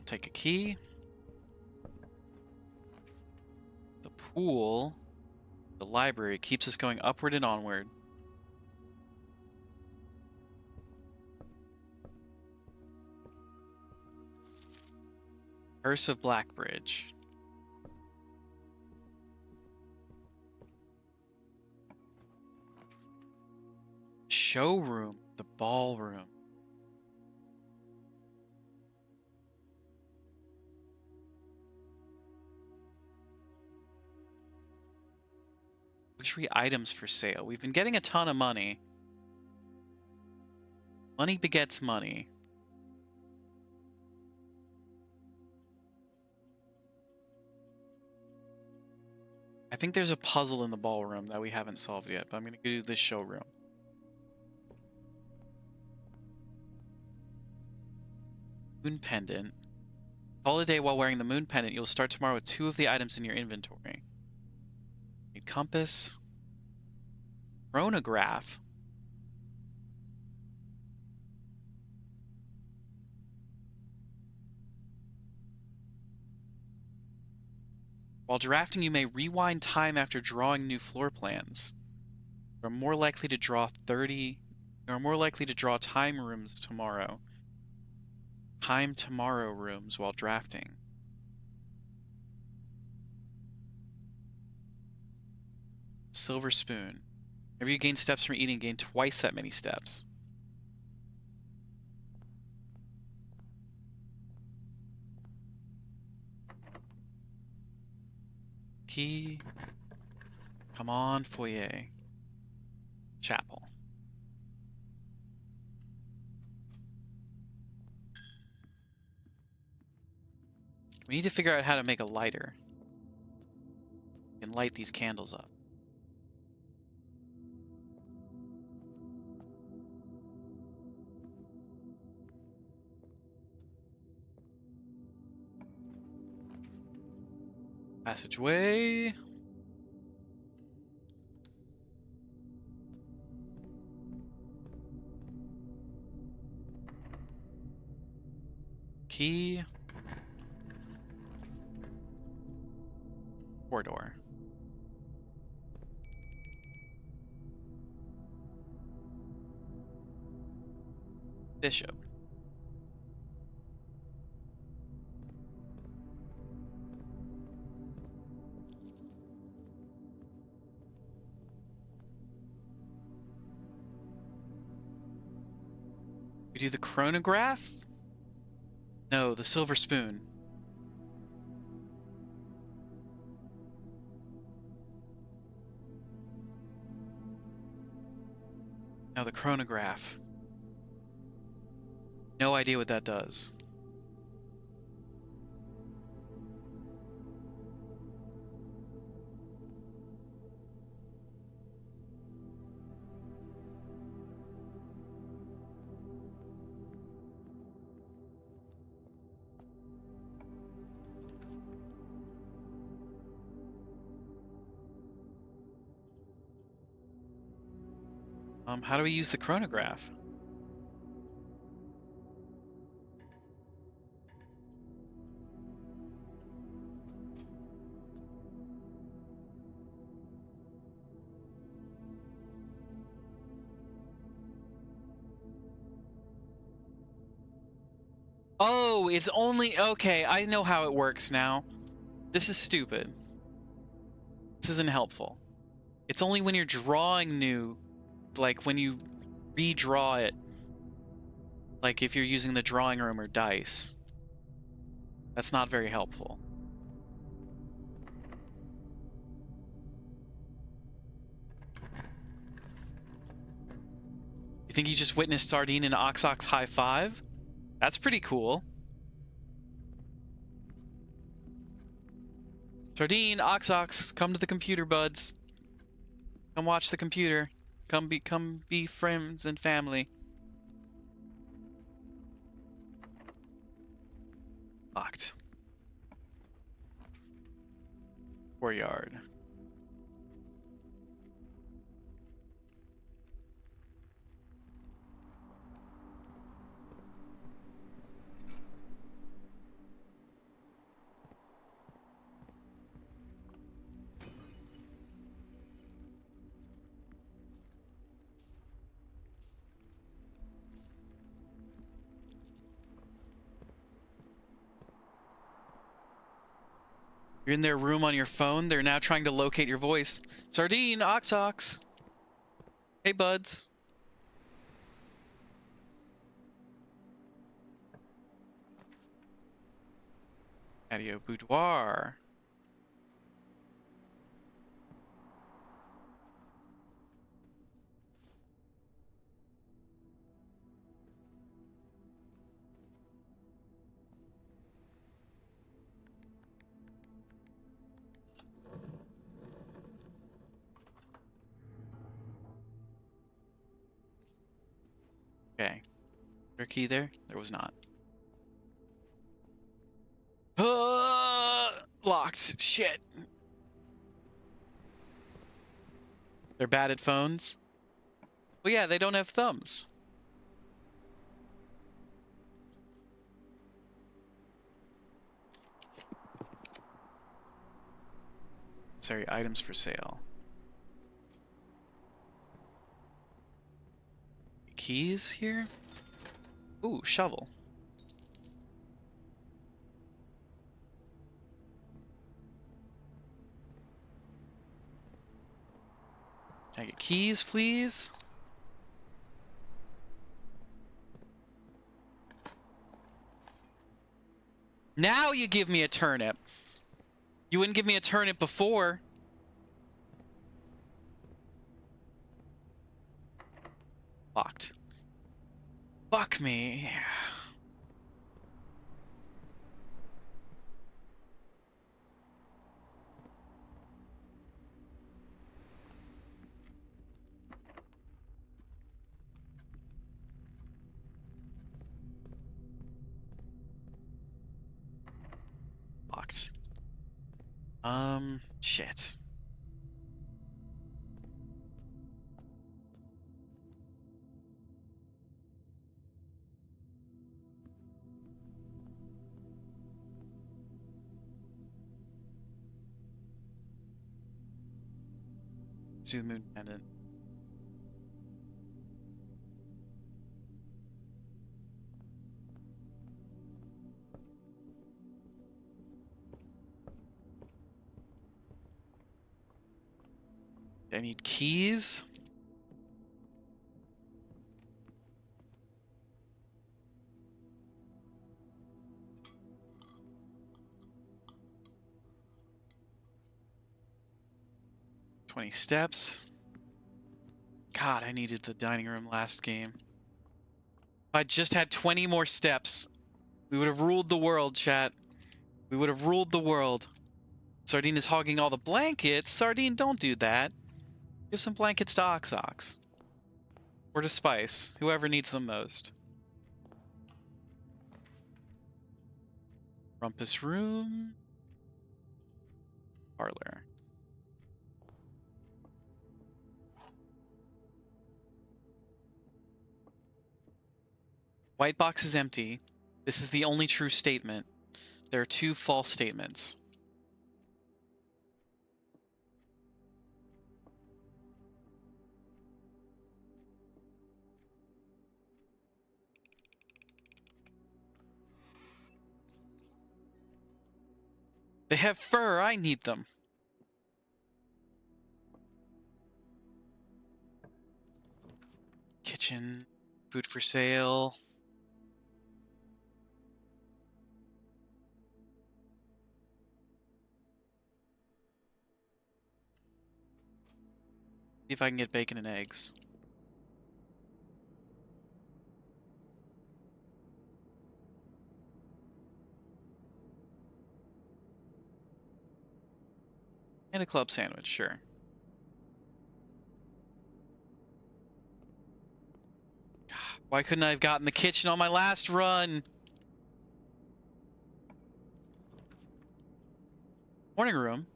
S1: Take a key. The pool. The library keeps us going upward and onward. Curse of Blackbridge. Showroom. The ballroom. Luxury items for sale. We've been getting a ton of money. Money begets money. I think there's a puzzle in the ballroom that we haven't solved yet, but I'm going to do this showroom. Moon pendant. Call it a day while wearing the moon pendant. You'll start tomorrow with 2 of the items in your inventory. Need compass. Chronograph. While drafting, you may rewind time after drawing new floor plans. You are more likely to draw time rooms tomorrow. Time tomorrow rooms while drafting. Silver spoon. Whenever you gain steps from eating, gain twice that many steps. Key. Come on, foyer. Chapel. We need to figure out how to make a lighter. We can light these candles up. Passageway. Key. Corridor. Bishop. We do the chronograph? No, the silver spoon. Now the chronograph. No idea what that does. How do we use the chronograph? Oh, Oh, it's only... Okay, I know how it works now. This is stupid. This isn't helpful. It's only when you're drawing new, like when you redraw it. Like if you're using the drawing room or dice. That's not very helpful. You think you just witnessed Sardine and Oxox high five? That's pretty cool. Sardine, Oxox, come to the computer, buds. Come watch the computer. Come be friends and family. Locked. Courtyard. You're in their room on your phone. They're now trying to locate your voice. Sardine, Oxox. Hey, buds. Patio boudoir. Okay. Is there a key there? There was not. Locked. Shit. They're bad at phones? Well, yeah, they don't have thumbs. Sorry, items for sale. Keys here? Ooh, shovel. Can I get keys, please? Now you give me a turnip. You wouldn't give me a turnip before. Locked. Fuck me. Locked. Shit. Let's do the moon pendant. I need keys. "20 steps. God, I needed the dining room last game. If I just had 20 more steps, we would have ruled the world, chat. We would have ruled the world. Sardine is hogging all the blankets. Sardine, don't do that. Give some blankets to Oxox. Or to Spice, whoever needs them most. Rumpus room. Parlor. White box is empty. This is the only true statement. There are 2 false statements. They have fur. I need them. Kitchen. Food for sale. See if I can get bacon and eggs. And a club sandwich, sure. Why couldn't I have gotten the kitchen on my last run? Morning room.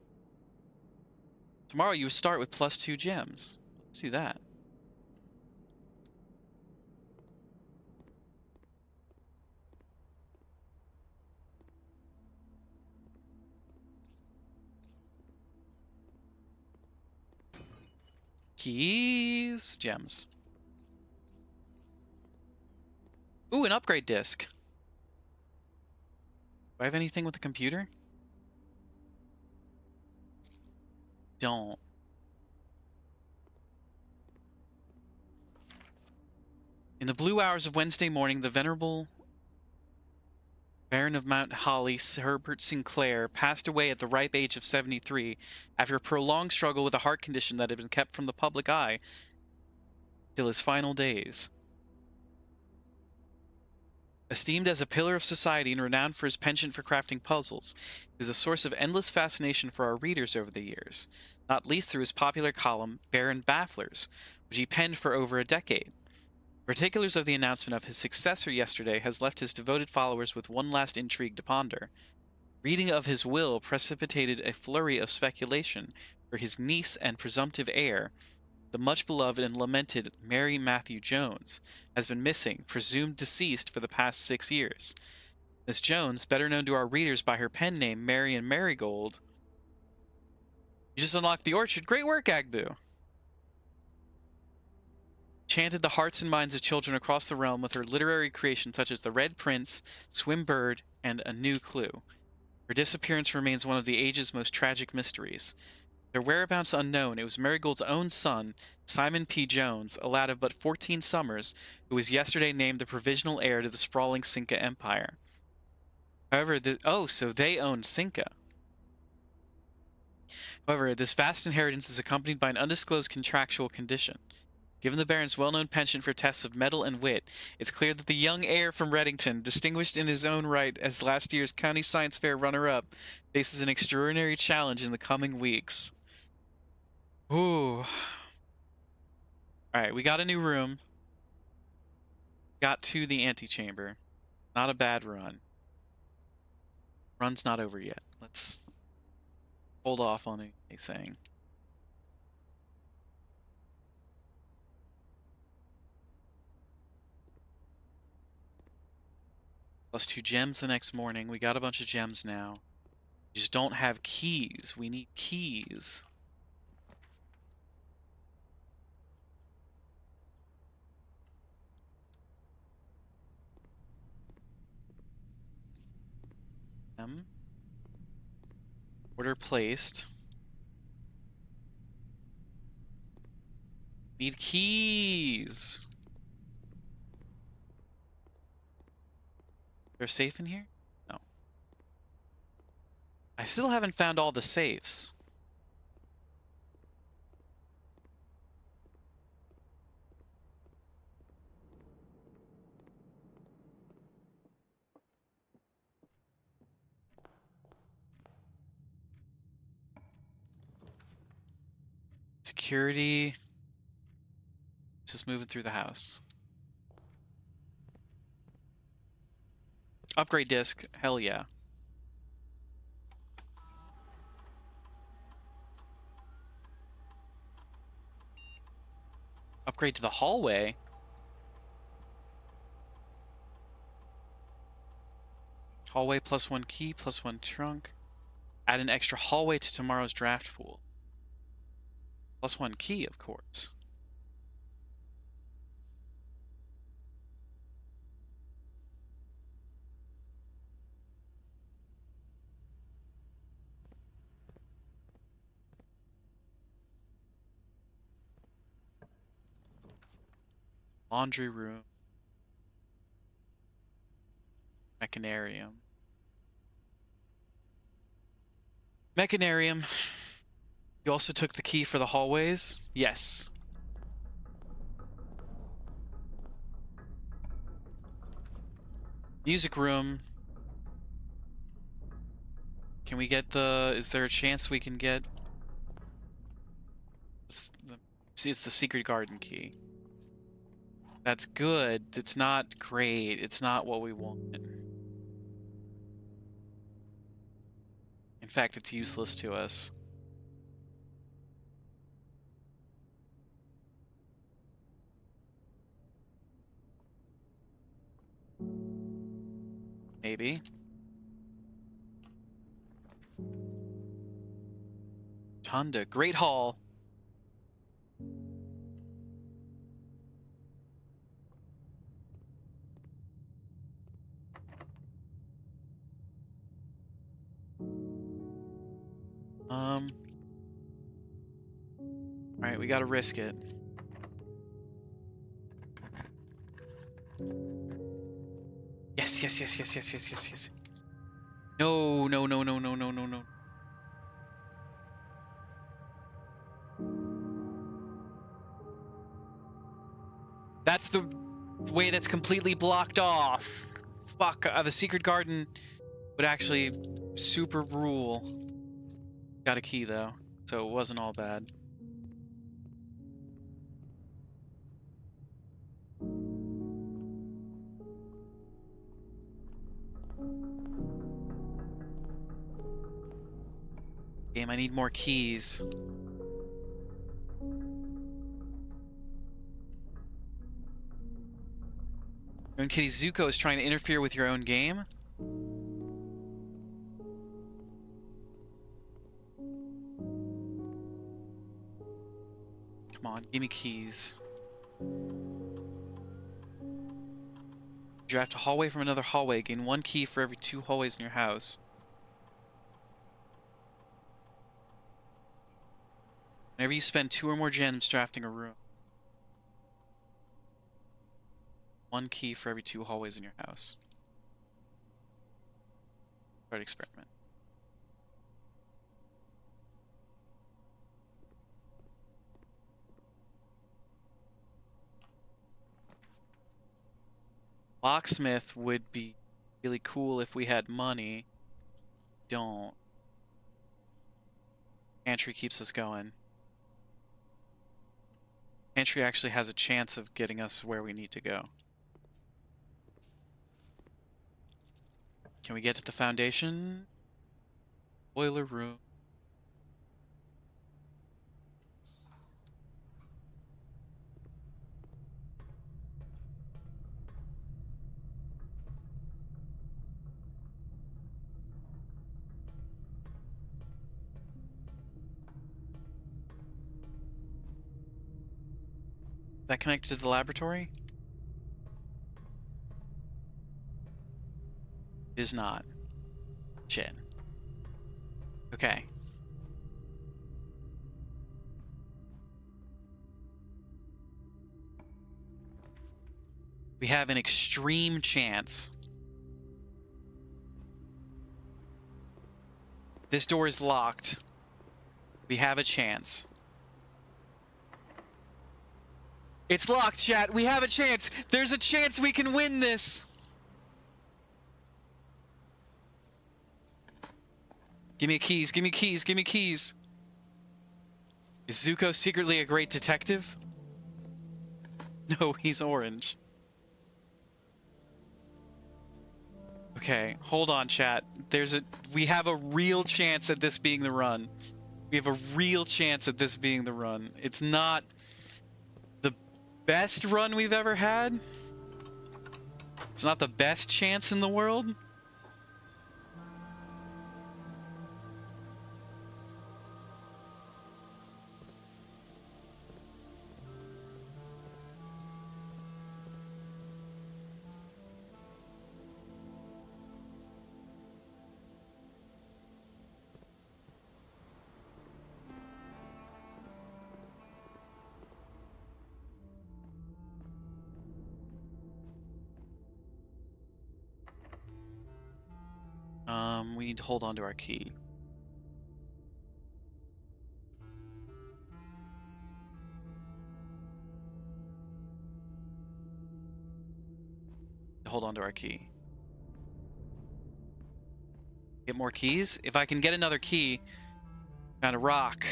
S1: Tomorrow you start with +2 gems. Let's do that. Keys. Gems. Ooh, an upgrade disc. Do I have anything with the computer? Don't. In the blue hours of Wednesday morning, the venerable Baron of Mount Holly, Sir Herbert Sinclair, passed away at the ripe age of 73 after a prolonged struggle with a heart condition that had been kept from the public eye till his final days. Esteemed as a pillar of society and renowned for his penchant for crafting puzzles, he was a source of endless fascination for our readers over the years, not least through his popular column, Baron Bafflers, which he penned for over a decade. Particulars of the announcement of his successor yesterday has left his devoted followers with one last intrigue to ponder. Reading of his will precipitated a flurry of speculation, for his niece and presumptive heir, the much-beloved and lamented Mary Matthew Jones, has been missing, presumed deceased, for the past 6 years. Miss Jones, better known to our readers by her pen name Marion Marigold. You just unlocked the orchard. Great work, Agbu! Enchanted the hearts and minds of children across the realm with her literary creations such as The Red Prince, Swim Bird, and A New Clue. Her disappearance remains one of the age's most tragic mysteries. Their whereabouts unknown, it was Marigold's own son, Simon P. Jones, a lad of but 14 summers, who was yesterday named the provisional heir to the sprawling Cinca Empire. However, so they owned Cinca. However, this vast inheritance is accompanied by an undisclosed contractual condition. Given the Baron's well-known penchant for tests of mettle and wit, it's clear that the young heir from Reddington, distinguished in his own right as last year's County Science Fair runner-up, faces an extraordinary challenge in the coming weeks. Ooh. Alright, we got a new room. Got to the antechamber. Not a bad run. Run's not over yet. Let's hold off on anything. +2 gems the next morning. We got a bunch of gems now. We just don't have keys. We need keys. Order placed. Need keys. Is there a safe in here? No. I still haven't found all the safes. Security. Just moving through the house. Upgrade disc. Hell yeah. Upgrade to the hallway. Hallway +1 key, +1 trunk. Add an extra hallway to tomorrow's draft pool. +1 key, of course. Laundry room. Mechanarium. Mechanarium. You also took the key for the hallways? Yes. Music room. Can we get the... Is there a chance we can get... See, it's the secret garden key. That's good. It's not great. It's not what we want. In fact, it's useless to us. Maybe. Tunda. Great Hall. Alright, we gotta risk it. Yes, yes, yes, yes, yes, yes, yes, yes. No, no, no, no, no, no, no, no. That's the way that's completely blocked off. Fuck, the secret garden would actually super rule. Got a key, though, so it wasn't all bad. Game, I need more keys. Your own kitty Zuko is trying to interfere with your own game? Come on, give me keys. Draft a hallway from another hallway. Gain 1 key for every 2 hallways in your house. Whenever you spend 2 or more gems drafting a room. 1 key for every 2 hallways in your house. Start experiment. Locksmith would be really cool if we had money. Don't. Pantry keeps us going. Pantry actually has a chance of getting us where we need to go. Can we get to the foundation? Boiler room. That connected to the laboratory? It is not. Shit. Okay. We have an extreme chance. This door is locked. We have a chance. It's locked, chat. We have a chance. There's a chance we can win this. Give me keys. Give me keys. Give me keys. Is Zuko secretly a great detective? No, he's orange. Okay, hold on, chat. We have a real chance at this being the run. We have a real chance at this being the run. It's not the best run we've ever had. It's not the best chance in the world. We need to hold on to our key. Hold on to our key. Get more keys? If I can get another key, found a rock.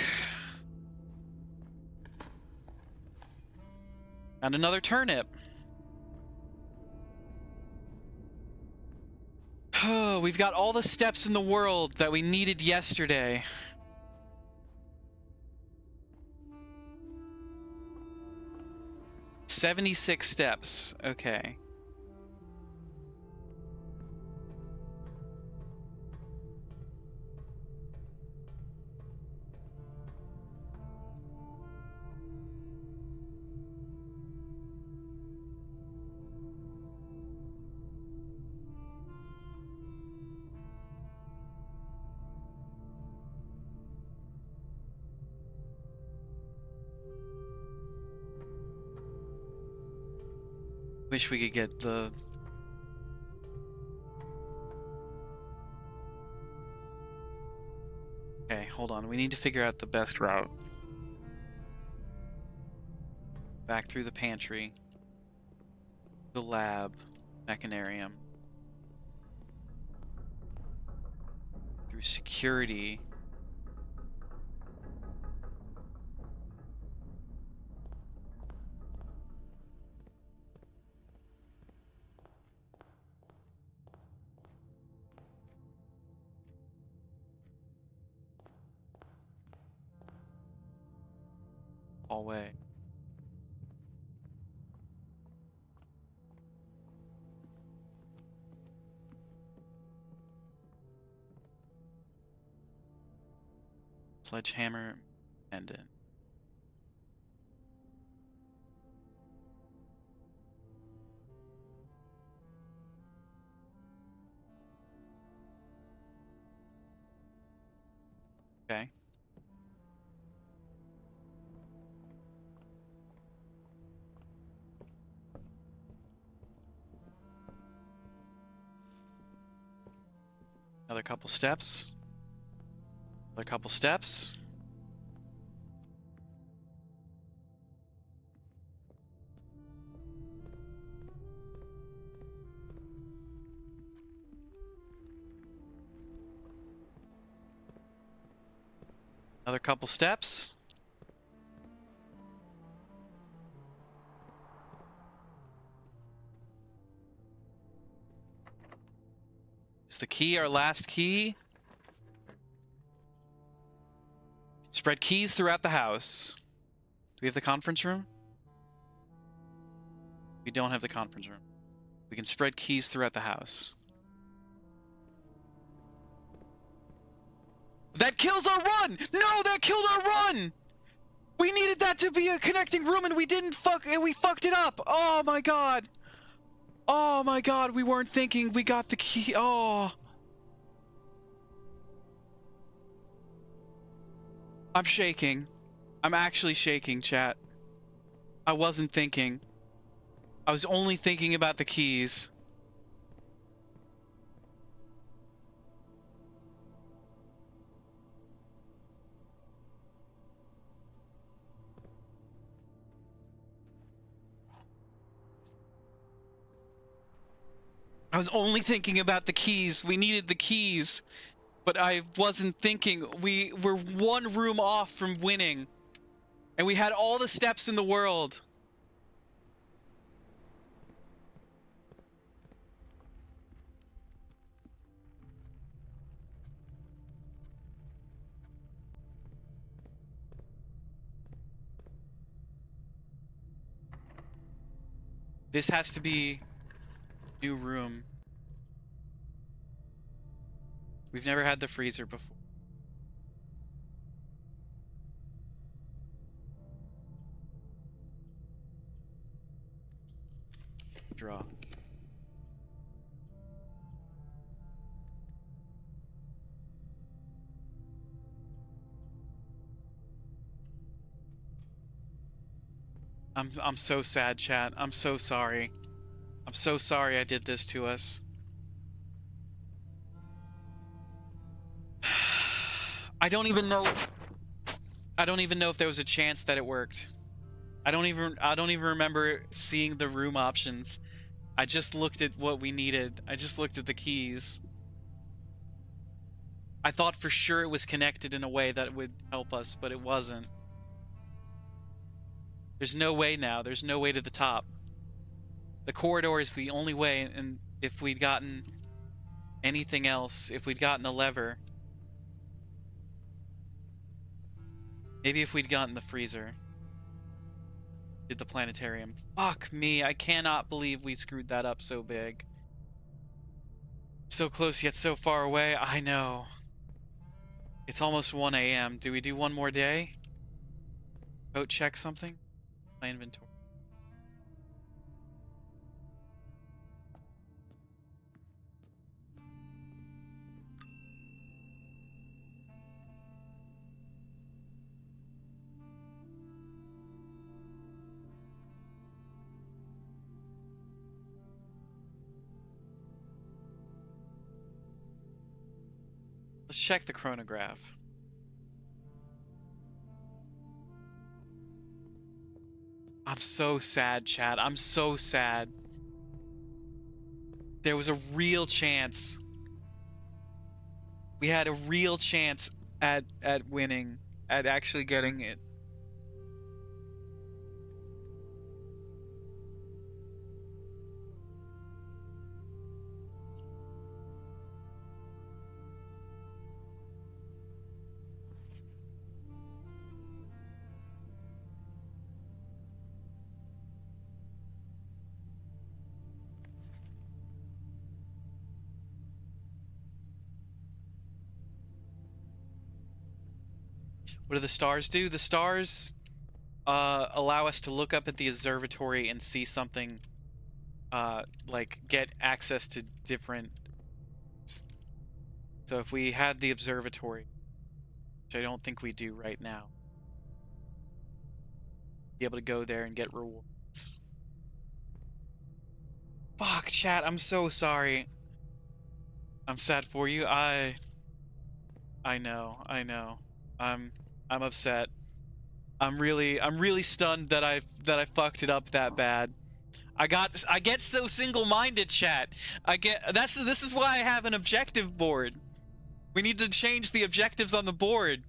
S1: Found another turnip. Oh, we've got all the steps in the world that we needed yesterday. "76 steps. Okay. Wish we could get the... Okay, hold on. We need to figure out the best route. Back through the pantry. The lab. Mechanarium. Through security. Hallway. Sledgehammer pendant. Okay. Another couple steps. Another couple steps. Another couple steps. Is the key our last key? Spread keys throughout the house. Do we have the conference room? We don't have the conference room. We can spread keys throughout the house. That kills our run! No, that killed our run! We needed that to be a connecting room and we didn't we fucked it up! Oh my god! Oh my god, we weren't thinking, we got the key, oh! I'm shaking. I'm actually shaking, chat. I wasn't thinking. I was only thinking about the keys. I was only thinking about the keys. We needed the keys. But I wasn't thinking. We were one room off from winning. And we had all the steps in the world. This has to be new room. We've never had the freezer before. Draw. I'm so sad, chat. I'm so sorry. I'm so sorry I did this to us. I don't even know. I don't even know if there was a chance that it worked. I don't even remember seeing the room options. I just looked at what we needed. I just looked at the keys. I thought for sure it was connected in a way that would help us, but it wasn't. There's no way now. There's no way to the top. The corridor is the only way, and if we'd gotten anything else, if we'd gotten a lever, maybe if we'd gotten the freezer, did the planetarium. Fuck me, I cannot believe we screwed that up so big. So close yet so far away. I know. It's almost 1 a.m. Do we do one more day? Vote check something? My inventory. Let's check the chronograph. I'm so sad, chat. I'm so sad. There was a real chance. We had a real chance at winning, at actually getting it. What do the stars do? The stars allow us to look up at the observatory and see something, like get access to different. So if we had the observatory, which I don't think we do right now, be able to go there and get rewards. Fuck, chat, I'm so sorry. I'm sad for you. I know. I'm upset. I'm really stunned that I fucked it up that bad. I get so single-minded, chat. This is why I have an objective board. We need to change the objectives on the board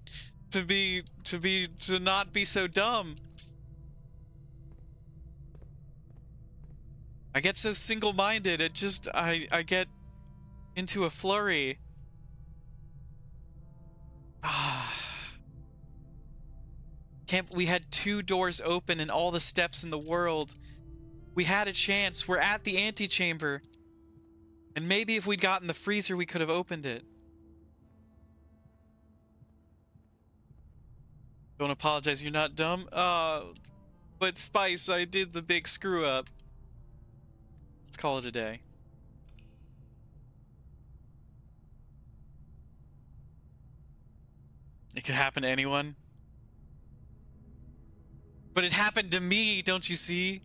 S1: to not be so dumb. I get so single-minded. It just I get into a flurry. We had 2 doors open and all the steps in the world. We had a chance. We're at the antechamber. And maybe if we'd gotten the freezer, we could have opened it. Don't apologize, you're not dumb. But Spice, I did the big screw up. Let's call it a day. It could happen to anyone. But it happened to me, don't you see?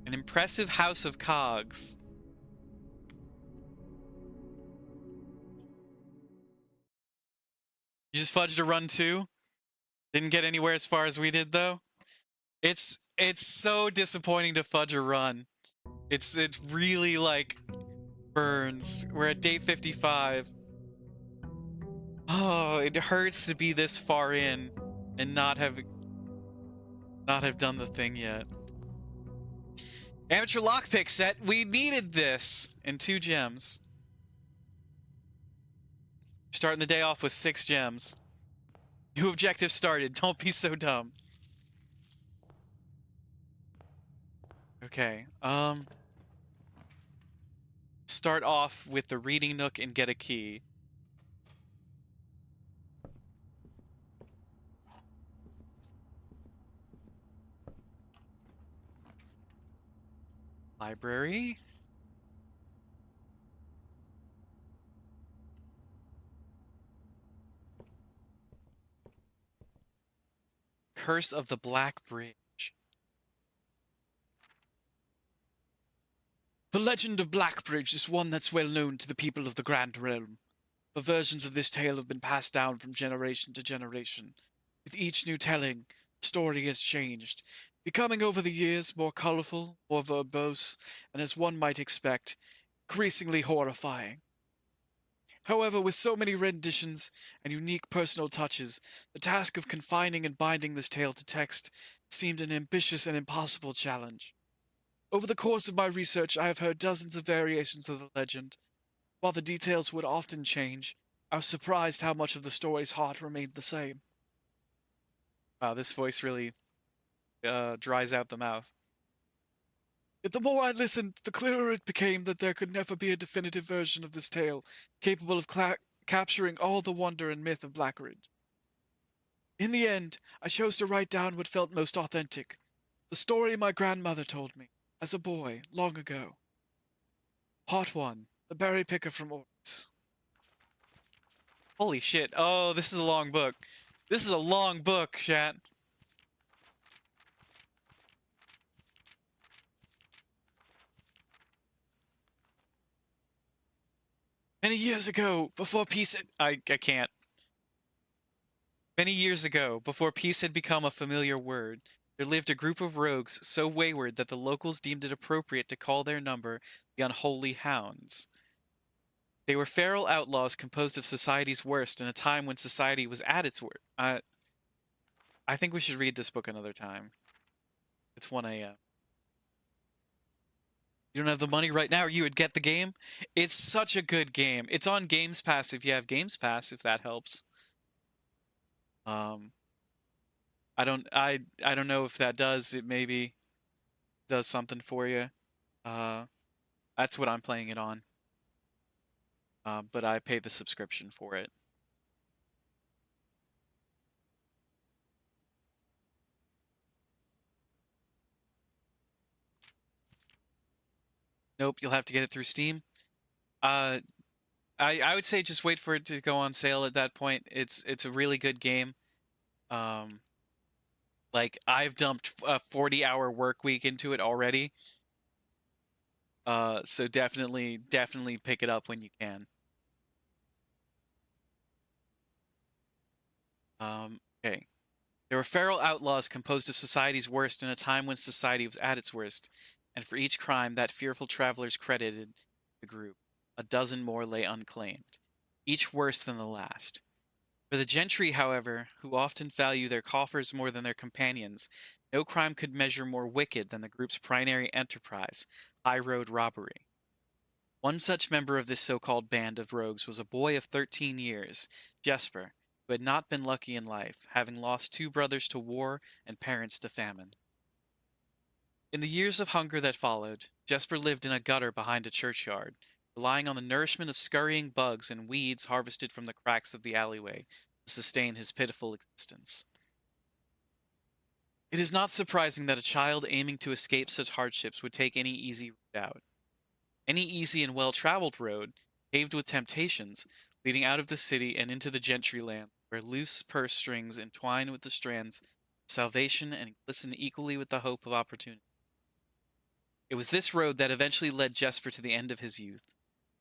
S1: An impressive house of cogs. You just fudged a run too? Didn't get anywhere as far as we did though? It's so disappointing to fudge a run. It really like burns. We're at day 55. Oh, it hurts to be this far in and not have done the thing yet. Amateur lockpick set. We needed this. And 2 gems. Starting the day off with 6 gems. New objective started. Don't be so dumb. Okay. Start off with the reading nook and get a key. Library. Curse of the Black Bridge. The legend of Blackbridge is one that's well known to the people of the Grand Realm. The versions of this tale have been passed down from generation to generation. With each new telling, the story has changed, becoming over the years more colorful, more verbose, and as one might expect, increasingly horrifying. However, with so many renditions and unique personal touches, the task of confining and binding this tale to text seemed an ambitious and impossible challenge. Over the course of my research, I have heard dozens of variations of the legend. While the details would often change, I was surprised how much of the story's heart remained the same. Wow, this voice really dries out the mouth. Yet the more I listened, the clearer it became that there could never be a definitive version of this tale capable of capturing all the wonder and myth of Blackridge. In the end, I chose to write down what felt most authentic, the story my grandmother told me, as a boy, long ago. Part 1. The Berry Picker from Oryx. Holy shit. Oh, this is a long book. This is a long book, chat. Many years ago, before peace had... I can't. Many years ago, before peace had become a familiar word, there lived a group of rogues so wayward that the locals deemed it appropriate to call their number the Unholy Hounds. They were feral outlaws composed of society's worst in a time when society was at its worst. I think we should read this book another time. It's 1 a.m. You don't have the money right now, or you would get the game? It's such a good game. It's on Games Pass if you have Games Pass, if that helps. I don't know if that does. It maybe does something for you. That's what I'm playing it on. But I pay the subscription for it. Nope, you'll have to get it through Steam. I would say just wait for it to go on sale at that point. It's a really good game. Like I've dumped a 40-hour work week into it already. So definitely pick it up when you can. Okay. There were feral outlaws composed of society's worst in a time when society was at its worst, and for each crime that fearful travelers credited the group, a dozen more lay unclaimed, each worse than the last. For the gentry, however, who often value their coffers more than their companions, no crime could measure more wicked than the group's primary enterprise, high-road robbery. One such member of this so-called band of rogues was a boy of 13 years, Jesper, who had not been lucky in life, having lost 2 brothers to war and parents to famine. In the years of hunger that followed, Jesper lived in a gutter behind a churchyard, relying on the nourishment of scurrying bugs and weeds harvested from the cracks of the alleyway to sustain his pitiful existence. It is not surprising that a child aiming to escape such hardships would take any easy route out. Any easy and well-traveled road, paved with temptations, leading out of the city and into the gentry land, where loose purse strings entwine with the strands of salvation and glisten equally with the hope of opportunity. It was this road that eventually led Jesper to the end of his youth,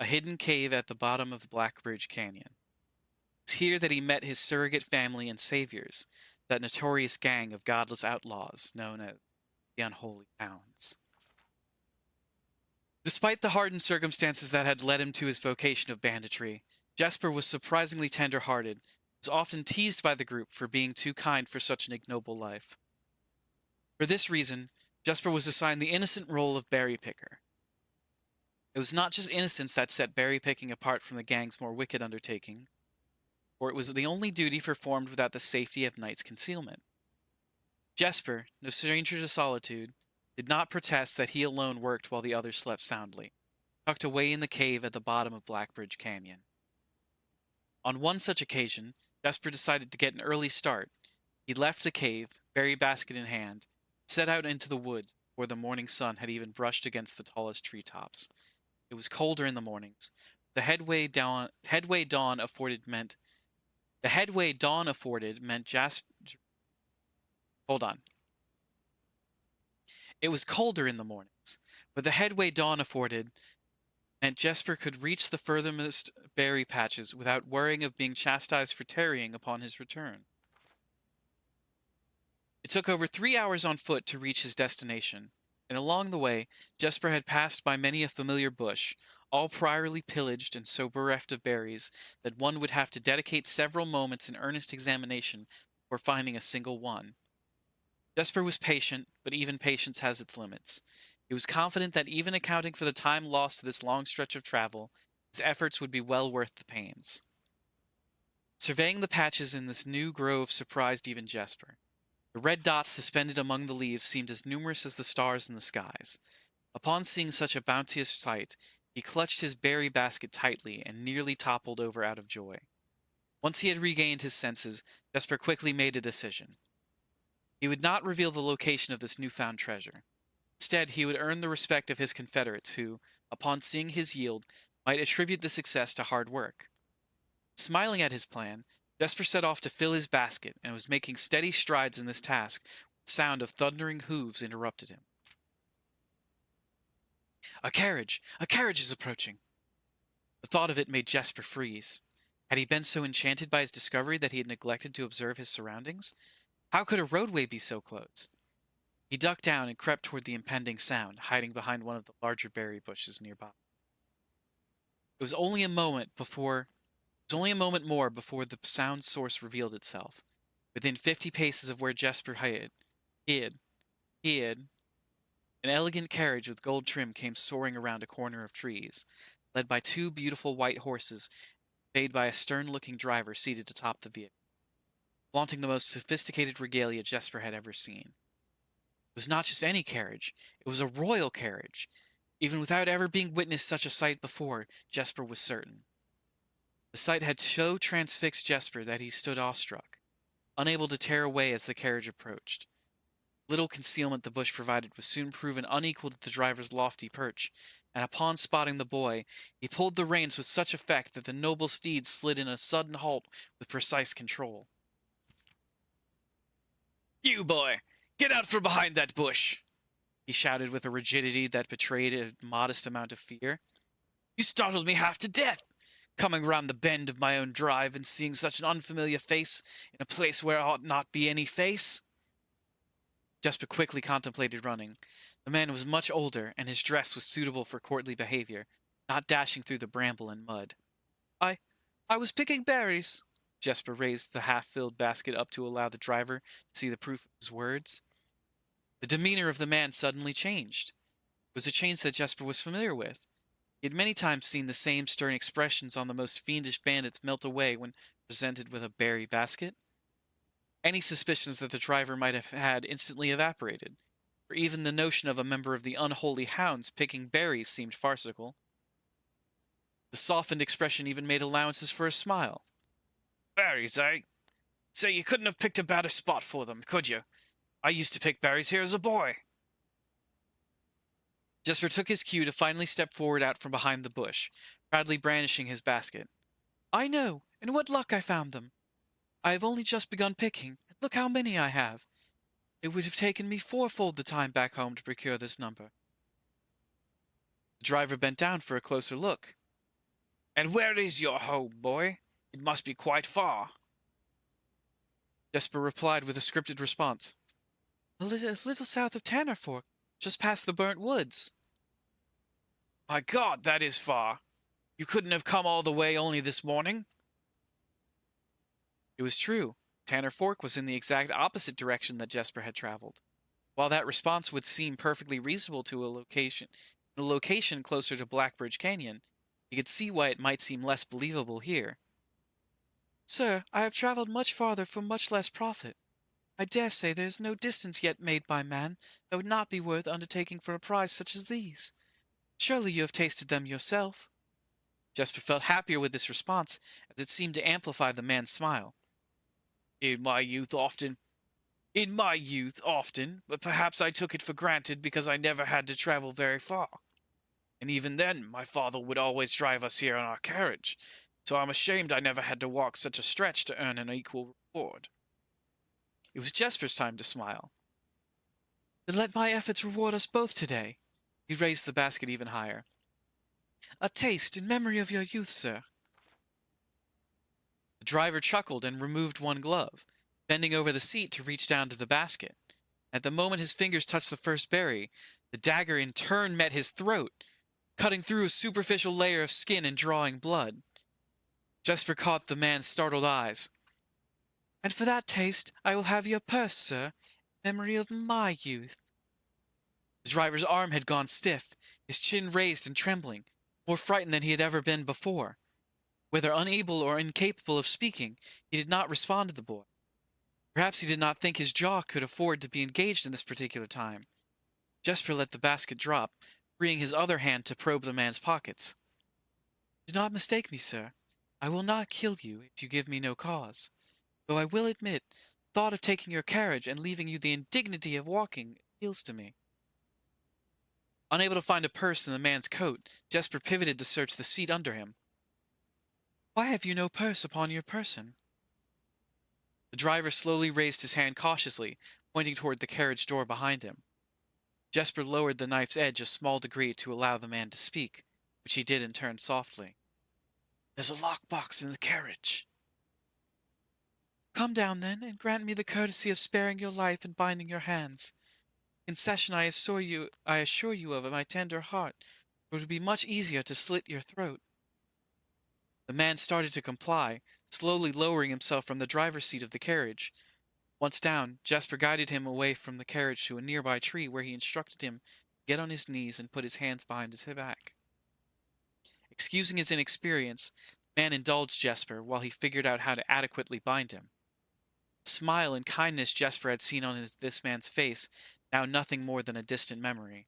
S1: a hidden cave at the bottom of Blackbridge Canyon. It was here that he met his surrogate family and saviors, that notorious gang of godless outlaws known as the Unholy Hounds. Despite the hardened circumstances that had led him to his vocation of banditry, Jesper was surprisingly tender-hearted, was often teased by the group for being too kind for such an ignoble life. For this reason, Jesper was assigned the innocent role of berry picker. It was not just innocence that set berry picking apart from the gang's more wicked undertaking, for it was the only duty performed without the safety of night's concealment. Jesper, no stranger to solitude, did not protest that he alone worked while the others slept soundly, tucked away in the cave at the bottom of Blackbridge Canyon. On one such occasion, Jesper decided to get an early start. He left the cave, berry basket in hand, set out into the woods before the morning sun had even brushed against the tallest treetops. It was colder in the mornings. The headway dawn afforded meant Jasper. Hold on. It was colder in the mornings, but the headway dawn afforded meant Jesper could reach the furthermost berry patches without worrying of being chastised for tarrying upon his return. It took over 3 hours on foot to reach his destination, and along the way, Jesper had passed by many a familiar bush, all priorly pillaged and so bereft of berries that one would have to dedicate several moments in earnest examination before finding a single one. Jesper was patient, but even patience has its limits. He was confident that even accounting for the time lost to this long stretch of travel, his efforts would be well worth the pains. Surveying the patches in this new grove surprised even Jesper. The red dots suspended among the leaves seemed as numerous as the stars in the skies. Upon seeing such a bounteous sight, he clutched his berry basket tightly and nearly toppled over out of joy. Once he had regained his senses, Jesper quickly made a decision. He would not reveal the location of this newfound treasure. Instead, he would earn the respect of his confederates who, upon seeing his yield, might attribute the success to hard work. Smiling at his plan, Jesper set off to fill his basket and was making steady strides in this task when the sound of thundering hooves interrupted him. A carriage! A carriage is approaching! The thought of it made Jesper freeze. Had he been so enchanted by his discovery that he had neglected to observe his surroundings? How could a roadway be so close? He ducked down and crept toward the impending sound, hiding behind one of the larger berry bushes nearby. It was only a moment more before the sound source revealed itself. Within 50 paces of where Jesper hid, an elegant carriage with gold trim came soaring around a corner of trees, led by two beautiful white horses, paid by a stern-looking driver seated atop the vehicle, flaunting the most sophisticated regalia Jesper had ever seen. It was not just any carriage, it was a royal carriage. Even without ever being witnessed such a sight before, Jesper was certain. The sight had so transfixed Jesper that he stood awestruck, unable to tear away as the carriage approached. Little concealment the bush provided was soon proven unequal to the driver's lofty perch, and upon spotting the boy, he pulled the reins with such effect that the noble steed slid in a sudden halt with precise control. "You, boy! Get out from behind that bush!" he shouted with a rigidity that betrayed a modest amount of fear. "You startled me half to death, coming round the bend of my own drive and seeing such an unfamiliar face in a place where ought not be any face." Jesper quickly contemplated running. The man was much older, and his dress was suitable for courtly behavior, not dashing through the bramble and mud. I was picking berries." Jesper raised the half-filled basket up to allow the driver to see the proof of his words. The demeanor of the man suddenly changed. It was a change that Jesper was familiar with. He had many times seen the same stern expressions on the most fiendish bandits melt away when presented with a berry basket. Any suspicions that the driver might have had instantly evaporated, for even the notion of a member of the unholy hounds picking berries seemed farcical. The softened expression even made allowances for a smile. "Berries, eh? Say, you couldn't have picked a better spot for them, could you? I used to pick berries here as a boy." Jesper took his cue to finally step forward out from behind the bush, proudly brandishing his basket. "I know, and what luck I found them. I have only just begun picking, and look how many I have. It would have taken me fourfold the time back home to procure this number." The driver bent down for a closer look. "And where is your home, boy? It must be quite far." Jesper replied with a scripted response. A little south of Tanner Fork, just past the burnt woods." "My God, that is far. You couldn't have come all the way only this morning?" It was true. Tanner Fork was in the exact opposite direction that Jesper had traveled. While that response would seem perfectly reasonable to a location closer to Blackbridge Canyon, he could see why it might seem less believable here. "Sir, I have traveled much farther for much less profit. I dare say there is no distance yet made by man that would not be worth undertaking for a prize such as these. Surely you have tasted them yourself." Jesper felt happier with this response, as it seemed to amplify the man's smile. In my youth, often, but perhaps I took it for granted because I never had to travel very far. And even then, my father would always drive us here in our carriage, so I'm ashamed I never had to walk such a stretch to earn an equal reward." It was Jesper's time to smile. "Then let my efforts reward us both today." He raised the basket even higher. A taste in memory of your youth, sir. The driver chuckled and removed one glove, bending over the seat to reach down to the basket. At the moment his fingers touched the first berry, the dagger in turn met his throat, cutting through a superficial layer of skin and drawing blood. Jesper caught the man's startled eyes. And for that taste, I will have your purse, sir. Memory of my youth. The driver's arm had gone stiff, his chin raised and trembling, more frightened than he had ever been before. Whether unable or incapable of speaking, he did not respond to the boy. Perhaps he did not think his jaw could afford to be engaged in this particular time. Jesper let the basket drop, freeing his other hand to probe the man's pockets. Do not mistake me, sir. I will not kill you if you give me no cause. Though I will admit, the thought of taking your carriage and leaving you the indignity of walking appeals to me. Unable to find a purse in the man's coat, Jesper pivoted to search the seat under him. Why have you no purse upon your person? The driver slowly raised his hand cautiously, pointing toward the carriage door behind him. Jesper lowered the knife's edge a small degree to allow the man to speak, which he did in turn softly. There's a lockbox in the carriage. Come down, then, and grant me the courtesy of sparing your life and binding your hands. Concession I assure you of my tender heart, for it would be much easier to slit your throat. The man started to comply, slowly lowering himself from the driver's seat of the carriage. Once down, Jesper guided him away from the carriage to a nearby tree where he instructed him to get on his knees and put his hands behind his back. Excusing his inexperience, the man indulged Jesper while he figured out how to adequately bind him. The smile and kindness Jesper had seen on this man's face, now nothing more than a distant memory.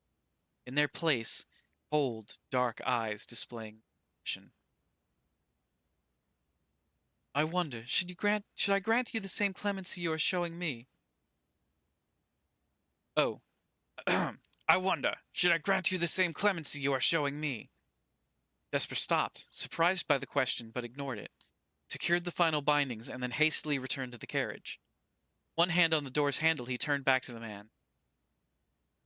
S1: In their place, cold, dark eyes displaying emotion. I wonder, should I grant you the same clemency you are showing me? Oh, I wonder, should I grant you the same clemency you are showing me? Jesper stopped, surprised by the question, but ignored it, secured the final bindings, and then hastily returned to the carriage. One hand on the door's handle, he turned back to the man.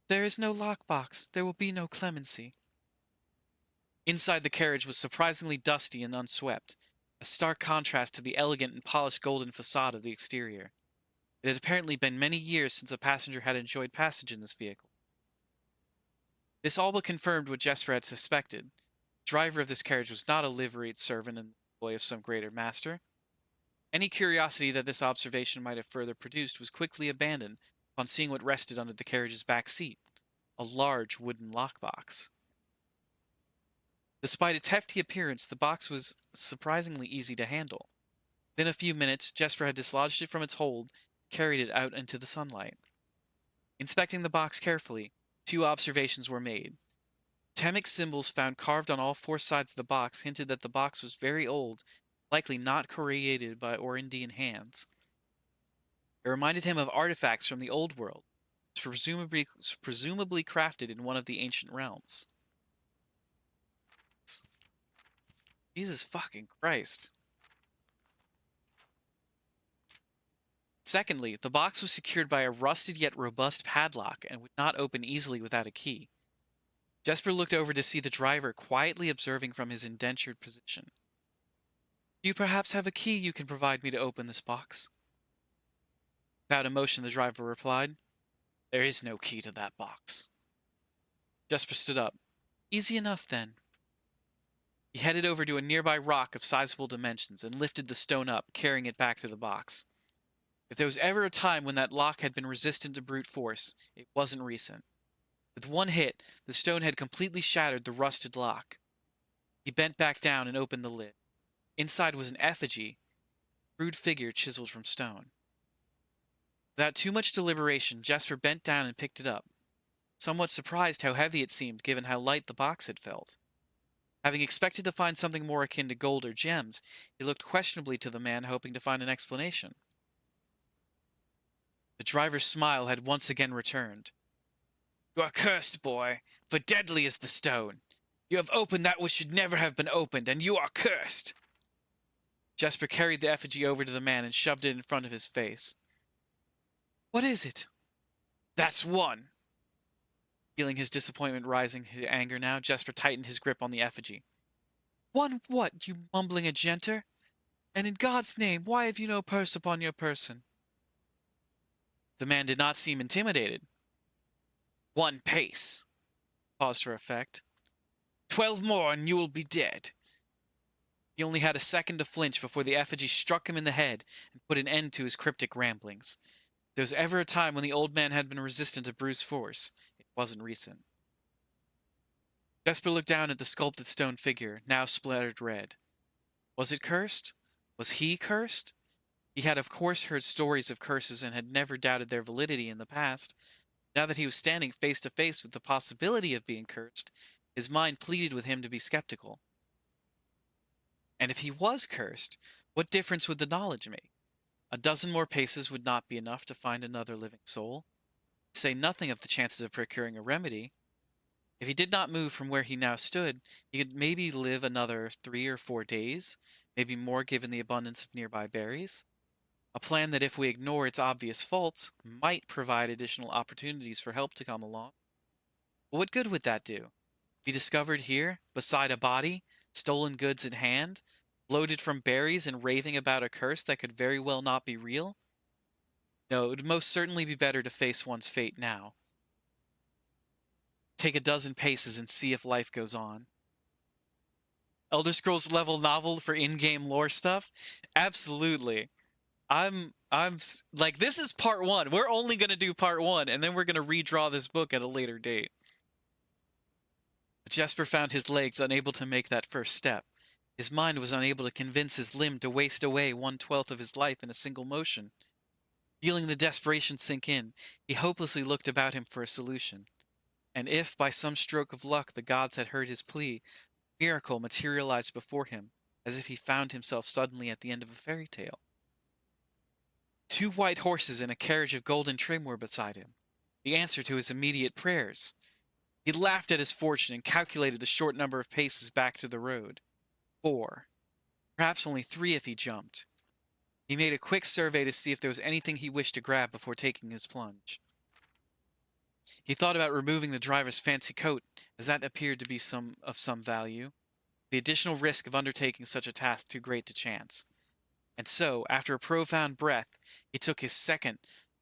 S1: There is no lockbox. There will be no clemency. Inside the carriage was surprisingly dusty and unswept, a stark contrast to the elegant and polished golden facade of the exterior. It had apparently been many years since a passenger had enjoyed passage in this vehicle. This all but confirmed what Jesper had suspected. The driver of this carriage was not a liveried servant in the employ of some greater master. Any curiosity that this observation might have further produced was quickly abandoned upon seeing what rested under the carriage's back seat, a large wooden lockbox. Despite its hefty appearance, the box was surprisingly easy to handle. Within a few minutes, Jesper had dislodged it from its hold and carried it out into the sunlight. Inspecting the box carefully, 2 observations were made. Totemic symbols found carved on all 4 sides of the box hinted that the box was very old, likely not created by Indian hands. It reminded him of artifacts from the old world, presumably crafted in one of the ancient realms. Jesus fucking Christ. Secondly, the box was secured by a rusted yet robust padlock and would not open easily without a key. Jesper looked over to see the driver quietly observing from his indentured position. Do you perhaps have a key you can provide me to open this box? Without emotion, the driver replied, There is no key to that box. Jesper stood up. Easy enough, then. He headed over to a nearby rock of sizable dimensions and lifted the stone up, carrying it back to the box. If there was ever a time when that lock had been resistant to brute force, it wasn't recent. With one hit, the stone had completely shattered the rusted lock. He bent back down and opened the lid. Inside was an effigy, a crude figure chiseled from stone. Without too much deliberation, Jesper bent down and picked it up, somewhat surprised how heavy it seemed given how light the box had felt. Having expected to find something more akin to gold or gems, he looked questionably to the man, hoping to find an explanation. The driver's smile had once again returned. You are cursed, boy, for deadly is the stone. You have opened that which should never have been opened, and you are cursed. Jesper carried the effigy over to the man and shoved it in front of his face. What is it? That's one. Feeling his disappointment rising to anger now, Jesper tightened his grip on the effigy. One what, you mumbling agenter? And in God's name, why have you no purse upon your person? The man did not seem intimidated. 1 pace. Paused for effect. 12 more and you will be dead. He only had a second to flinch before the effigy struck him in the head and put an end to his cryptic ramblings. If there was ever a time when the old man had been resistant to brute force, it wasn't recent. Jesper looked down at the sculpted stone figure, now splattered red. Was it cursed? Was he cursed? He had of course heard stories of curses and had never doubted their validity in the past. Now that he was standing face to face with the possibility of being cursed, his mind pleaded with him to be skeptical. And if he was cursed, what difference would the knowledge make? A dozen more paces would not be enough to find another living soul, to say nothing of the chances of procuring a remedy. If he did not move from where he now stood, he could maybe live another 3 or 4 days, maybe more given the abundance of nearby berries. A plan that, if we ignore its obvious faults, might provide additional opportunities for help to come along. But what good would that do? Be discovered here, beside a body, stolen goods in hand, bloated from berries and raving about a curse that could very well not be real? No, it would most certainly be better to face one's fate now. Take a dozen paces and see if life goes on. Elder Scrolls level novel for in-game lore stuff? Absolutely. Like, this is part 1. We're only going to do part 1, and then we're going to redraw this book at a later date. But Jesper found his legs unable to make that first step. His mind was unable to convince his limb to waste away 1/12 of his life in a single motion. Feeling the desperation sink in, he hopelessly looked about him for a solution. And if, by some stroke of luck, the gods had heard his plea, a miracle materialized before him, as if he found himself suddenly at the end of a fairy tale. 2 white horses and a carriage of golden trim were beside him, the answer to his immediate prayers. He laughed at his fortune and calculated the short number of paces back to the road. 4. Perhaps only 3 if he jumped. He made a quick survey to see if there was anything he wished to grab before taking his plunge. He thought about removing the driver's fancy coat, as that appeared to be of some value, the additional risk of undertaking such a task too great to chance. And so, after a profound breath, he took his 2nd,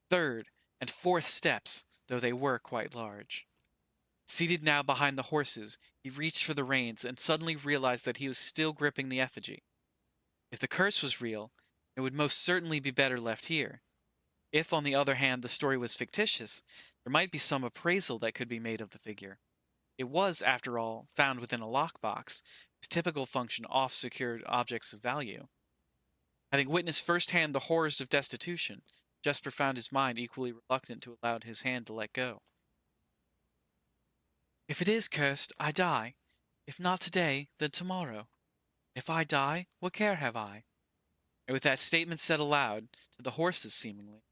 S1: 3rd, and 4th steps, though they were quite large. Seated now behind the horses, he reached for the reins and suddenly realized that he was still gripping the effigy. If the curse was real, it would most certainly be better left here. If, on the other hand, the story was fictitious, there might be some appraisal that could be made of the figure. It was, after all, found within a lockbox, whose typical function oft secured objects of value. Having witnessed firsthand the horrors of destitution, Jesper found his mind equally reluctant to allow his hand to let go. If it is cursed, I die. If not today, then tomorrow. If I die, what care have I? And with that statement said aloud, to the horses seemingly,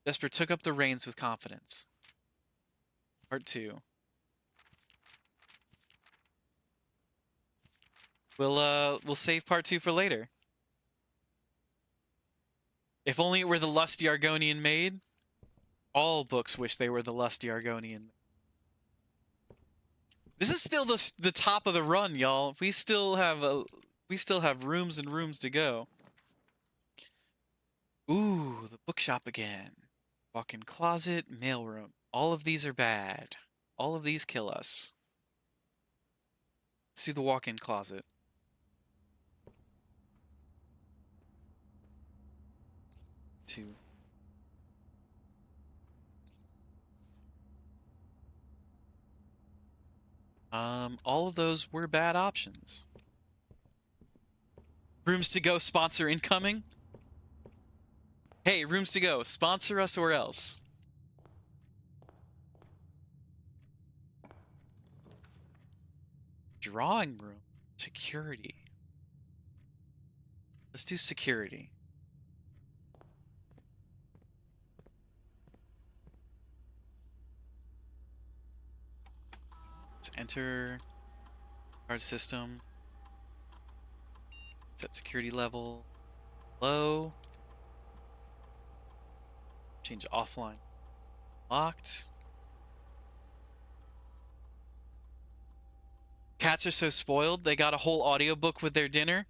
S1: Jesper took up the reins with confidence. Part 2. We'll save part 2 for later. If only it were the lusty Argonian maid. All books wish they were the lusty Argonian. This is still the top of the run, y'all. We still have rooms and rooms to go. Ooh, the bookshop again. Walk-in closet, mailroom. All of these are bad. All of these kill us. Let's do the walk-in closet. Two. All of those were bad options. Rooms to go sponsor incoming. Hey, Rooms to Go, sponsor us or else. Drawing room, security. Let's do security. Let's enter card system. Set security level low. Change offline. Locked. Cats are so spoiled, they got a whole audiobook with their dinner.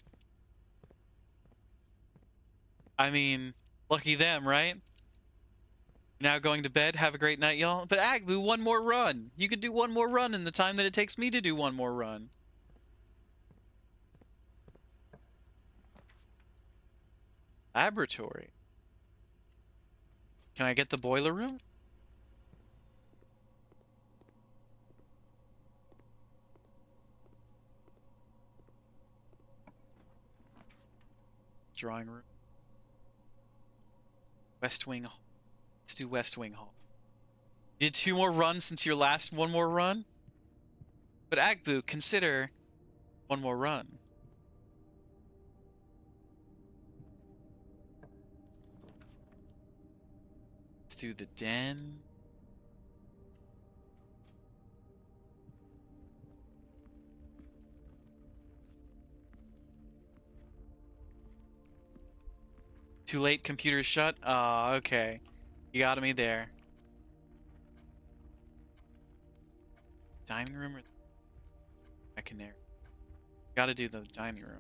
S1: I mean, lucky them, right? Now going to bed. Have a great night, y'all. But Agbu, one more run. You could do one more run in the time that it takes me to do one more run. Laboratory. Can I get the boiler room? Drawing room. West Wing. Let's do West Wing Hall. You did 2 more runs since your last one more run? But Agbu, consider one more run. Let's do the den. Too late, computer's shut? Aw, okay. You got me there. Dining room or I can there. Gotta do the dining room.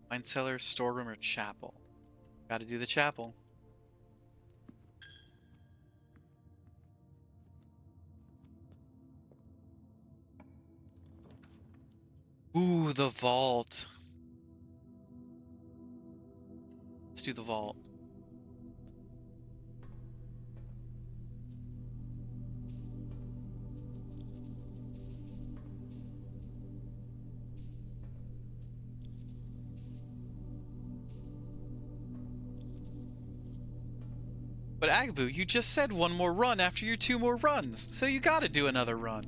S1: Wine cellar, storeroom, or chapel? Gotta do the chapel. Ooh, the vault. Let's do the vault. But Agbu, you just said one more run after your 2 more runs, so you gotta do another run.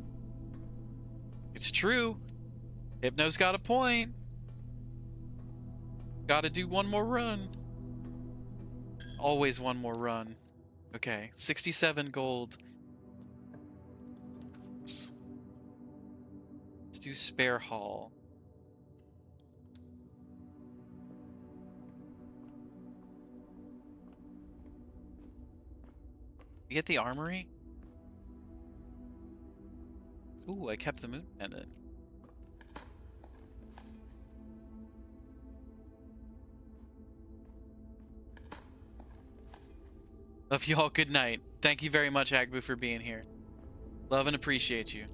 S1: It's true. Hypno's got a point. Gotta do one more run. Always one more run. Okay, 67 gold. Let's do spare hall. You get the armory? Ooh, I kept the moon pendant. Love y'all. Good night. Thank you very much, Agbu, for being here. Love and appreciate you.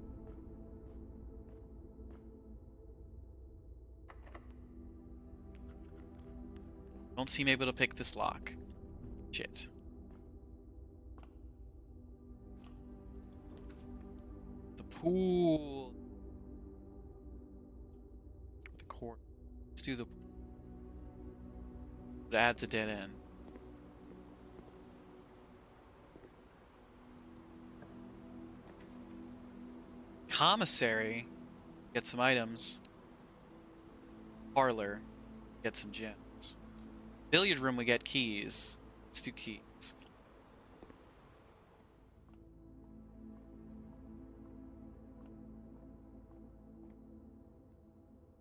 S1: Don't seem able to pick this lock. Shit. The pool. The court. Let's do the... It adds a dead end. Commissary, get some items. Parlor, get some gems. Billiard room, we get keys. Let's do keys.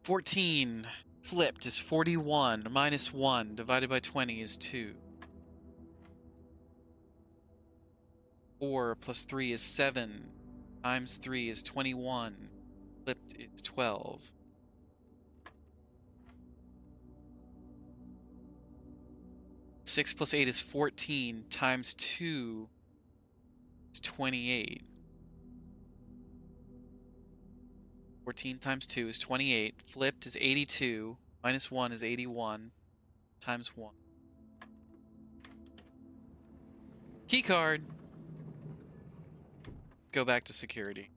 S1: $14 flipped is 41. Minus 1 divided by 20 is 2. 4 plus 3 is 7. Times 3 is 21. Flipped is 12. Six plus 8 is 14. Times 2 is 28. 14 times 2 is 28. Flipped is 82. Minus 1 is 81. Times 1. Key card. Go back to security.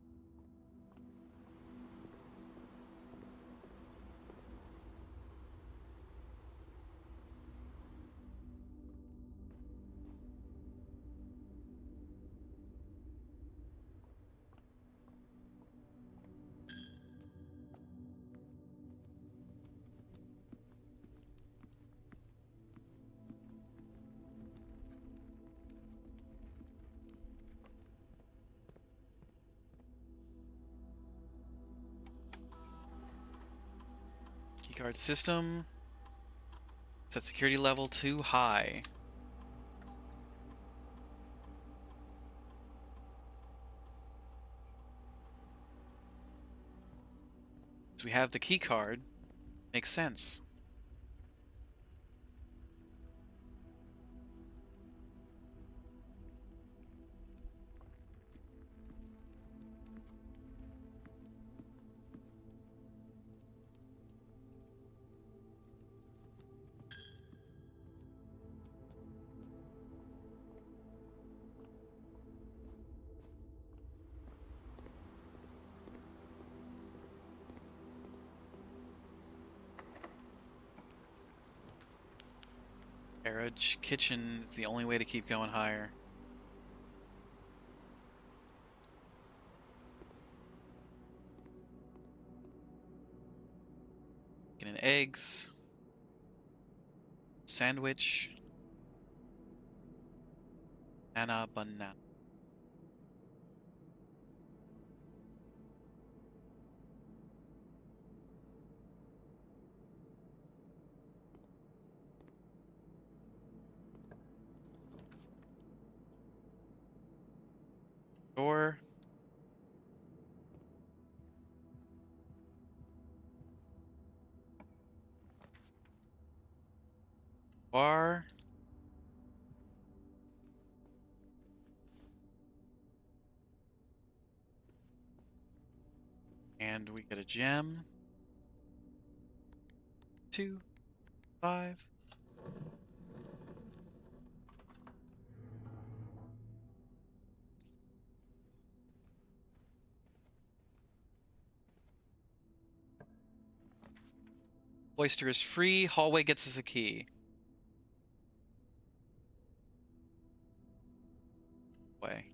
S1: Keycard system. Set security level too high. So we have the key card. Makes sense. Garage, kitchen is the only way to keep going higher. Getting eggs. Sandwich. Banana. Door. Bar. And we get a gem. 2, 5. Oyster is free. Hallway gets us a key. Way.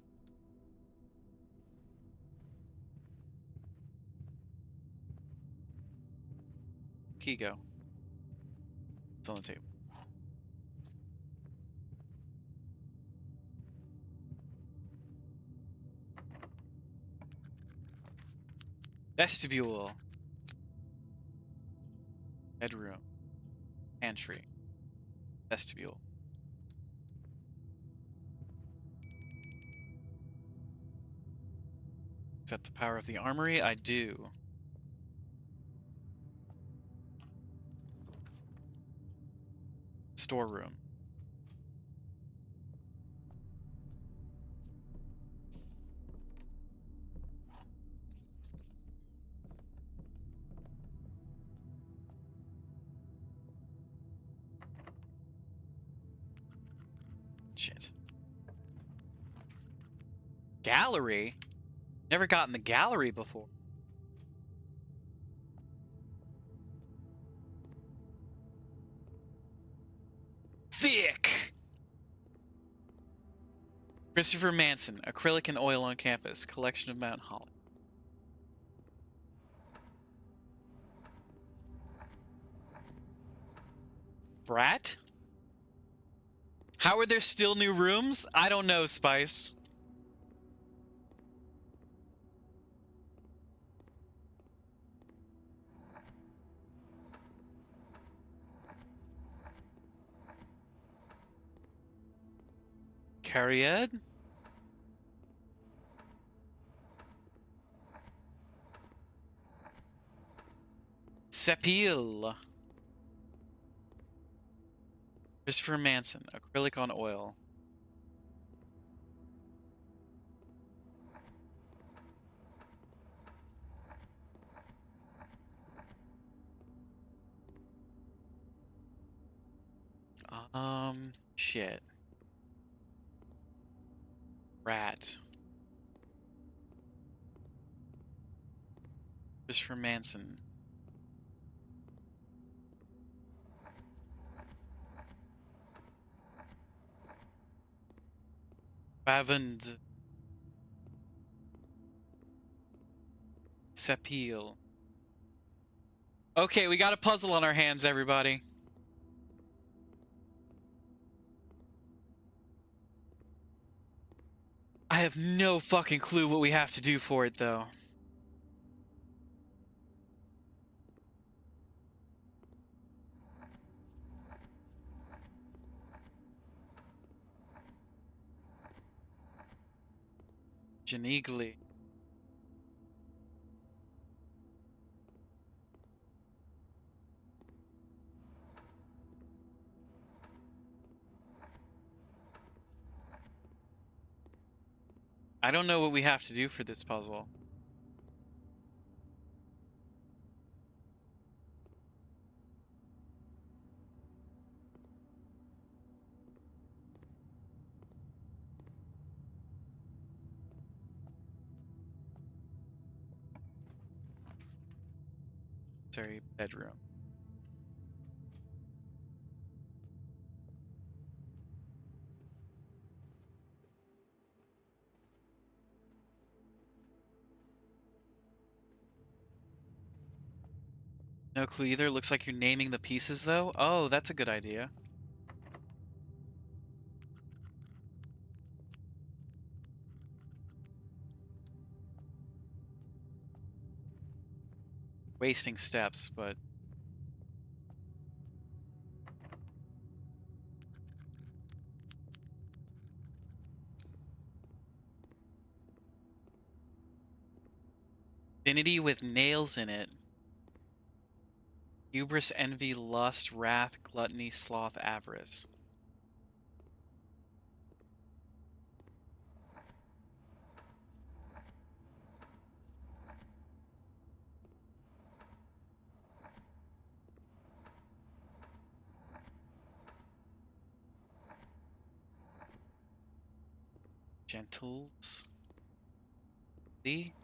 S1: Key go. It's on the table. Vestibule. Bedroom. Pantry. Vestibule. Set the power of the armory? I do. Storeroom. Shit. Gallery? Never gotten the gallery before. Thick! Christopher Manson, acrylic and oil on campus, collection of Mount Holly. Brat? How are there still new rooms? I don't know, Spice. Cariad? Sepil. Christopher Manson, acrylic on oil. Shit. Rat. Christopher Manson. Bavand. Sepil. Okay, we got a puzzle on our hands, everybody. I have no fucking clue what we have to do for it, though. Janigli. I don't know what we have to do for this puzzle. Sorry, bedroom. No clue either. Looks like you're naming the pieces, though. Oh, that's a good idea. Wasting steps, but... Infinity with nails in it. Hubris, envy, lust, wrath, gluttony, sloth, avarice. Gentles. See?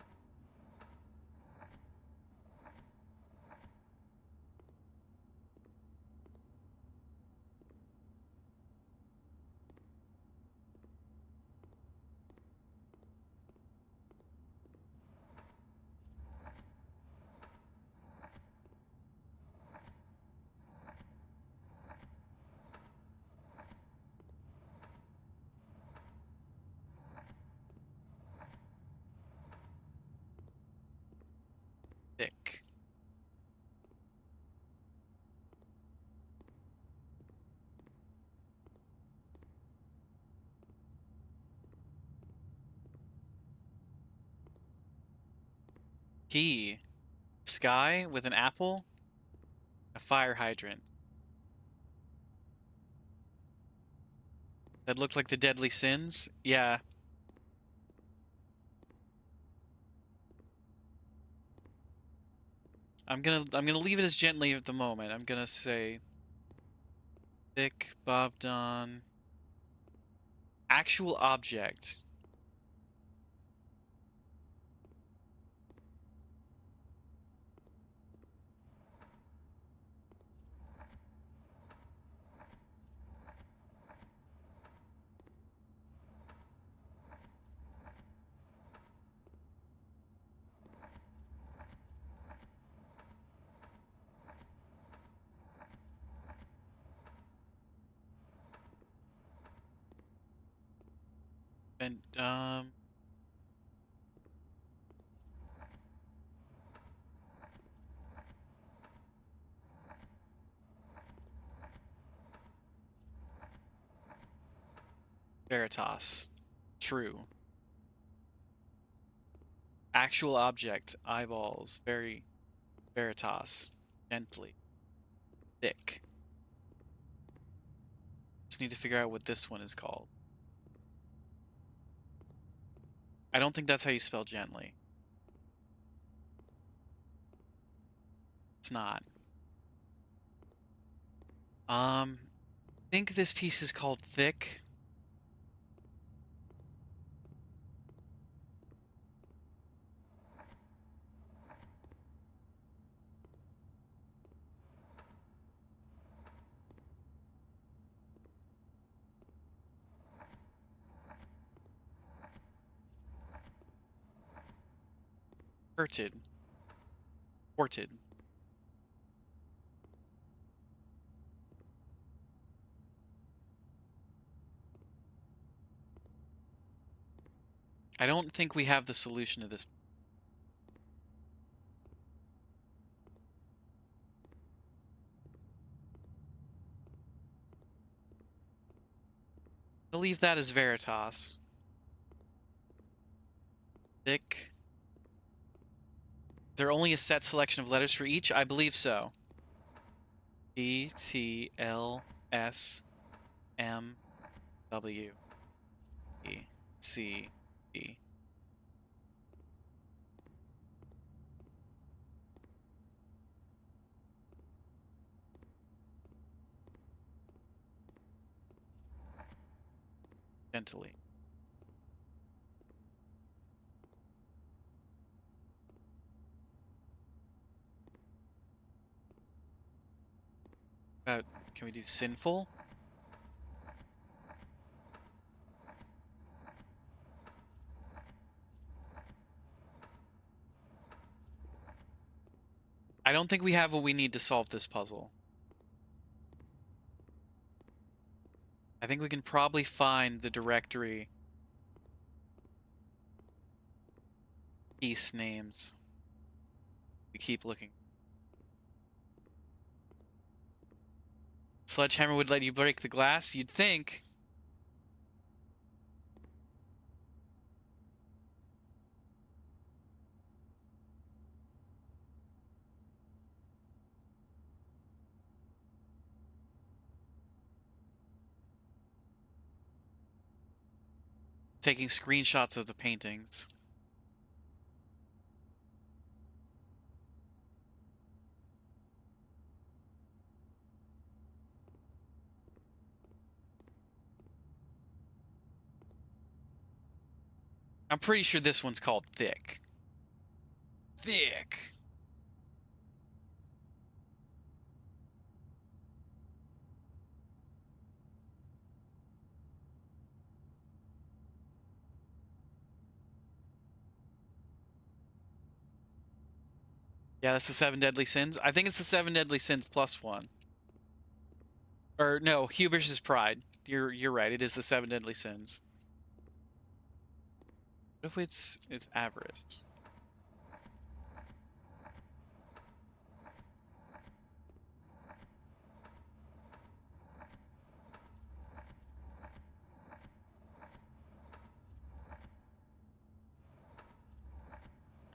S1: Thick. Key. Sky with an apple. A fire hydrant. That looked like the deadly sins? Yeah. I'm gonna leave it as gently at the moment. I'm gonna say thick, Bavdon. Actual object. And Veritas. True. Actual object. Eyeballs. Very Veritas. Gently. Thick. Just need to figure out what this one is called. I don't think that's how you spell gently. It's not. I think this piece is called thick. Ported. Ported. I don't think we have the solution to this. I'll leave that as Veritas. Thick. There only a set selection of letters for each? I believe so. B, T, L, S, M, W, E, C, D. Gently. Can we do sinful? I don't think we have what we need to solve this puzzle. I think we can probably find the directory piece names. We keep looking. Sledgehammer would let you break the glass, you'd think. Taking screenshots of the paintings. I'm pretty sure this one's called Thick. Thick. Yeah, that's the 7 Deadly Sins. I think it's the 7 Deadly Sins plus one. Or no, Hubris' Pride. You're right. It is the 7 Deadly Sins. What if it's avarice?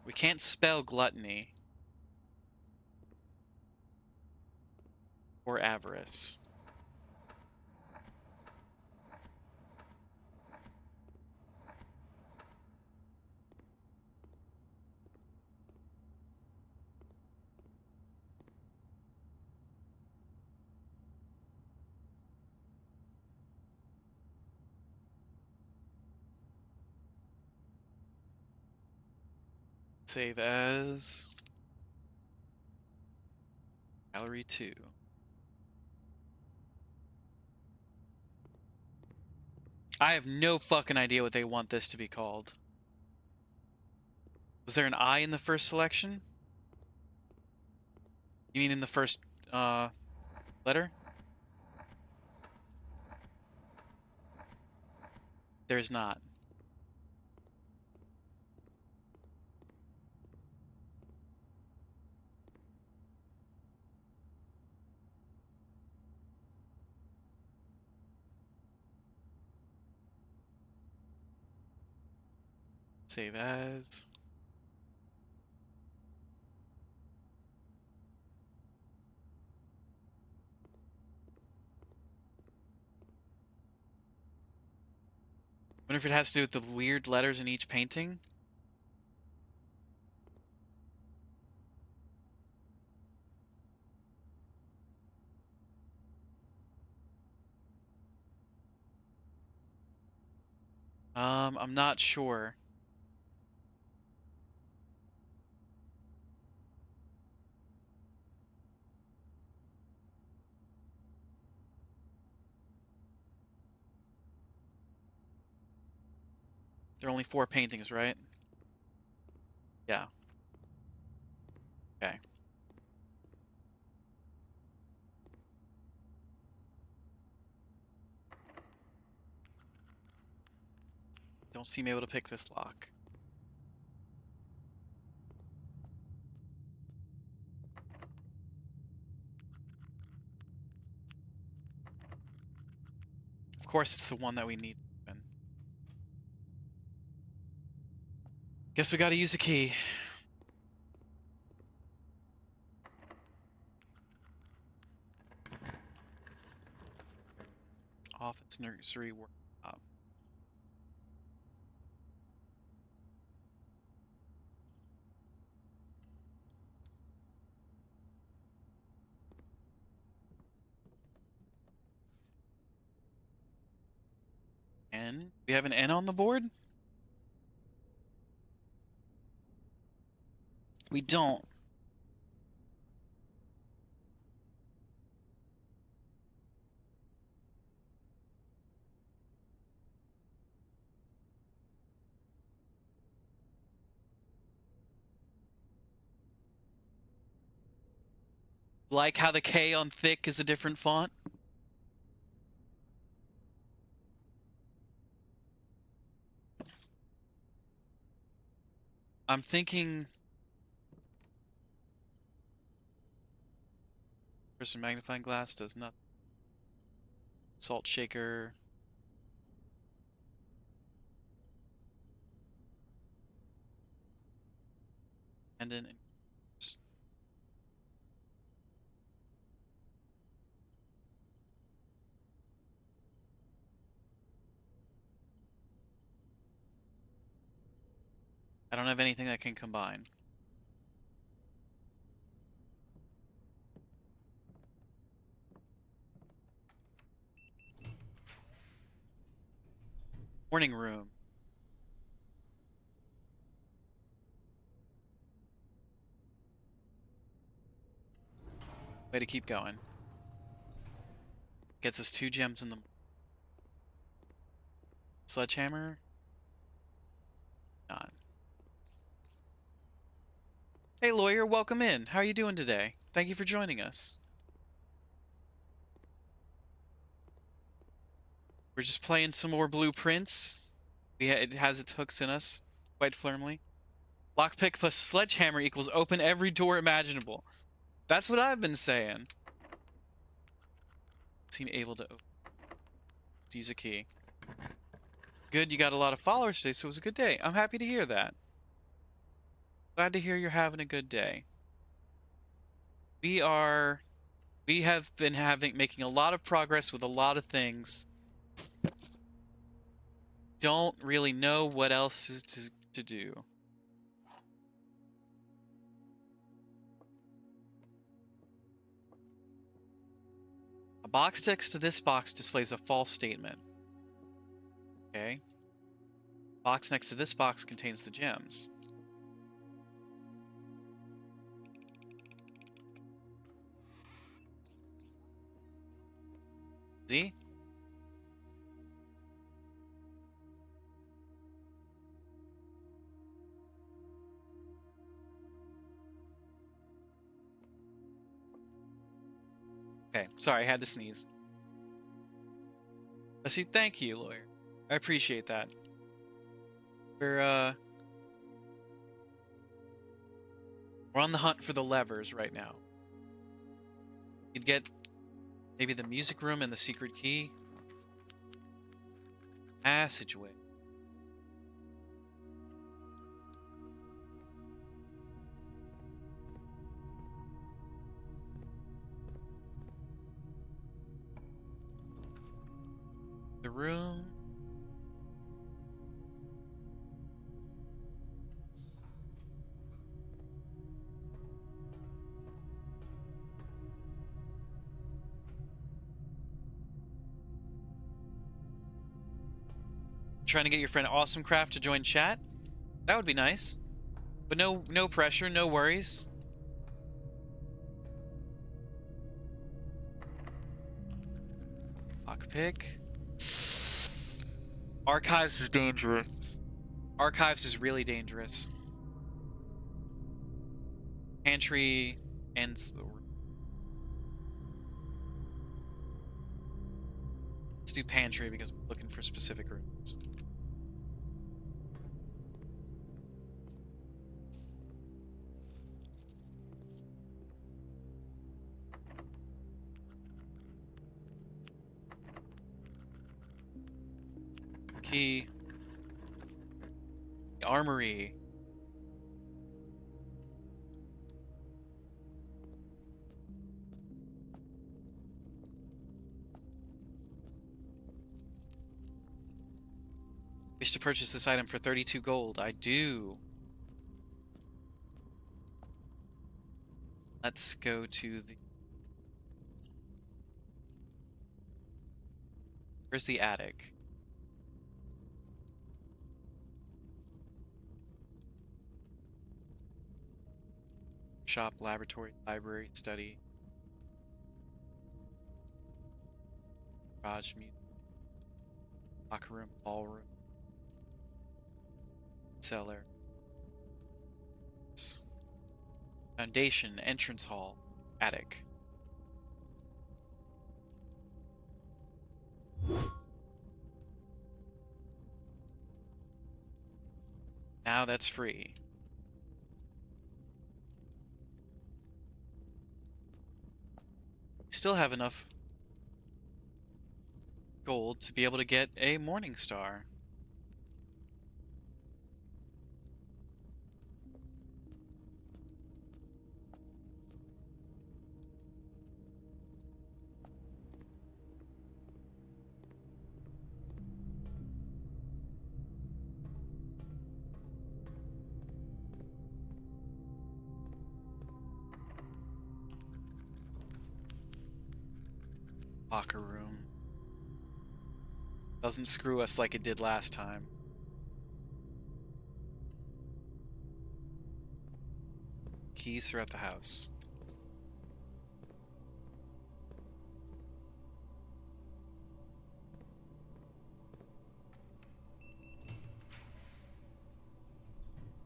S1: We can't spell gluttony or avarice. Save as Gallery 2. I have no fucking idea what they want this to be called. Was there an I in the first selection? You mean in the first letter? There's not. Save as. Wonder if it has to do with the weird letters in each painting? I'm not sure. There are only 4 paintings, right? Yeah. Okay. Don't seem able to pick this lock. Of course, it's the one that we need to open. Guess we gotta use a key. Office nursery workshop. N? We have an N on the board? We don't. Like how the K on thick is a different font? I'm thinking... Person magnifying glass does nothing. Salt shaker. And then... I don't have anything that can combine. Morning room. Way to keep going. Gets us 2 gems in the... Sledgehammer? Not. Hey lawyer, welcome in. How are you doing today? Thank you for joining us. We're just playing some more blueprints. It has its hooks in us quite firmly. Lockpick plus sledgehammer equals open every door imaginable. That's what I've been saying. Seem able to open. Let's use a key. Good, you got a lot of followers today, so it was a good day. I'm happy to hear that. Glad to hear you're having a good day. We have been making a lot of progress with a lot of things. Don't really know what else is to do. A box next to this box displays a false statement. Okay. Box next to this box contains the gems. Z? Okay, sorry, I had to sneeze. I see, thank you, lawyer. I appreciate that. We're on the hunt for the levers right now. You'd get maybe the music room and the secret key. Passageway. The room. Trying to get your friend AwesomeCraft to join chat? That would be nice. But no pressure, no worries. Lockpick. Archives is dangerous. Archives is really dangerous. Pantry ends the... Let's do pantry because we're looking for specific rooms. Key. The armory. wish to purchase this item for 32 gold. I do. Let's go to the... Where's the attic? Shop, laboratory, library, study. Garage, music. Locker room, ballroom. Cellar. Foundation, entrance hall, attic. Now that's free. We still have enough gold to be able to get a Morning Star. Locker room. Doesn't screw us like it did last time. Keys throughout the house.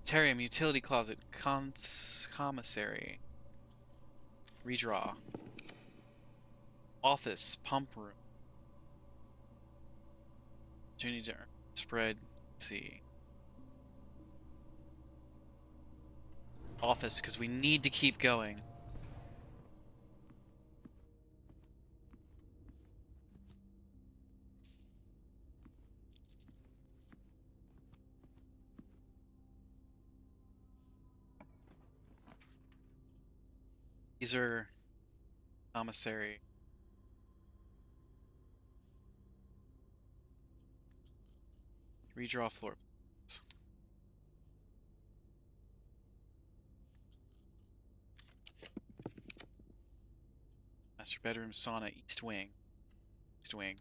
S1: Terrarium, utility closet, commissary. Redraw. Office, pump room. Opportunity to earn, spread, see. Office, because we need to keep going. These are commissary. Redraw floor plans. Master bedroom, sauna, east wing. East wing.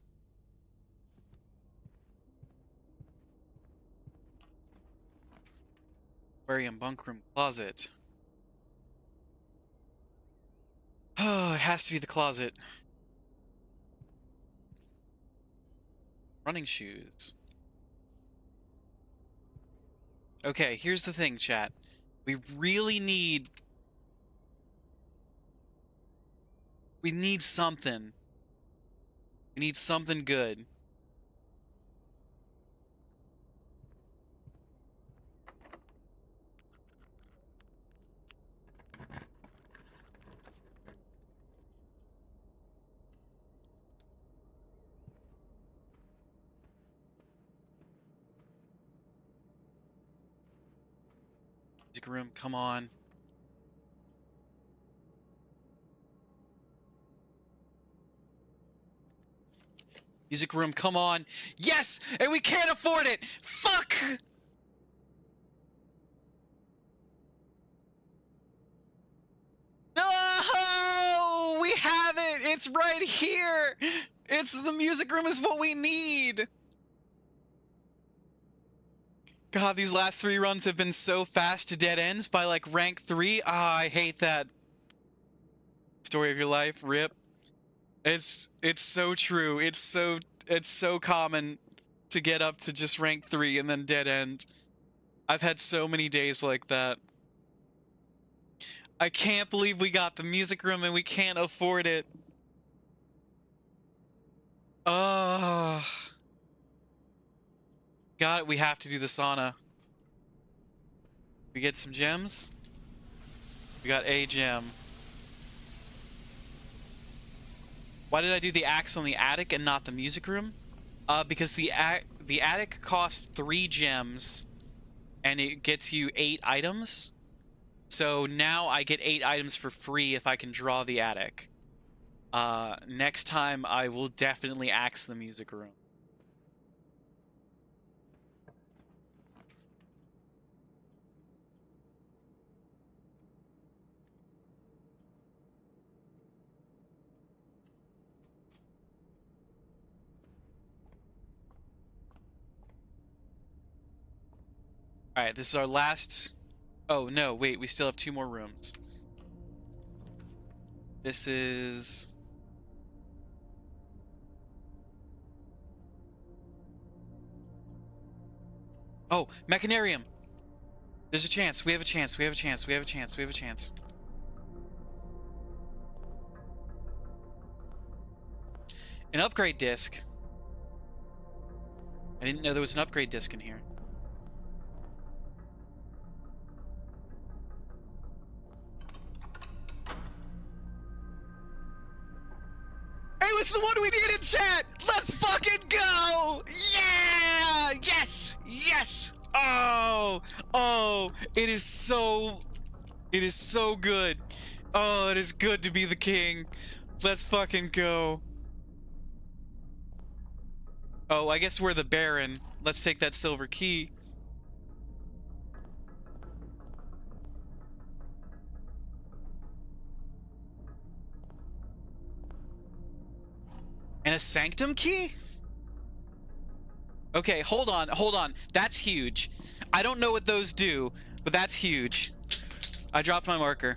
S1: Aquarium, bunk room, closet. Oh, it has to be the closet. Running shoes. Okay, here's the thing, chat. We really need... We need something. We need something good. Music room, come on. Music room, come on. Yes! And we can't afford it! Fuck! No! We have it! It's right here! It's the music room is what we need! God, these last 3 runs have been so fast to dead ends by like rank 3. Ah, I hate that. Story of your life, rip. It's so true. It's so common to get up to just rank 3 and then dead end. I've had so many days like that. I can't believe we got the music room and we can't afford it. Oh. Got it, we have to do the sauna. We get some gems. We got a gem. Why did I do the axe on the attic and not the music room? Because the attic costs 3 gems and it gets you 8 items. So now I get 8 items for free if I can draw the attic. Next time I will definitely axe the music room. All right, this is our last. Oh no, wait, we still have 2 more rooms. This is. Oh, Mechanarium. There's a chance. We have a chance. We have a chance. We have a chance. We have a chance. An upgrade disc. I didn't know there was an upgrade disc in here. Hey, what's the one we need in chat? Let's fucking go! Yeah! Yes! Yes! Oh! Oh! It is so good. Oh, it is good to be the king. Let's fucking go. Oh, I guess we're the Baron. Let's take that silver key. And a sanctum key? Okay, hold on, hold on. That's huge. I don't know what those do, but that's huge. I dropped my marker.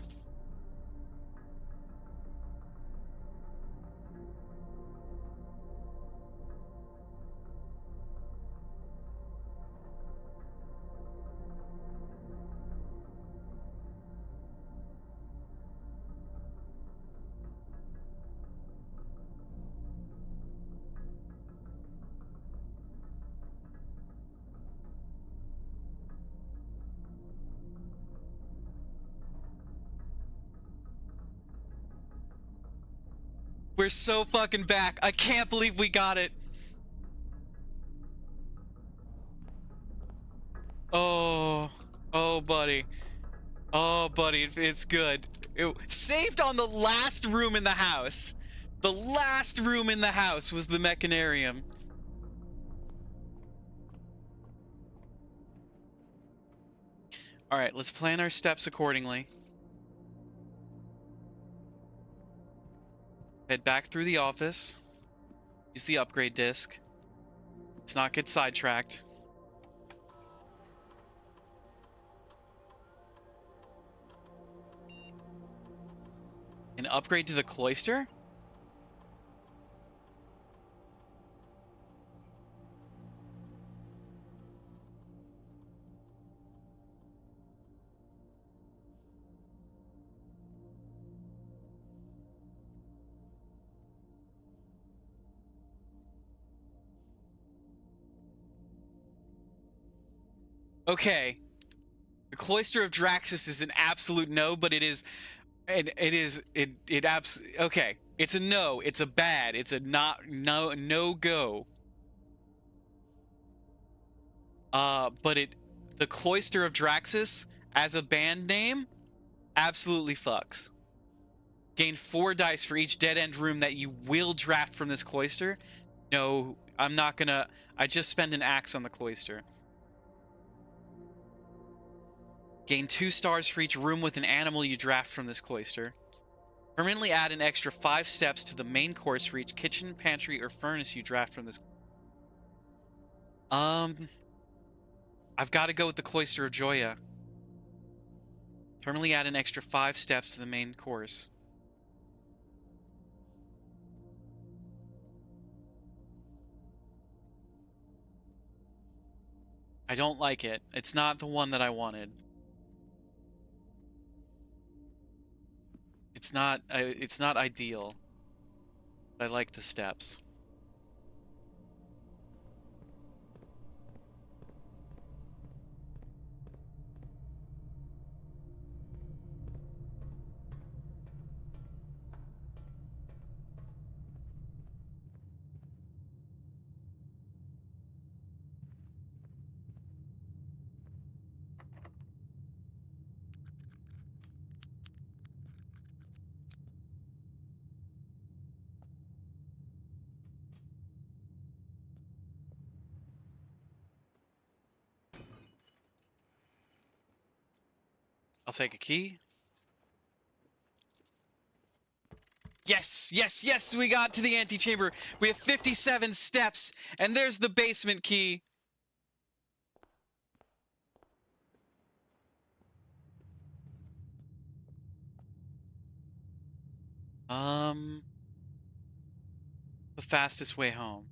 S1: We're so fucking back. I can't believe we got it. Oh, oh, buddy. Oh, buddy, it's good. Saved on the last room in the house. The last room in the house was the Mechanarium. All right, let's plan our steps accordingly. Head back through the office. Use the upgrade disc. Let's not get sidetracked. An upgrade to the cloister? Okay. The Cloister of Draxus is an absolute no, but it okay. It's a no, it's a bad, it's a no go. But the Cloister of Draxus as a band name absolutely fucks. Gain 4 dice for each dead end room that you will draft from this cloister. No, I'm not gonna. I just spend an axe on the cloister. Gain 2 stars for each room with an animal you draft from this cloister. Permanently add an extra 5 steps to the main course for each kitchen, pantry, or furnace you draft from this. I've got to go with the Cloister of Joya. Permanently add an extra 5 steps to the main course. I don't like it. It's not the one that I wanted. It's not ideal. But I like the steps. I'll take a key. Yes, yes, yes, we got to the antechamber. We have 57 steps, and there's the basement key. The fastest way home.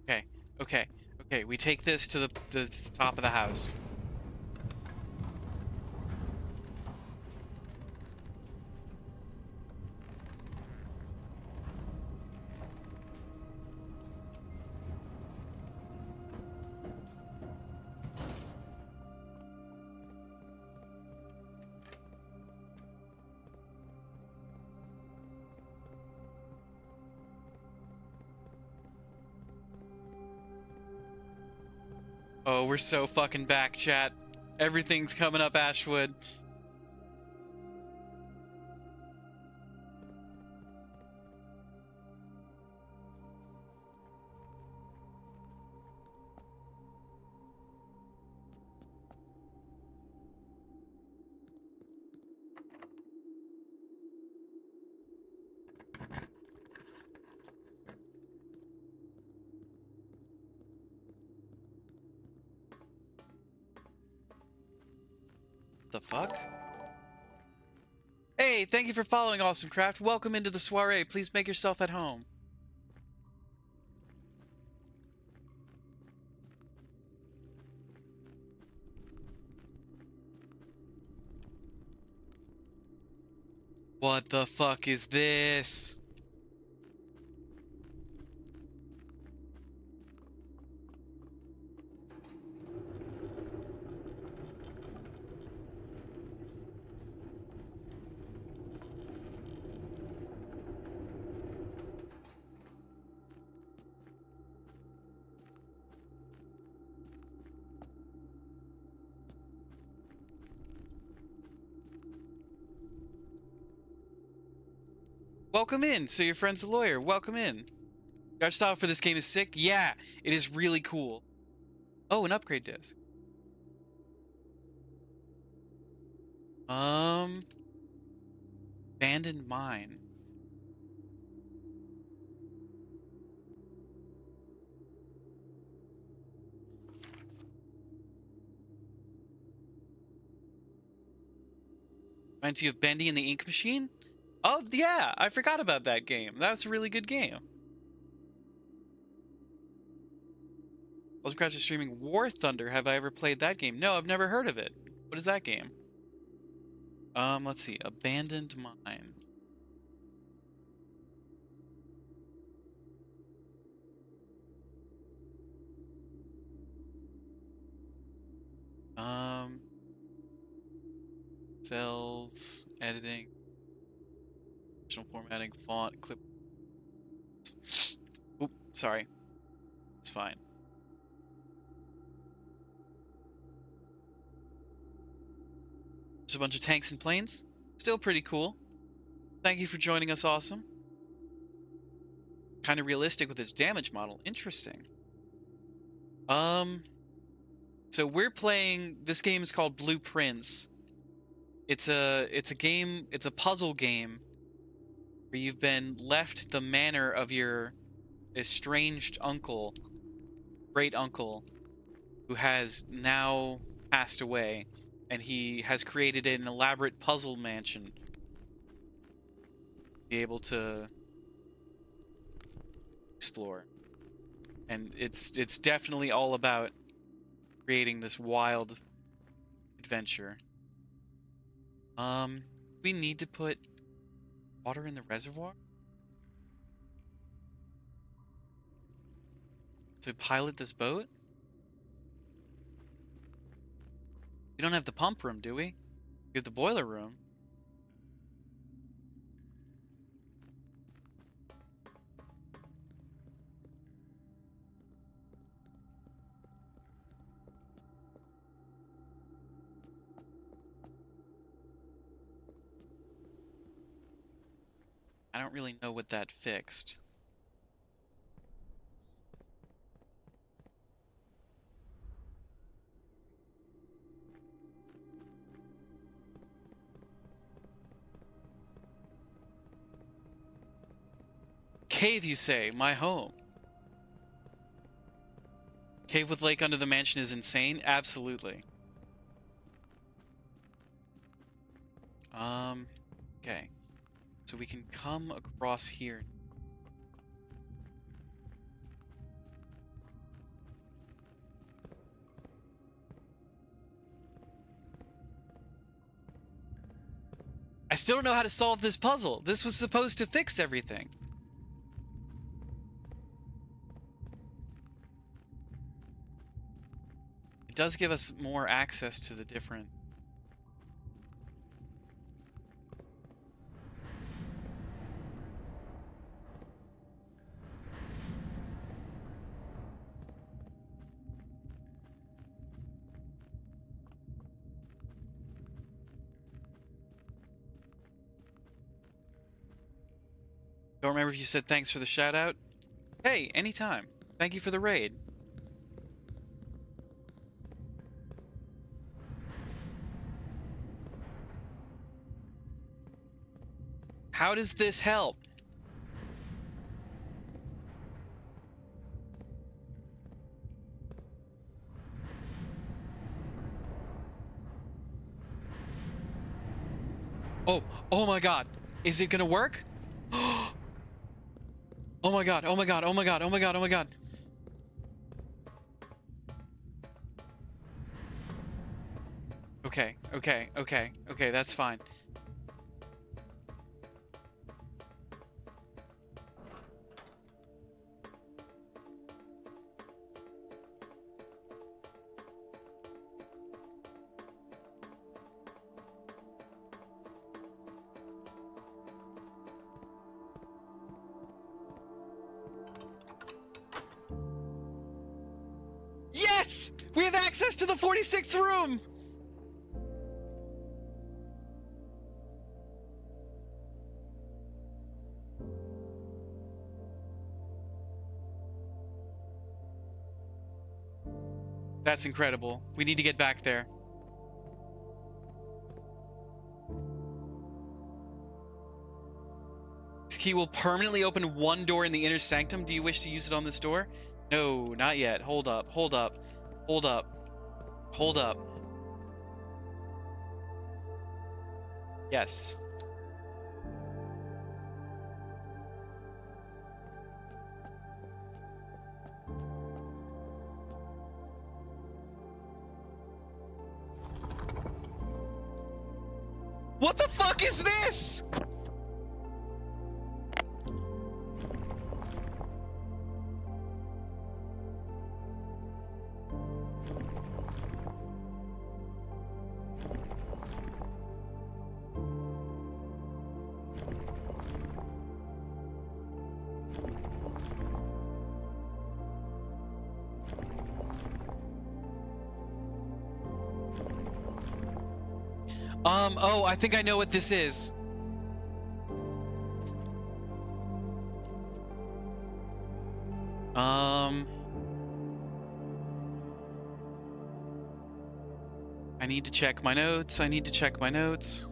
S1: Okay, okay, okay. We take this to the top of the house. Oh, we're so fucking back, chat. Everything's coming up Ashwood. The fuck? Hey, thank you for following Awesome Craft. Welcome into the soiree. Please make yourself at home. What the fuck is this? Welcome in. So your friend's a lawyer. Welcome in. Art style for this game is sick. Yeah, it is really cool. Oh, an upgrade disc. Abandoned mine. Reminds you of Bendy and the Ink Machine? Oh, yeah, I forgot about that game. That's a really good game. Awesome Craft is streaming War Thunder. Have I ever played that game? No, I've never heard of it. What is that game? Let's see. Abandoned Mine. Cells, editing, additional formatting, font, clip. Oop, sorry. It's fine. There's a bunch of tanks and planes. Still pretty cool. Thank you for joining us, Awesome. Kind of realistic with its damage model. Interesting. So we're playing, this game is called Blueprints. It's a game, it's a puzzle game where you've been left the manor of your estranged uncle, great uncle, who has now passed away, and he has created an elaborate puzzle mansion to be able to explore. And it's definitely all about creating this wild adventure. We need to put water in the reservoir to pilot this boat? We don't have the pump room, do we? We have the boiler room. I don't really know what that fixed. cave, you say? My home. Cave with lake under the mansion is insane? Absolutely. Okay. So we can come across here. I still don't know how to solve this puzzle. This was supposed to fix everything. It does give us more access to the different... Don't remember if you said thanks for the shout out. Hey, anytime. Thank you for the raid. How does this help? Oh my god. Is it gonna work? Oh my god, oh my god, oh my god, oh my god, oh my god. Okay, okay, that's fine. Yes! We have access to the 46th room! That's incredible. We need to get back there. This key will permanently open one door in the inner sanctum. Do you wish to use it on this door? No, not yet. Hold up, hold up, hold up, hold up. Yes. What the fuck is this? Oh, I think I know what this is. I need to check my notes. I need to check my notes.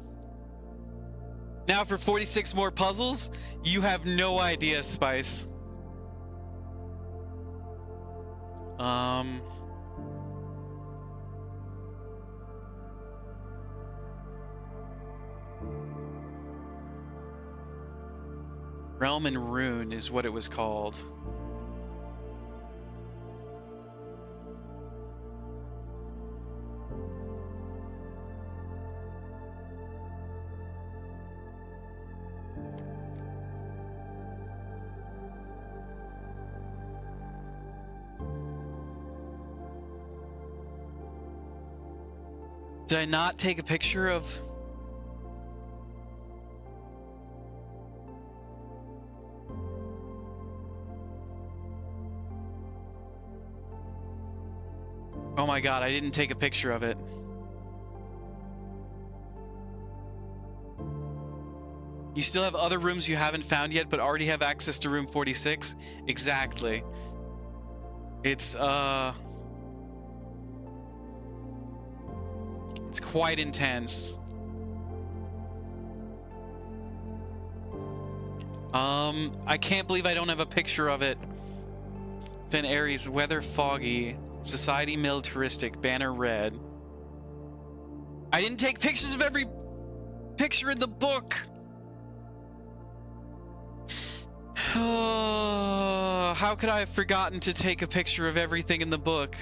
S1: Now for 46 more puzzles? You have no idea, Spice. Realm and Rune is what it was called. Did I not take a picture of... Oh my god, I didn't take a picture of it. You still have other rooms you haven't found yet, but already have access to room 46? Exactly. It's quite intense. I can't believe I don't have a picture of it. Finn Aries, weather foggy, society militaristic, banner red. I didn't take pictures of every picture in the book. How could I have forgotten to take a picture of everything in the book?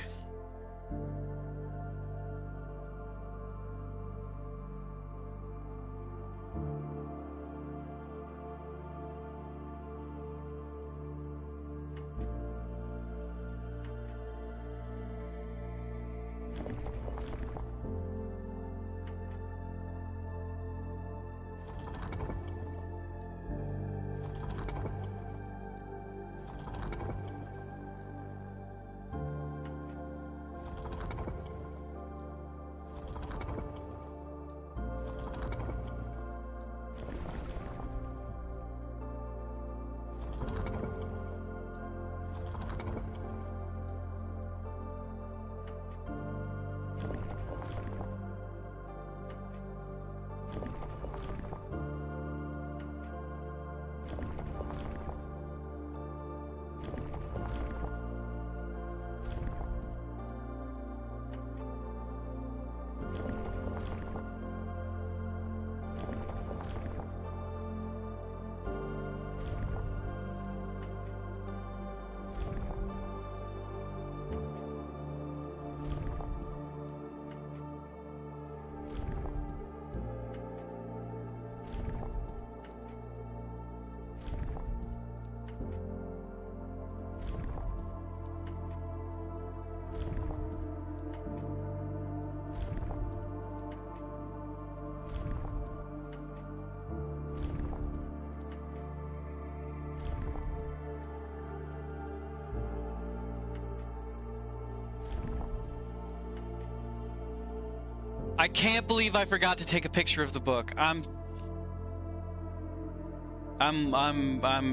S1: I can't believe I forgot to take a picture of the book. I'm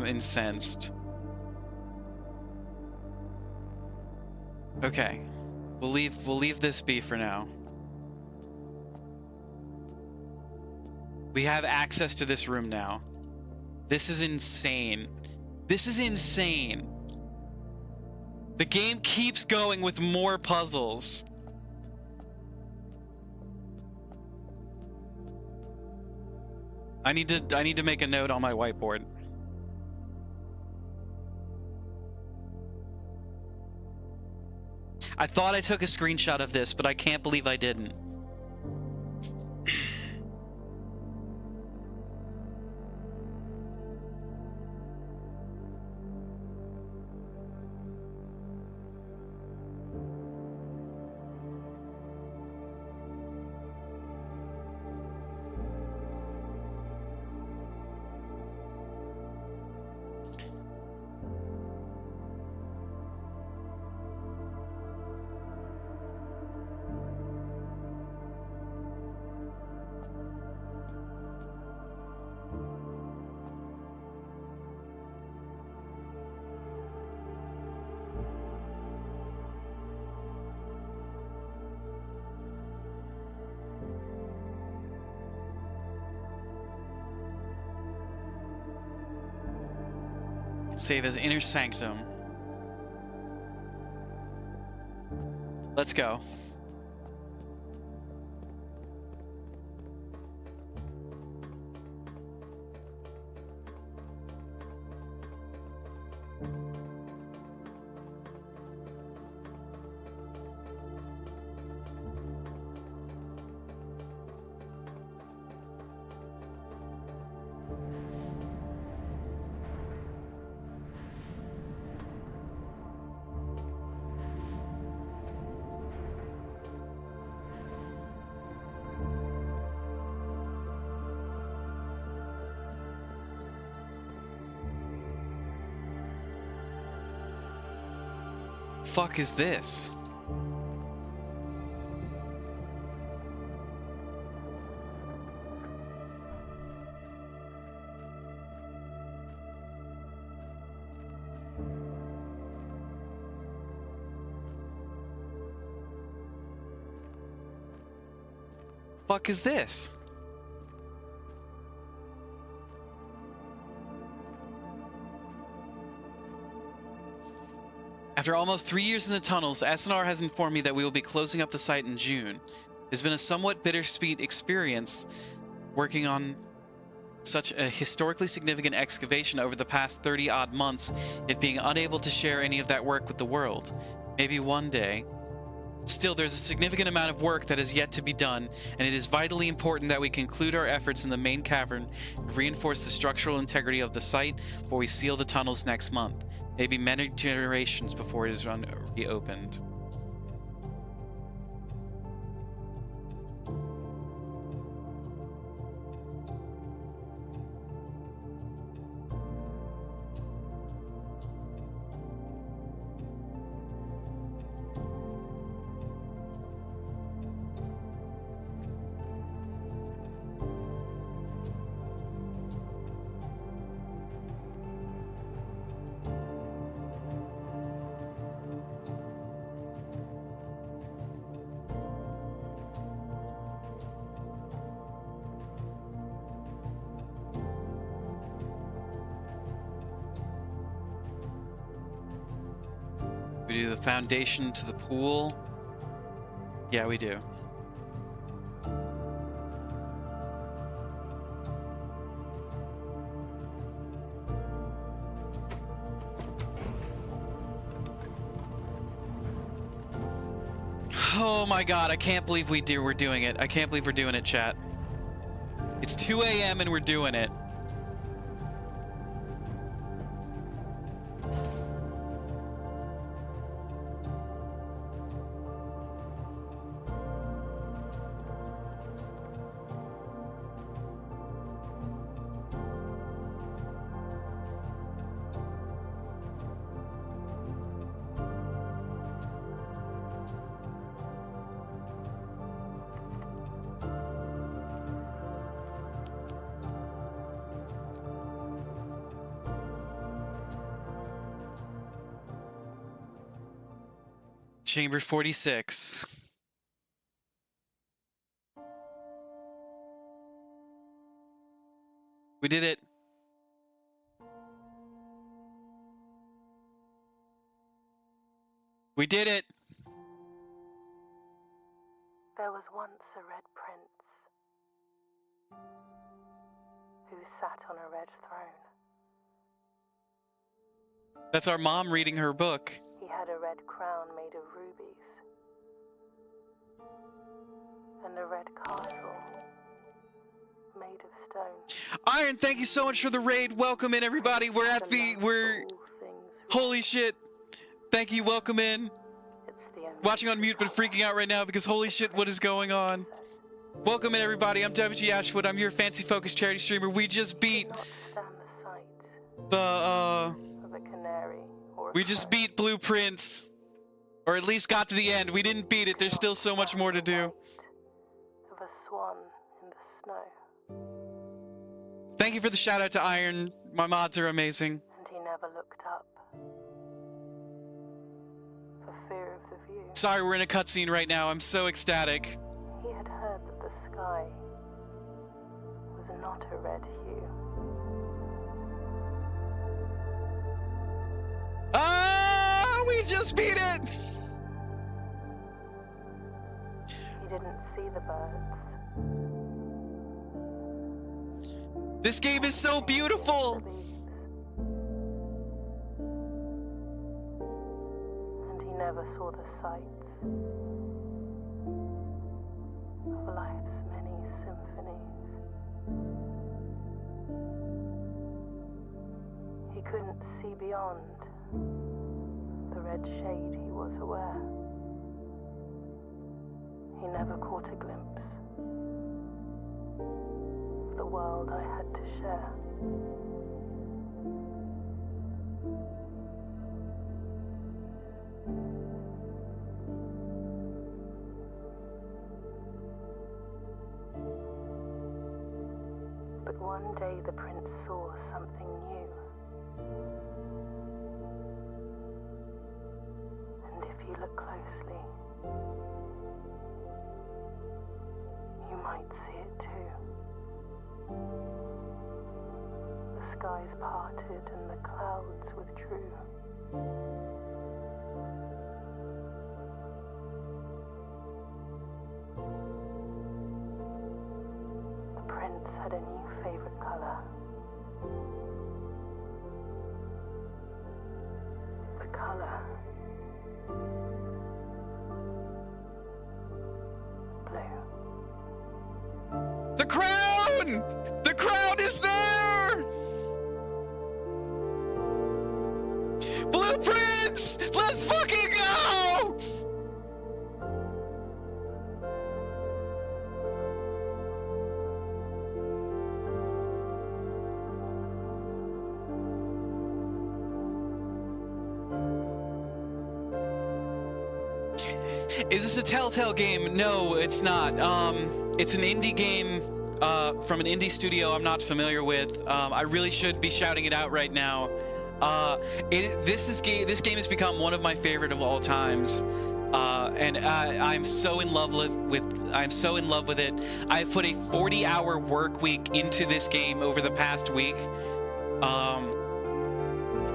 S1: incensed. Okay. We'll leave this be for now. We have access to this room now. This is insane. This is insane. The game keeps going with more puzzles. I need to make a note on my whiteboard. I thought I took a screenshot of this, but I can't believe I didn't. Save as Inner Sanctum. Let's go. Fuck is this? Fuck is this? After almost 3 years in the tunnels, SNR has informed me that we will be closing up the site in June. It's been a somewhat bittersweet experience working on such a historically significant excavation over the past 30-odd months, yet being unable to share any of that work with the world. Maybe one day. Still, there's a significant amount of work that is yet to be done, and it is vitally important that we conclude our efforts in the main cavern and reinforce the structural integrity of the site before we seal the tunnels next month. Maybe many generations before it is reopened. We do the foundation to the pool. Yeah, we do. Oh my god, I can't believe we're doing it. I can't believe we're doing it, chat. It's 2 a.m. and we're doing it. Chamber 46. We did it. We did it.
S6: There was once a red prince who sat on a red throne.
S1: That's our mom reading her book.
S6: He had a red crown made of rubies and a red castle made of stone.
S1: Iron, thank you so much for the raid. Welcome in, everybody. We're at the... Holy shit. Thank you. Welcome in. Watching on mute, but freaking out right now because holy shit, what is going on? Welcome in, everybody. I'm WG Ashwood. I'm your fancy focused charity streamer. We just beat we just beat Blueprints. Or at least got to the end. We didn't beat it. There's still so much more to do.
S6: Of a swan in the snow.
S1: Thank you for the shout out to Iron. My mods are amazing.
S6: And he never looked up. For fear of the view.
S1: Sorry, we're in a cutscene right now. I'm so ecstatic.
S6: He had heard that the sky was not a red hue.
S1: Ah, we just beat it!
S6: He didn't see the birds.
S1: This game is so beautiful!
S6: And he never saw the sights of life's many symphonies. He couldn't see beyond the red shade he was aware. He never caught a glimpse of the world I had to share. But one day the prince saw something new. And if you look closely, you might see it too. The skies parted and the clouds withdrew. color. Blue.
S1: The crown! The crown is there! Blueprints! Let's fucking go! Is this a Telltale game? No, it's not. It's an indie game from an indie studio I'm not familiar with. I really should be shouting it out right now. This game has become one of my favorite of all times, and I'm so in love with it. I've put a 40-hour work week into this game over the past week,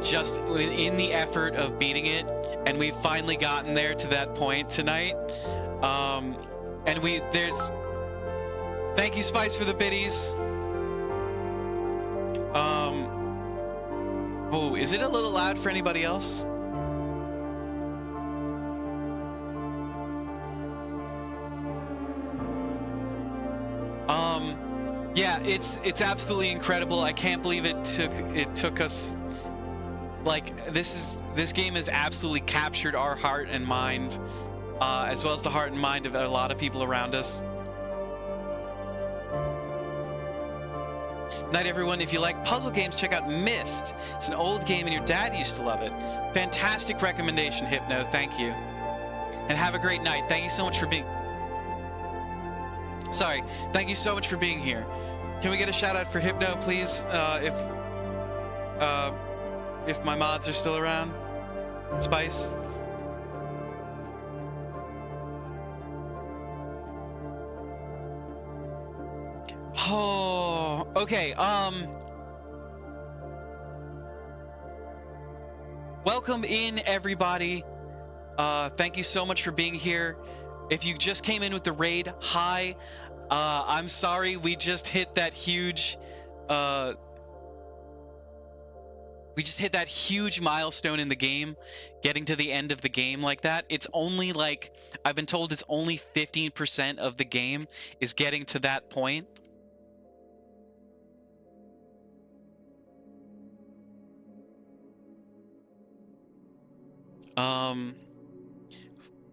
S1: just in the effort of beating it, and we've finally gotten there to that point tonight. And thank you, Spice, for the biddies. Oh, is it a little loud for anybody else? Yeah, it's absolutely incredible. I can't believe it took us, like, this game has absolutely captured our heart and mind, as well as the heart and mind of a lot of people around us. Night, everyone. If you like puzzle games, check out Myst. It's an old game and your dad used to love it. Fantastic recommendation, Hypno. Thank you. And have a great night. Thank you so much for being... Sorry. Thank you so much for being here. Can we get a shout out for Hypno, please? If my mods are still around. Spice. Oh, okay. Welcome in, everybody. Thank you so much for being here. If you just came in with the raid, hi. I'm sorry we just hit that huge milestone in the game, getting to the end of the game like that. It's only like, I've been told it's only 15% of the game is getting to that point.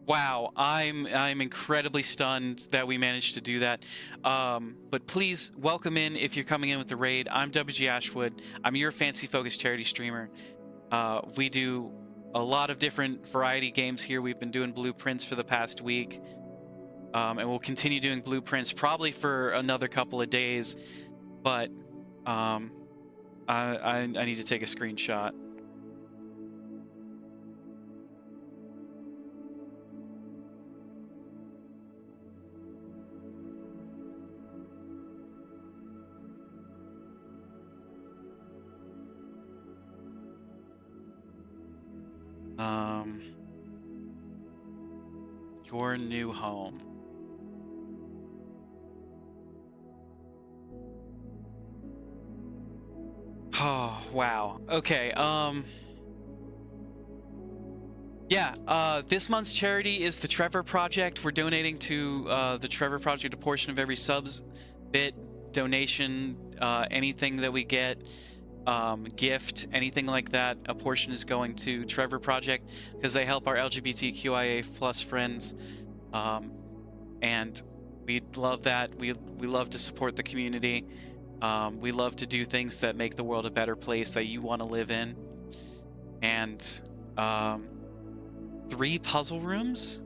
S1: Wow, I'm incredibly stunned that we managed to do that. But please welcome in if you're coming in with the raid. I'm WG Ashwood. I'm your fancy focused charity streamer. We do a lot of different variety games here. We've been doing blueprints for the past week, and we'll continue doing blueprints probably for another couple of days. But I need to take a screenshot. Your new home. Oh, wow. Okay, yeah, this month's charity is the Trevor Project. We're donating to the Trevor Project a portion of every subs bit, donation, anything that we get, gift, anything like that. A portion is going to Trevor Project because they help our LGBTQIA plus friends, and we love that. We love to support the community. We love to do things that make the world a better place that you want to live in. And 3 puzzle rooms.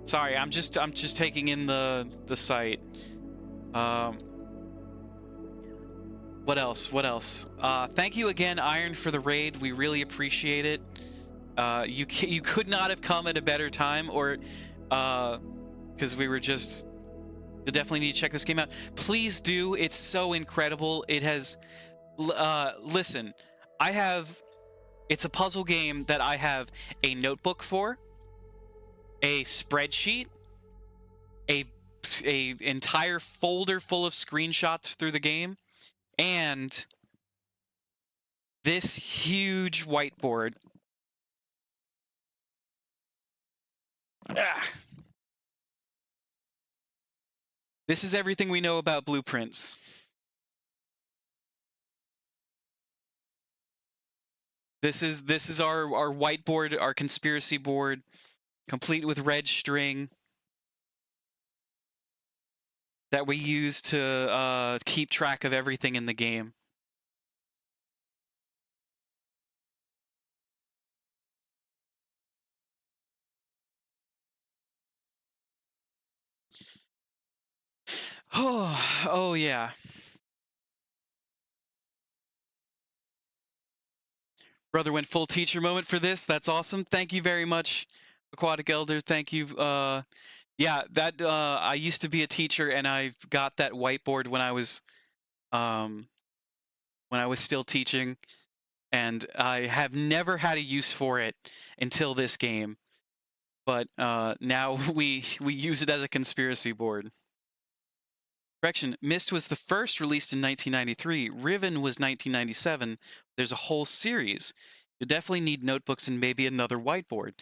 S1: Sorry, I'm just taking in the site. What else? What else? Thank you again, Iron, for the raid. We really appreciate it. You could not have come at a better time, or because we were just... You definitely need to check this game out. Please do. It's so incredible. It has... listen, it's a puzzle game that I have a notebook for, a spreadsheet, a entire folder full of screenshots through the game, and this huge whiteboard. Ah. This is everything we know about blueprints. This is our whiteboard, our conspiracy board, complete with red string that we use to keep track of everything in the game. Oh yeah. Brother went full teacher moment for this. That's awesome. Thank you very much, Aquatic Elder. Thank you. Yeah, that I used to be a teacher, and I got that whiteboard when I was still teaching, and I have never had a use for it until this game. But now we use it as a conspiracy board. Correction, Myst was the first released in 1993. Riven was 1997. There's a whole series. You definitely need notebooks and maybe another whiteboard.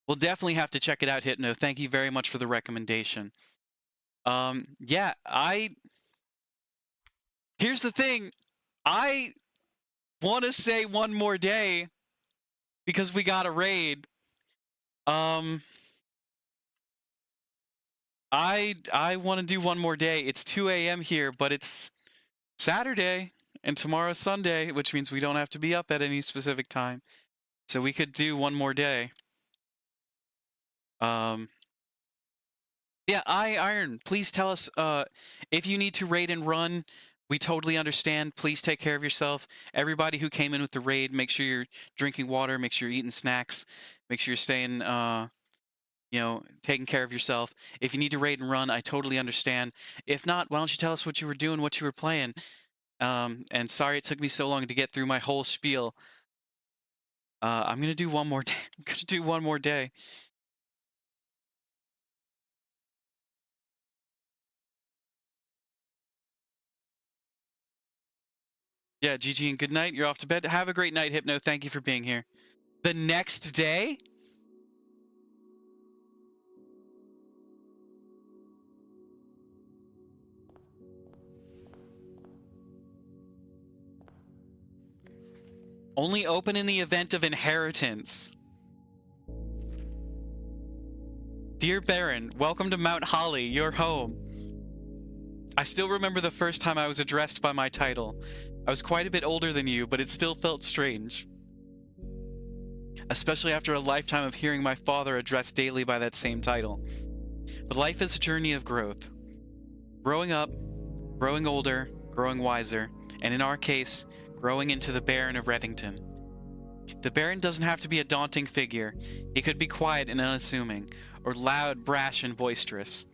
S1: We'll definitely have to check it out, Hypno. Thank you very much for the recommendation. Yeah, here's the thing. I want to say one more day because we got a raid. I want to do one more day. It's 2 a.m. here, but it's Saturday and tomorrow's Sunday, which means we don't have to be up at any specific time. So we could do one more day. Yeah, Iron, please tell us if you need to raid and run. We totally understand. Please take care of yourself. Everybody who came in with the raid, make sure you're drinking water, make sure you're eating snacks, make sure you're staying taking care of yourself. If you need to raid and run, I totally understand. If not, why don't you tell us what you were doing, what you were playing? And sorry it took me so long to get through my whole spiel. I'm going to do one more day. I'm going to do one more day. Yeah, GG and good night. You're off to bed. Have a great night, Hypno. Thank you for being here. The next day? Only open in the event of inheritance. Dear Baron, welcome to Mount Holly, your home. I still remember the first time I was addressed by my title. I was quite a bit older than you, but it still felt strange. Especially after a lifetime of hearing my father addressed daily by that same title. But life is a journey of growth. Growing up, growing older, growing wiser, and in our case, growing into the Baron of Rethington. The Baron doesn't have to be a daunting figure. He could be quiet and unassuming, or loud, brash, and boisterous.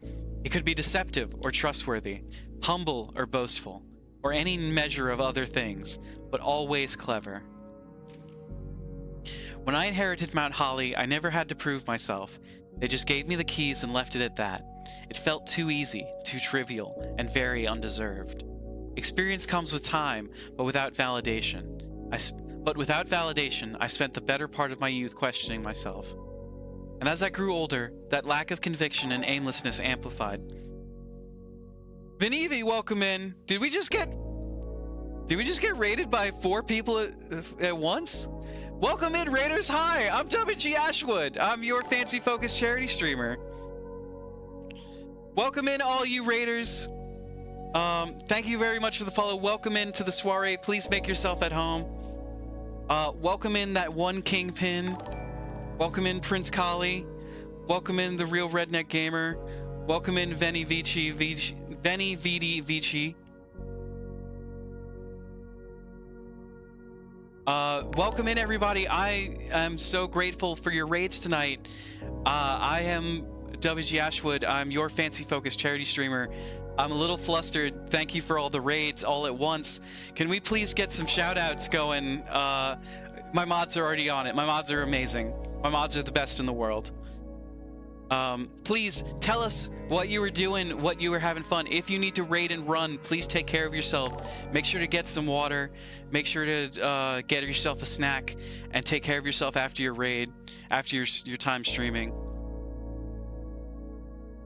S1: He could be deceptive or trustworthy, humble or boastful, or any measure of other things, but always clever. When I inherited Mount Holly, I never had to prove myself. They just gave me the keys and left it at that. It felt too easy, too trivial, and very undeserved. Experience comes with time, but without validation. I spent the better part of my youth questioning myself. And as I grew older, that lack of conviction and aimlessness amplified. Vinivi, welcome in. Did we just get raided by 4 people at once? Welcome in, Raiders. Hi, I'm WG Ashwood. I'm your fancy focused charity streamer. Welcome in, all you Raiders. Thank you very much for the follow. Welcome in to the soiree. Please make yourself at home. Welcome in that one Kingpin. Welcome in Prince Kali. Welcome in the Real Redneck Gamer. Welcome in Veni Vidi Vici. Welcome in, everybody. I am so grateful for your raids tonight. I am WG Ashwood. I'm your fancy focused charity streamer. I'm a little flustered. Thank you for all the raids all at once. Can we please get some shout outs going? My mods are already on it. My mods are amazing. My mods are the best in the world. Please tell us what you were doing, what you were having fun. If you need to raid and run, please take care of yourself. Make sure to get some water. Make sure to get yourself a snack and take care of yourself after your raid, after your time streaming.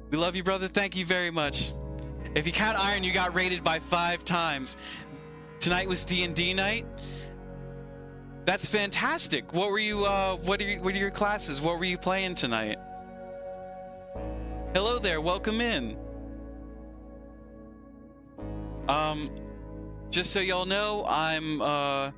S1: We love you, brother. Thank you very much. If you count Iron, you got raided by 5 times. Tonight was D&D night. That's fantastic. What were you? What are your classes? What were you playing tonight? Hello there. Welcome in. Just so y'all know, I'm a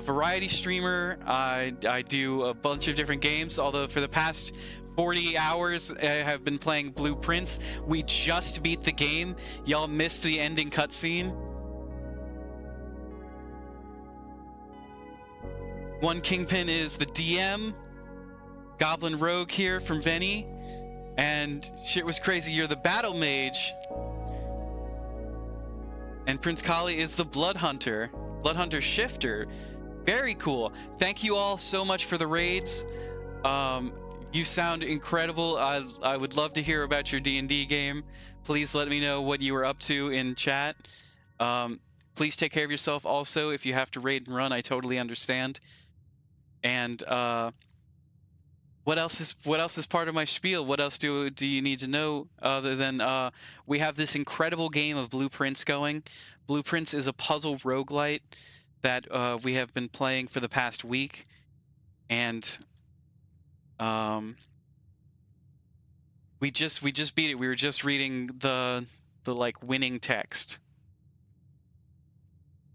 S1: variety streamer. I do a bunch of different games. Although for the past 40 hours, I have been playing Blueprints. We just beat the game. Y'all missed the ending cutscene. One Kingpin is the DM. Goblin Rogue here from Venny. And shit was crazy. You're the Battle Mage. And Prince Kali is the Blood Hunter. Blood Hunter Shifter. Very cool. Thank you all so much for the raids. You sound incredible. I would love to hear about your D&D game. Please let me know what you were up to in chat. Please take care of yourself also. If you have to raid and run, I totally understand. And what else is part of my spiel? What else do you need to know other than we have this incredible game of Blueprints going. Blueprints is a puzzle roguelite that we have been playing for the past week, and we just beat it. We were just reading the like winning text.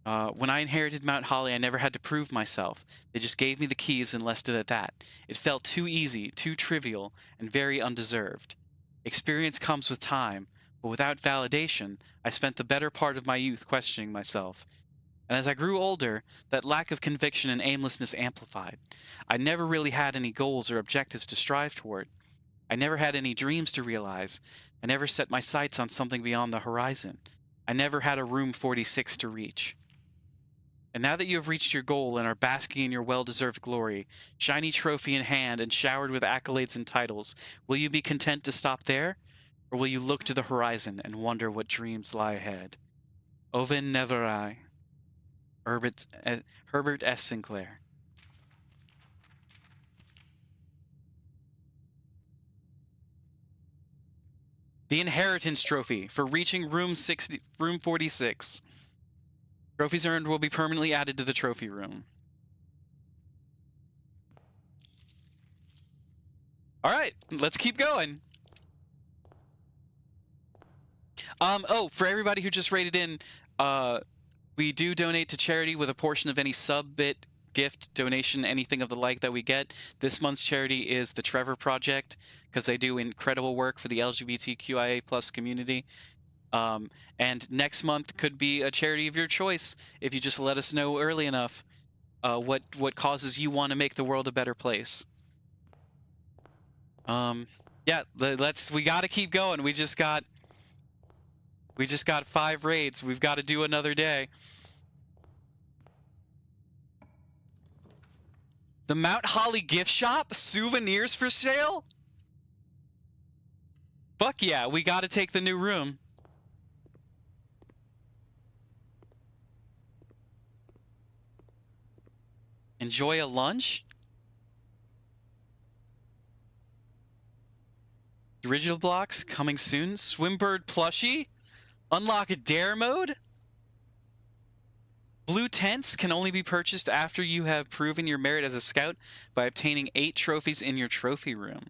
S1: When I inherited Mount Holly, I never had to prove myself. They just gave me the keys and left it at that. It felt too easy, too trivial, and very undeserved. Experience comes with time, but without validation, I spent the better part of my youth questioning myself. And as I grew older, that lack of conviction and aimlessness amplified. I never really had any goals or objectives to strive toward. I never had any dreams to realize. I never set my sights on something beyond the horizon. I never had a room 46 to reach. And now that you have reached your goal and are basking in your well-deserved glory, shiny trophy in hand and showered with accolades and titles, will you be content to stop there? Or will you look to the horizon and wonder what dreams lie ahead? Oven Neverai. Herbert S. Sinclair. The Inheritance Trophy for reaching room 46. Trophies earned will be permanently added to the trophy room. All right, let's keep going. Oh, for everybody who just rated in, we do donate to charity with a portion of any sub-bit, gift, donation, anything of the like that we get. This month's charity is the Trevor Project, because they do incredible work for the LGBTQIA+ community. And next month could be a charity of your choice if you just let us know early enough what causes you want to make the world a better place. Yeah, we got to keep going. We just got 5 raids. We've got to do another day. The Mount Holly gift shop, souvenirs for sale? Fuck yeah, we got to take the new room. Enjoy a lunch? Original blocks coming soon. Swimbird plushie? Unlock a dare mode? Blue tents can only be purchased after you have proven your merit as a scout by obtaining 8 trophies in your trophy room.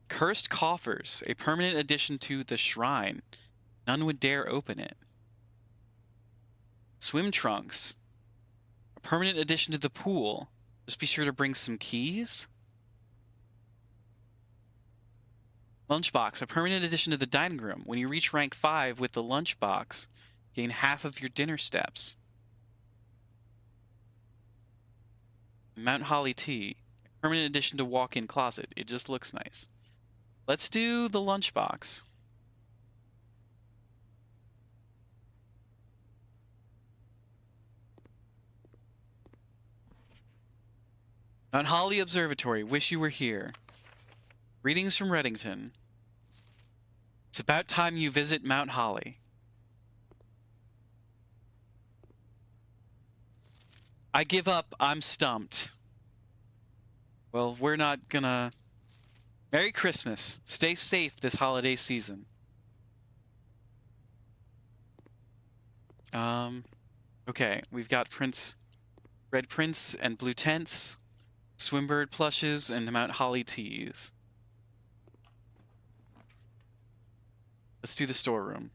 S1: Cursed coffers, a permanent addition to the shrine. None would dare open it. Swim trunks, a permanent addition to the pool. Just be sure to bring some keys. Lunchbox, a permanent addition to the dining room. When you reach rank 5 with the lunchbox, gain half of your dinner steps. Mount Holly tea, a permanent addition to walk-in closet. It just looks nice. Let's do the lunchbox. Mount Holly Observatory. Wish you were here. Greetings from Reddington. It's about time you visit Mount Holly. I give up. I'm stumped. Well, we're not gonna... Merry Christmas. Stay safe this holiday season. Okay, we've got Red Prince and Blue Tents, Swimbird plushes, and Mount Holly teas. Let's do the storeroom.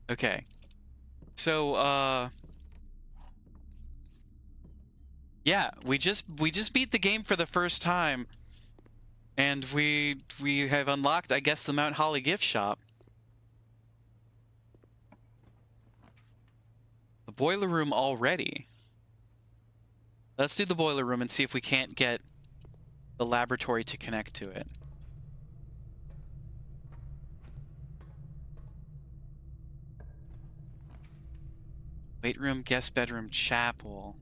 S1: Okay. So, yeah, we just beat the game for the first time, and we have unlocked, I guess, the Mount Holly gift shop. The boiler room already. Let's do the boiler room and see if we can't get the laboratory to connect to it. Weight room, guest bedroom, chapel.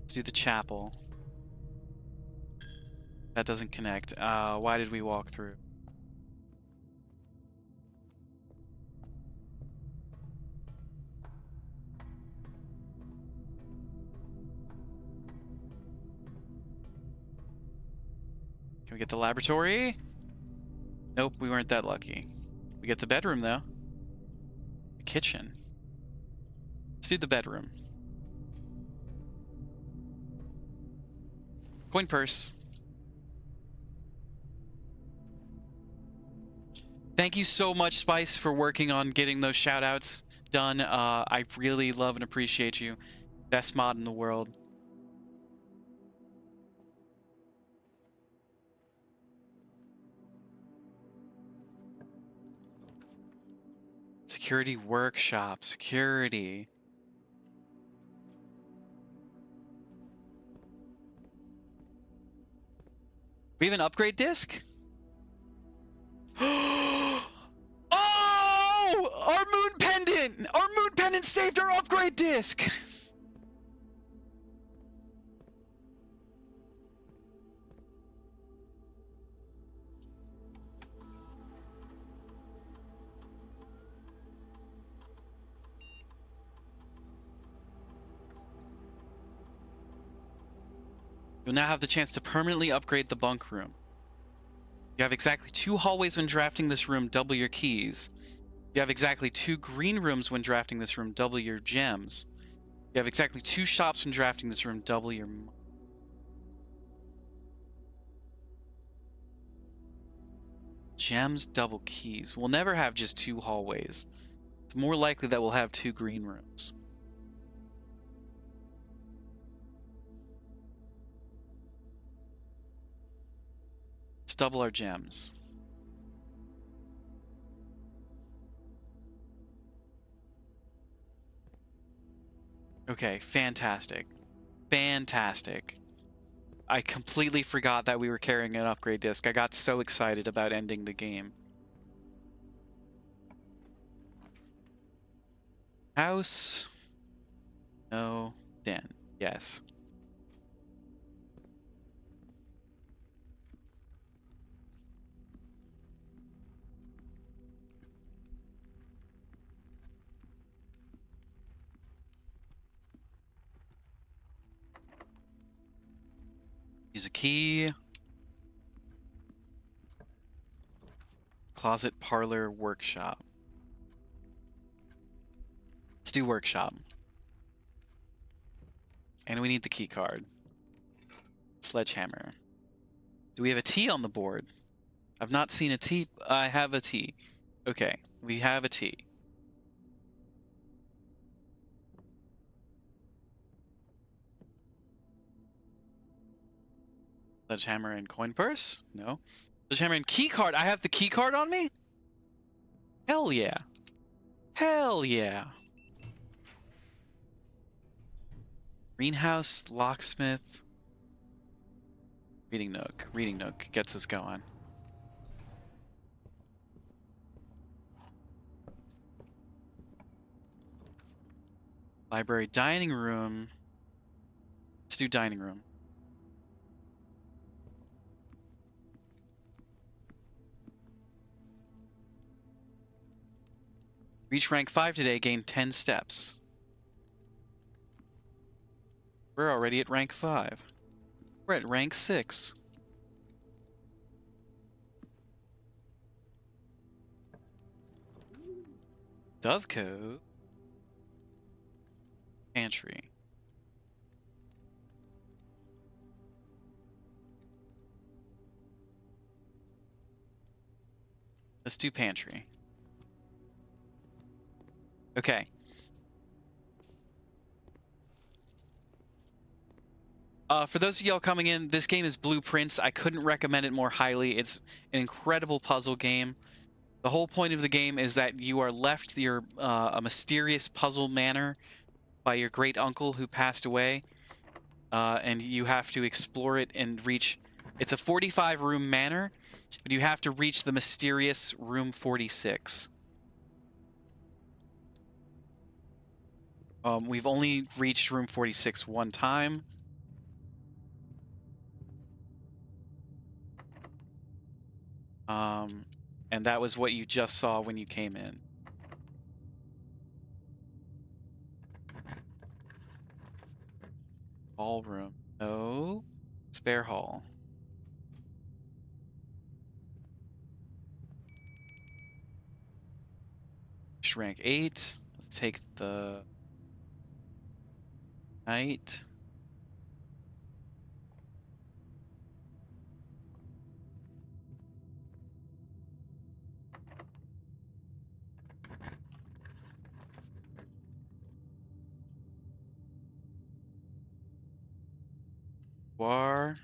S1: Let's do the chapel. That doesn't connect. Why did we walk through? Can we get the laboratory? Nope, we weren't that lucky. We get the bedroom, though. The kitchen. Let's do the bedroom. Coin purse. Thank you so much, Spice, for working on getting those shoutouts done. I really love and appreciate you. Best mod in the world. Security workshop. Security. We have an upgrade disc? Oh! Our moon pendant! Our moon pendant saved our upgrade disc! You'll now have the chance to permanently upgrade the bunk room. You have exactly 2 hallways when drafting this room, double your keys. You have exactly 2 green rooms when drafting this room, double your gems. You have exactly 2 shops when drafting this room, double your... Gems, double keys. We'll never have just 2 hallways. It's more likely that we'll have 2 green rooms. Let's double our gems. Okay, fantastic. Fantastic. I completely forgot that we were carrying an upgrade disc. I got so excited about ending the game. House. No. Den. Yes. Use a key. Closet, parlor, workshop. Let's do workshop. And we need the key card. Sledgehammer. Do we have a T on the board? I've not seen a T. I have a T. Okay, we have a T. Sledgehammer and coin purse? No. Sledgehammer and key card. I have the key card on me? Hell yeah. Hell yeah. Greenhouse, locksmith. Reading nook. Reading nook gets us going. Library, dining room. Let's do dining room. Reach rank 5 today, gain 10 steps. We're already at rank 5. We're at rank 6. Dovecote. Pantry. Let's do pantry. Okay. For those of y'all coming in, this game is Blueprints. I couldn't recommend it more highly. It's an incredible puzzle game. The whole point of the game is that you are left a mysterious puzzle manor by your great uncle who passed away, and you have to explore it and reach. It's a 45-room manor, but you have to reach the mysterious room 46. We've only reached room 46 one time. And that was what you just saw when you came in. Ballroom. No. Spare hall. Rank 8. Let's take the night. War.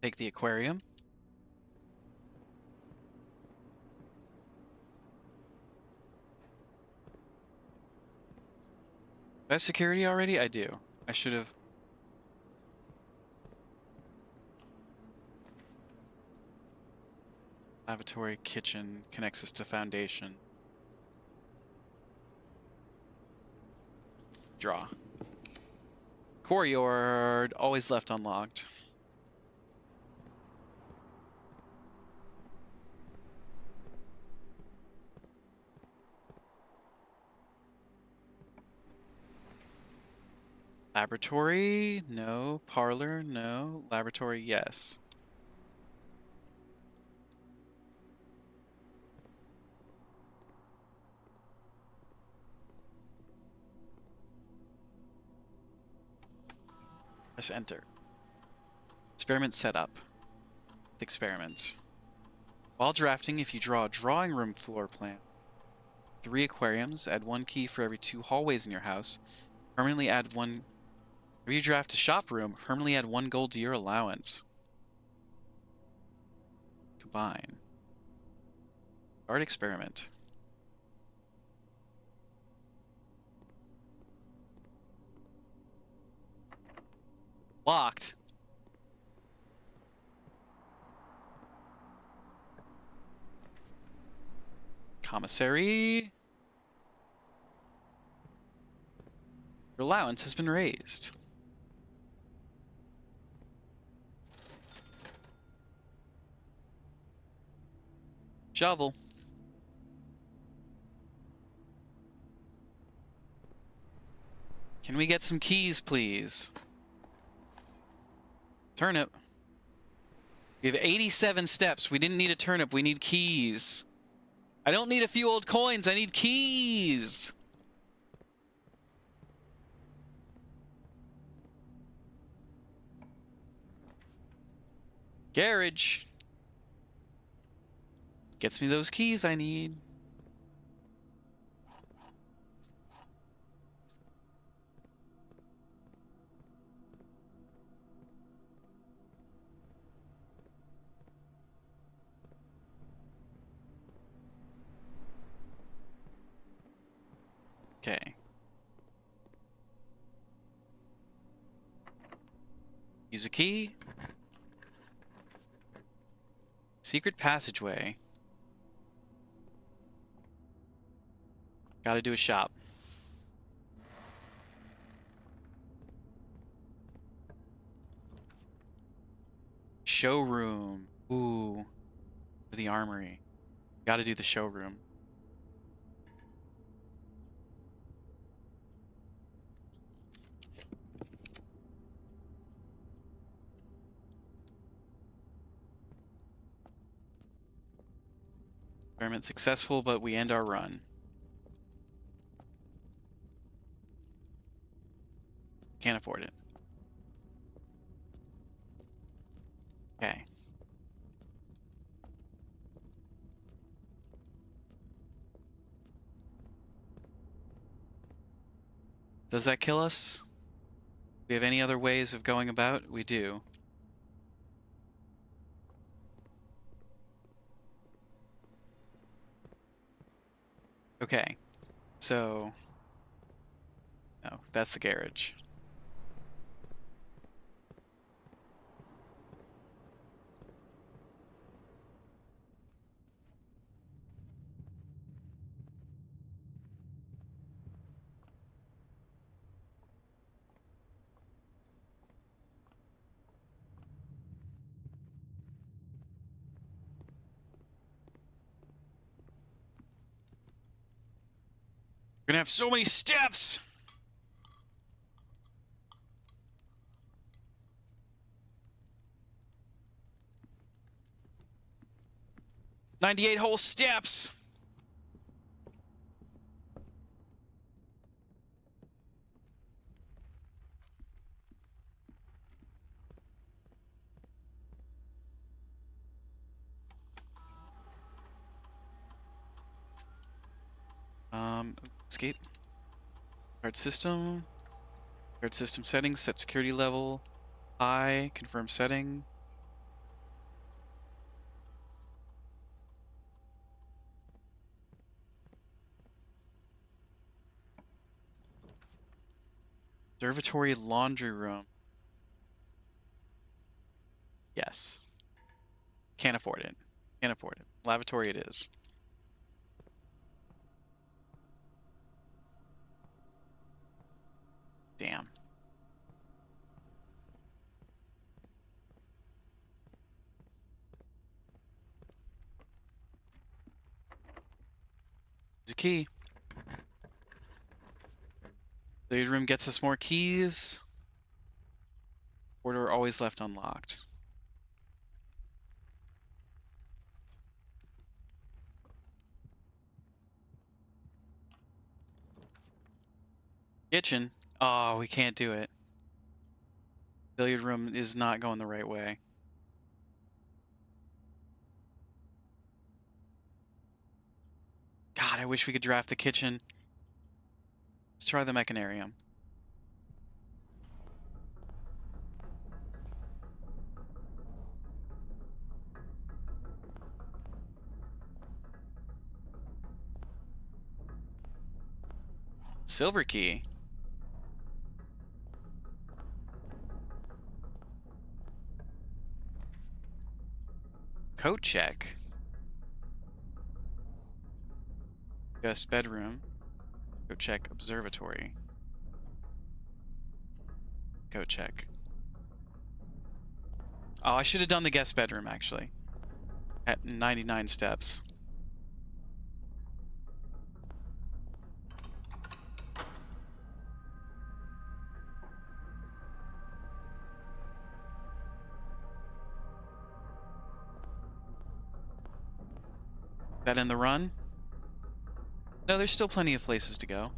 S1: Take the aquarium. Do I have security already? I do. I should have. Lavatory, kitchen, connects us to foundation. Draw. Courtyard, always left unlocked. Laboratory, no. Parlor, no. Laboratory, yes. Press enter. Experiment setup. Experiments. While drafting, if you draw a drawing room floor plan, 3 aquariums, add 1 key for every 2 hallways in your house, permanently add 1. If you draft a shop room, permanently add 1 gold to your allowance. Combine. Start experiment. Locked. Commissary. Your allowance has been raised. Shovel. Can we get some keys, please? Turnip. We have 87 steps. We didn't need a turnip. We need keys. I don't need a few old coins. I need keys. Garage. Gets me those keys I need. Okay. Use a key. Secret passageway. Gotta do a shop. Showroom. Ooh. For the armory. Gotta do the showroom. Experiment successful, but we end our run. Can't afford it. Okay. Does that kill us? Do we have any other ways of going about? We do. Okay. So... No, that's the garage. We're gonna have so many steps! "98 whole steps!" Escape. Guard system. Guard system settings. Set security level. High. Confirm setting. Observatory laundry room. Yes. Can't afford it. Can't afford it. Lavatory it is. Damn. There's a key. The room gets us more keys. Corridor always left unlocked. Kitchen. Oh, we can't do it. Billiard room is not going the right way. God, I wish we could draft the kitchen. Let's try the mechanarium. Silver key. Coat check. Guest bedroom. Coat check observatory. Coat check. Oh, I should have done the guest bedroom actually. At 99 steps. That in the run? No, there's still plenty of places to go.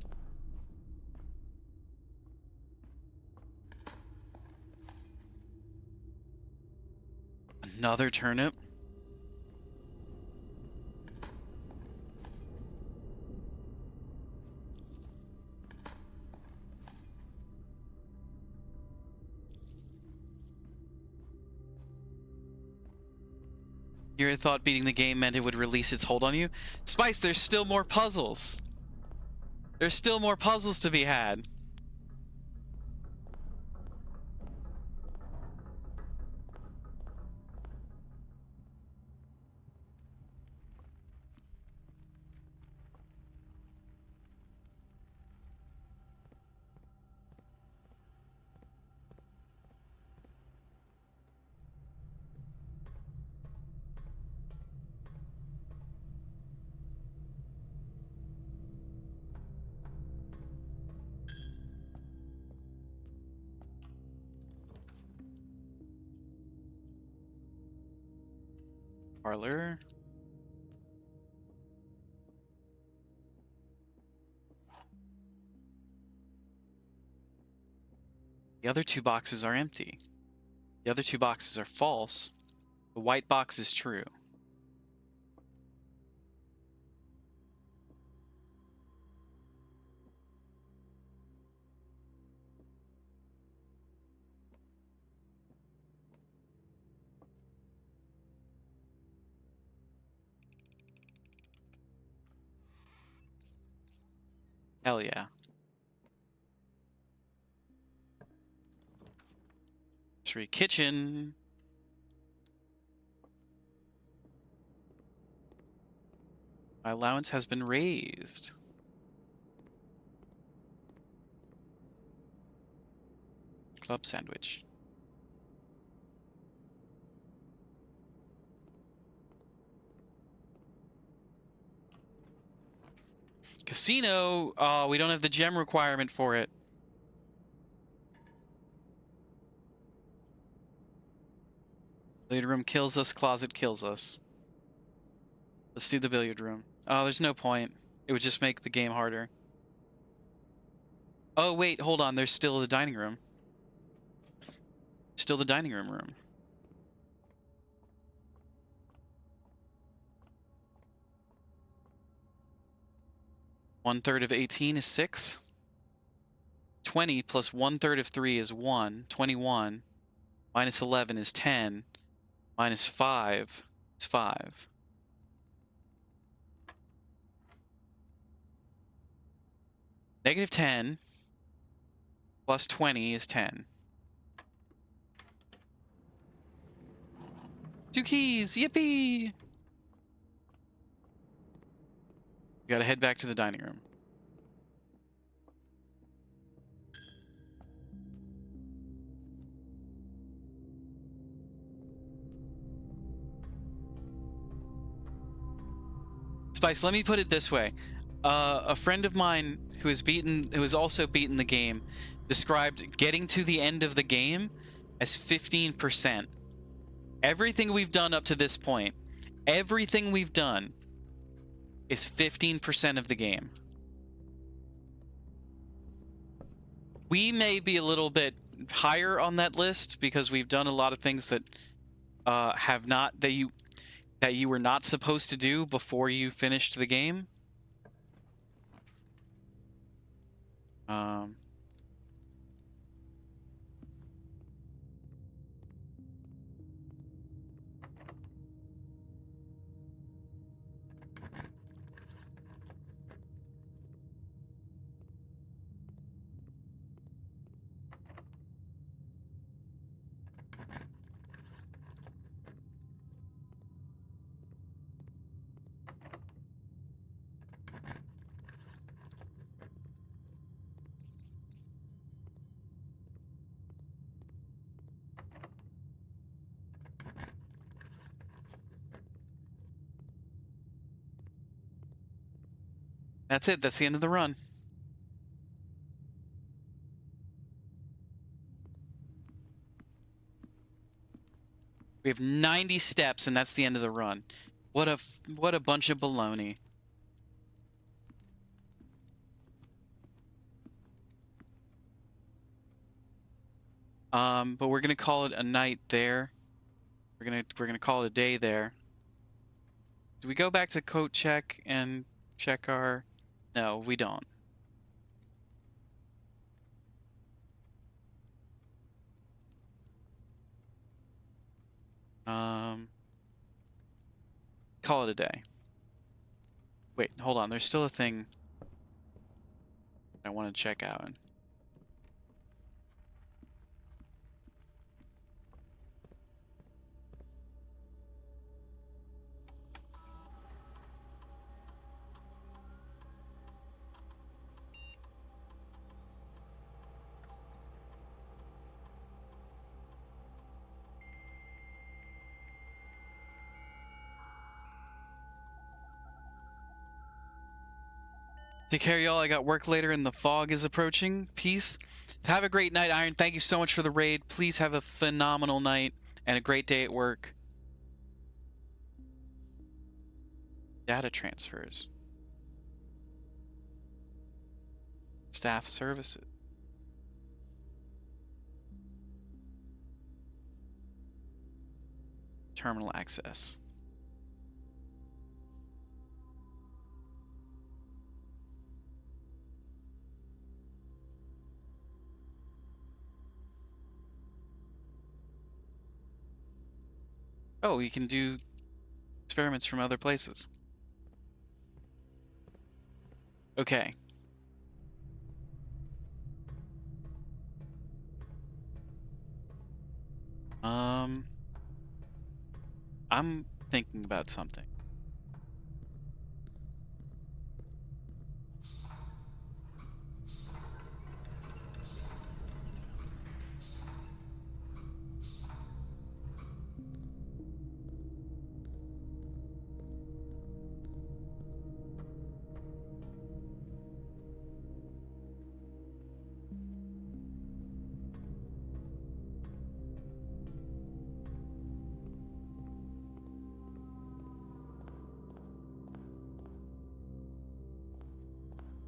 S1: Another turnip? You thought beating the game meant it would release its hold on you? Spice, there's still more puzzles. There's still more puzzles to be had. Parlor. The other two boxes are empty. The other two boxes are false. The white box is true. Hell yeah. Tree kitchen. My allowance has been raised. Club sandwich. Casino. Oh, we don't have the gem requirement for it. Billiard room kills us. Closet kills us. Let's do the billiard room. Oh, there's no point. It would just make the game harder. Oh, wait, hold on. There's still the dining room. Still the dining room. 1/3 of 18 is 6. 20 plus 1/3 of 3 is 1. 21. Minus 11 is 10. Minus 5 is 5. Negative 10 plus 20 is 10. 2 keys! Yippee! We gotta head back to the dining room. Spice, let me put it this way. A friend of mine who has also beaten the game described getting to the end of the game as 15%. Everything we've done up to this point, everything we've done is 15% of the game. We may be a little bit higher on that list because we've done a lot of things that that you were not supposed to do before you finished the game. That's it. That's the end of the run. We have 90 steps, and that's the end of the run. What a bunch of baloney. But we're gonna call it a night there. We're gonna call it a day there. Do we go back to coat check and check our? No, we don't. Call it a day. Wait, hold on. There's still a thing. I want to check out. Take care, y'all. I got work later and the fog is approaching. Peace. Have a great night, Iron. Thank you so much for the raid. Please have a phenomenal night and a great day at work. Data transfers. Staff services. Terminal access. Oh, you can do experiments from other places. Okay. I'm thinking about something.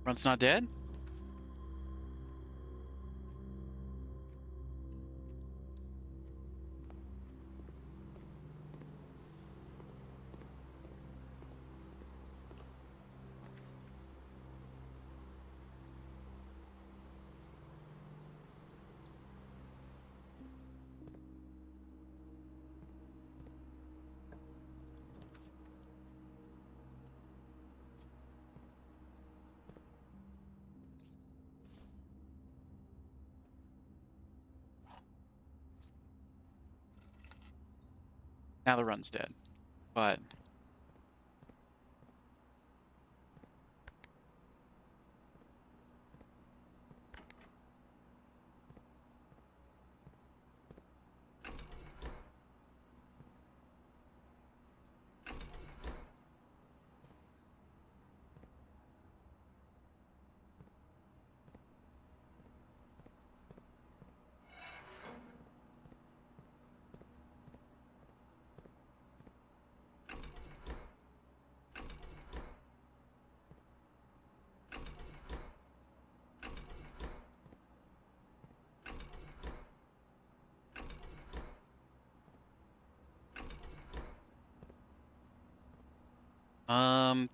S1: Runt's not dead? Now the run's dead. But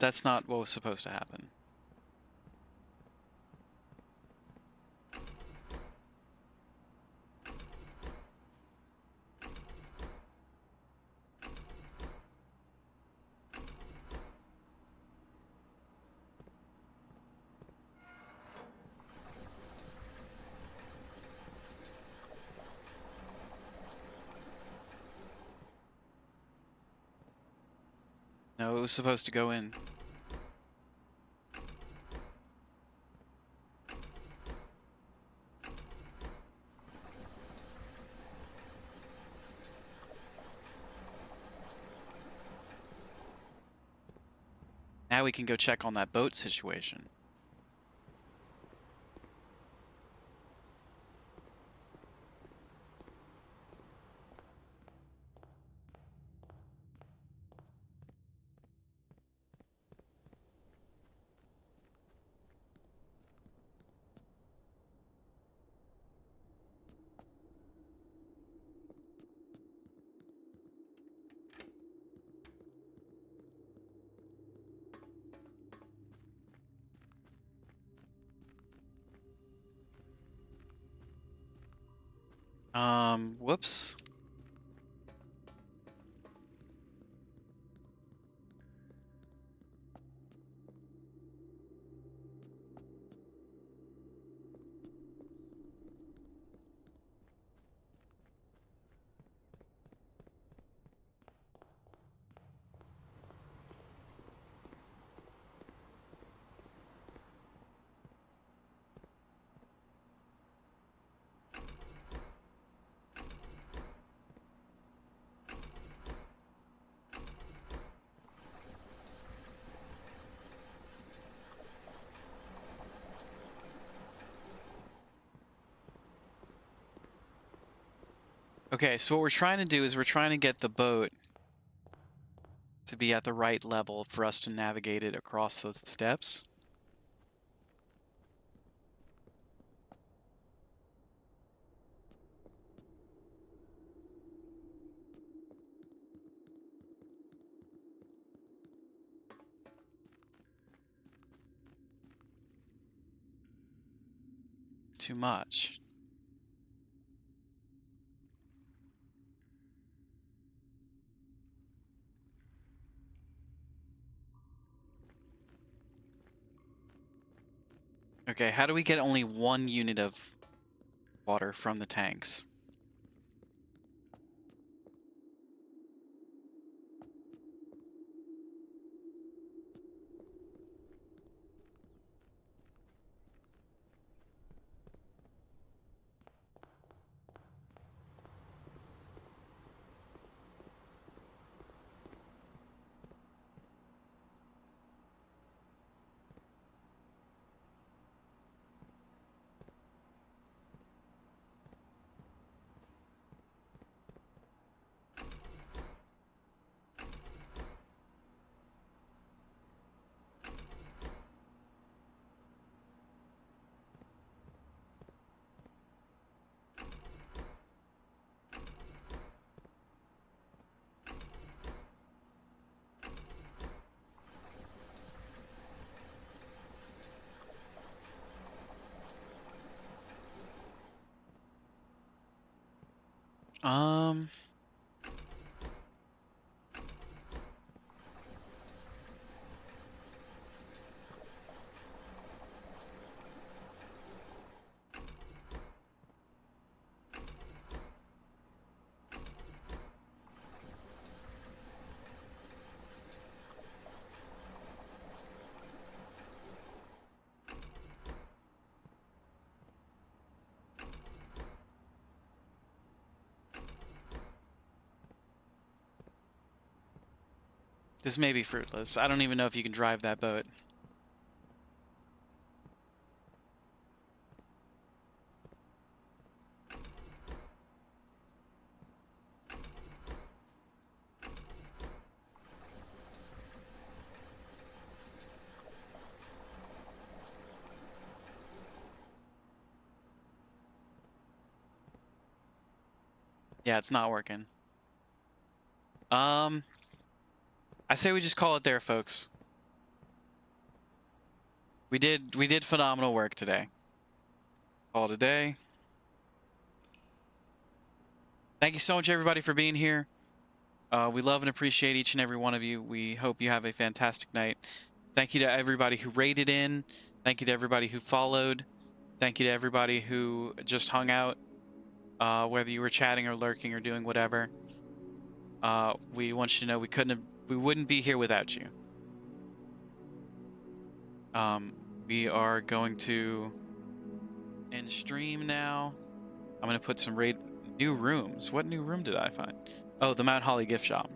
S1: that's not what was supposed to happen. No, it was supposed to go in. Now we can go check on that boat situation. Whoops. Okay, so what we're trying to do is we're trying to get the boat to be at the right level for us to navigate it across those steps. Too much. Okay, how do we get only 1 unit of water from the tanks? Um, this may be fruitless. I don't even know if you can drive that boat. Yeah, it's not working. I say we just call it there, folks. We did phenomenal work today. Call it a day. Thank you so much, everybody, for being here. We love and appreciate each and every one of you. We hope you have a fantastic night. Thank you to everybody who rated in. Thank you to everybody who followed. Thank you to everybody who just hung out, whether you were chatting or lurking or doing whatever. We want you to know we wouldn't be here without you. We are going to end stream now. I'm going to put some new rooms. What new room did I find? Oh, the Mount Holly gift shop.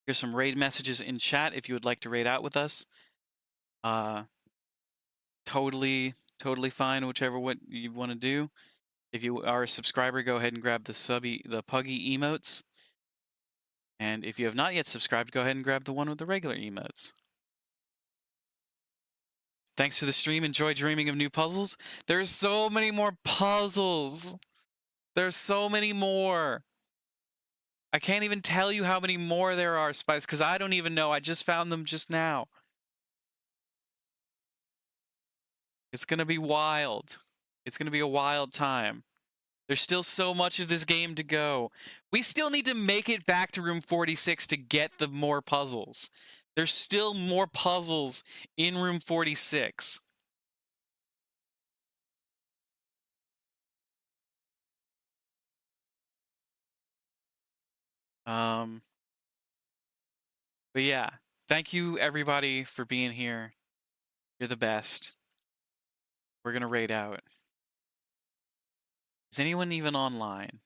S1: Here's some raid messages in chat if you would like to raid out with us. Totally fine, whichever what you want to do. If you are a subscriber, go ahead and grab the puggy emotes. And if you have not yet subscribed, go ahead and grab the one with the regular emotes. Thanks for the stream. Enjoy dreaming of new puzzles. There's so many more puzzles. There's so many more. I can't even tell you how many more there are, Spice, because I don't even know. I just found them just now. It's going to be wild. It's going to be a wild time. There's still so much of this game to go. We still need to make it back to room 46 to get the more puzzles. There's still more puzzles in room 46. But yeah, thank you everybody for being here. You're the best. We're gonna raid out. Is anyone even online?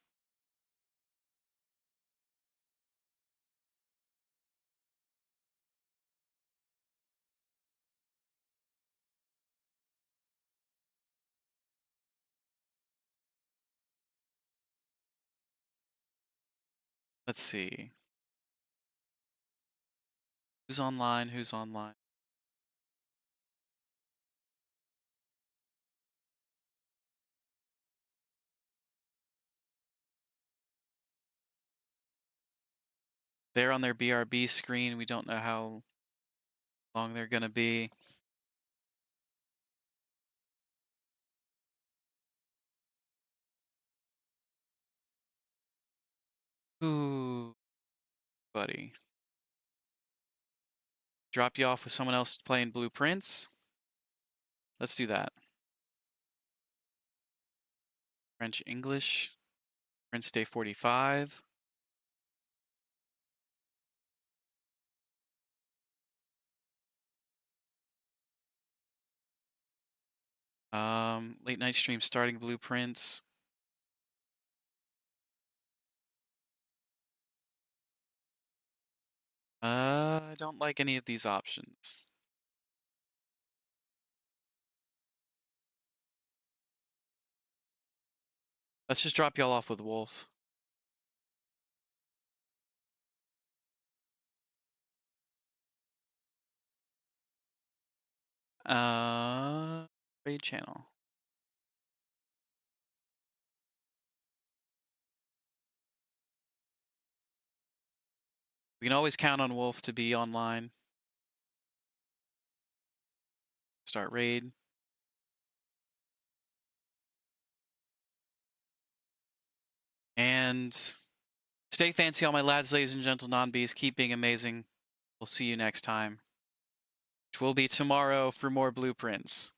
S1: Let's see. Who's online? Who's online? They're on their BRB screen. We don't know how long they're gonna be. Ooh, buddy. Drop you off with someone else playing Blueprints? Let's do that. French, English. Prince Day 45. Late night stream starting Blueprints. I don't like any of these options. Let's just drop y'all off with Wolf. Raid channel. We can always count on Wolf to be online. Start raid. And stay fancy, all my lads, ladies and gentle non-bees. Keep being amazing. We'll see you next time, which will be tomorrow for more Blueprints.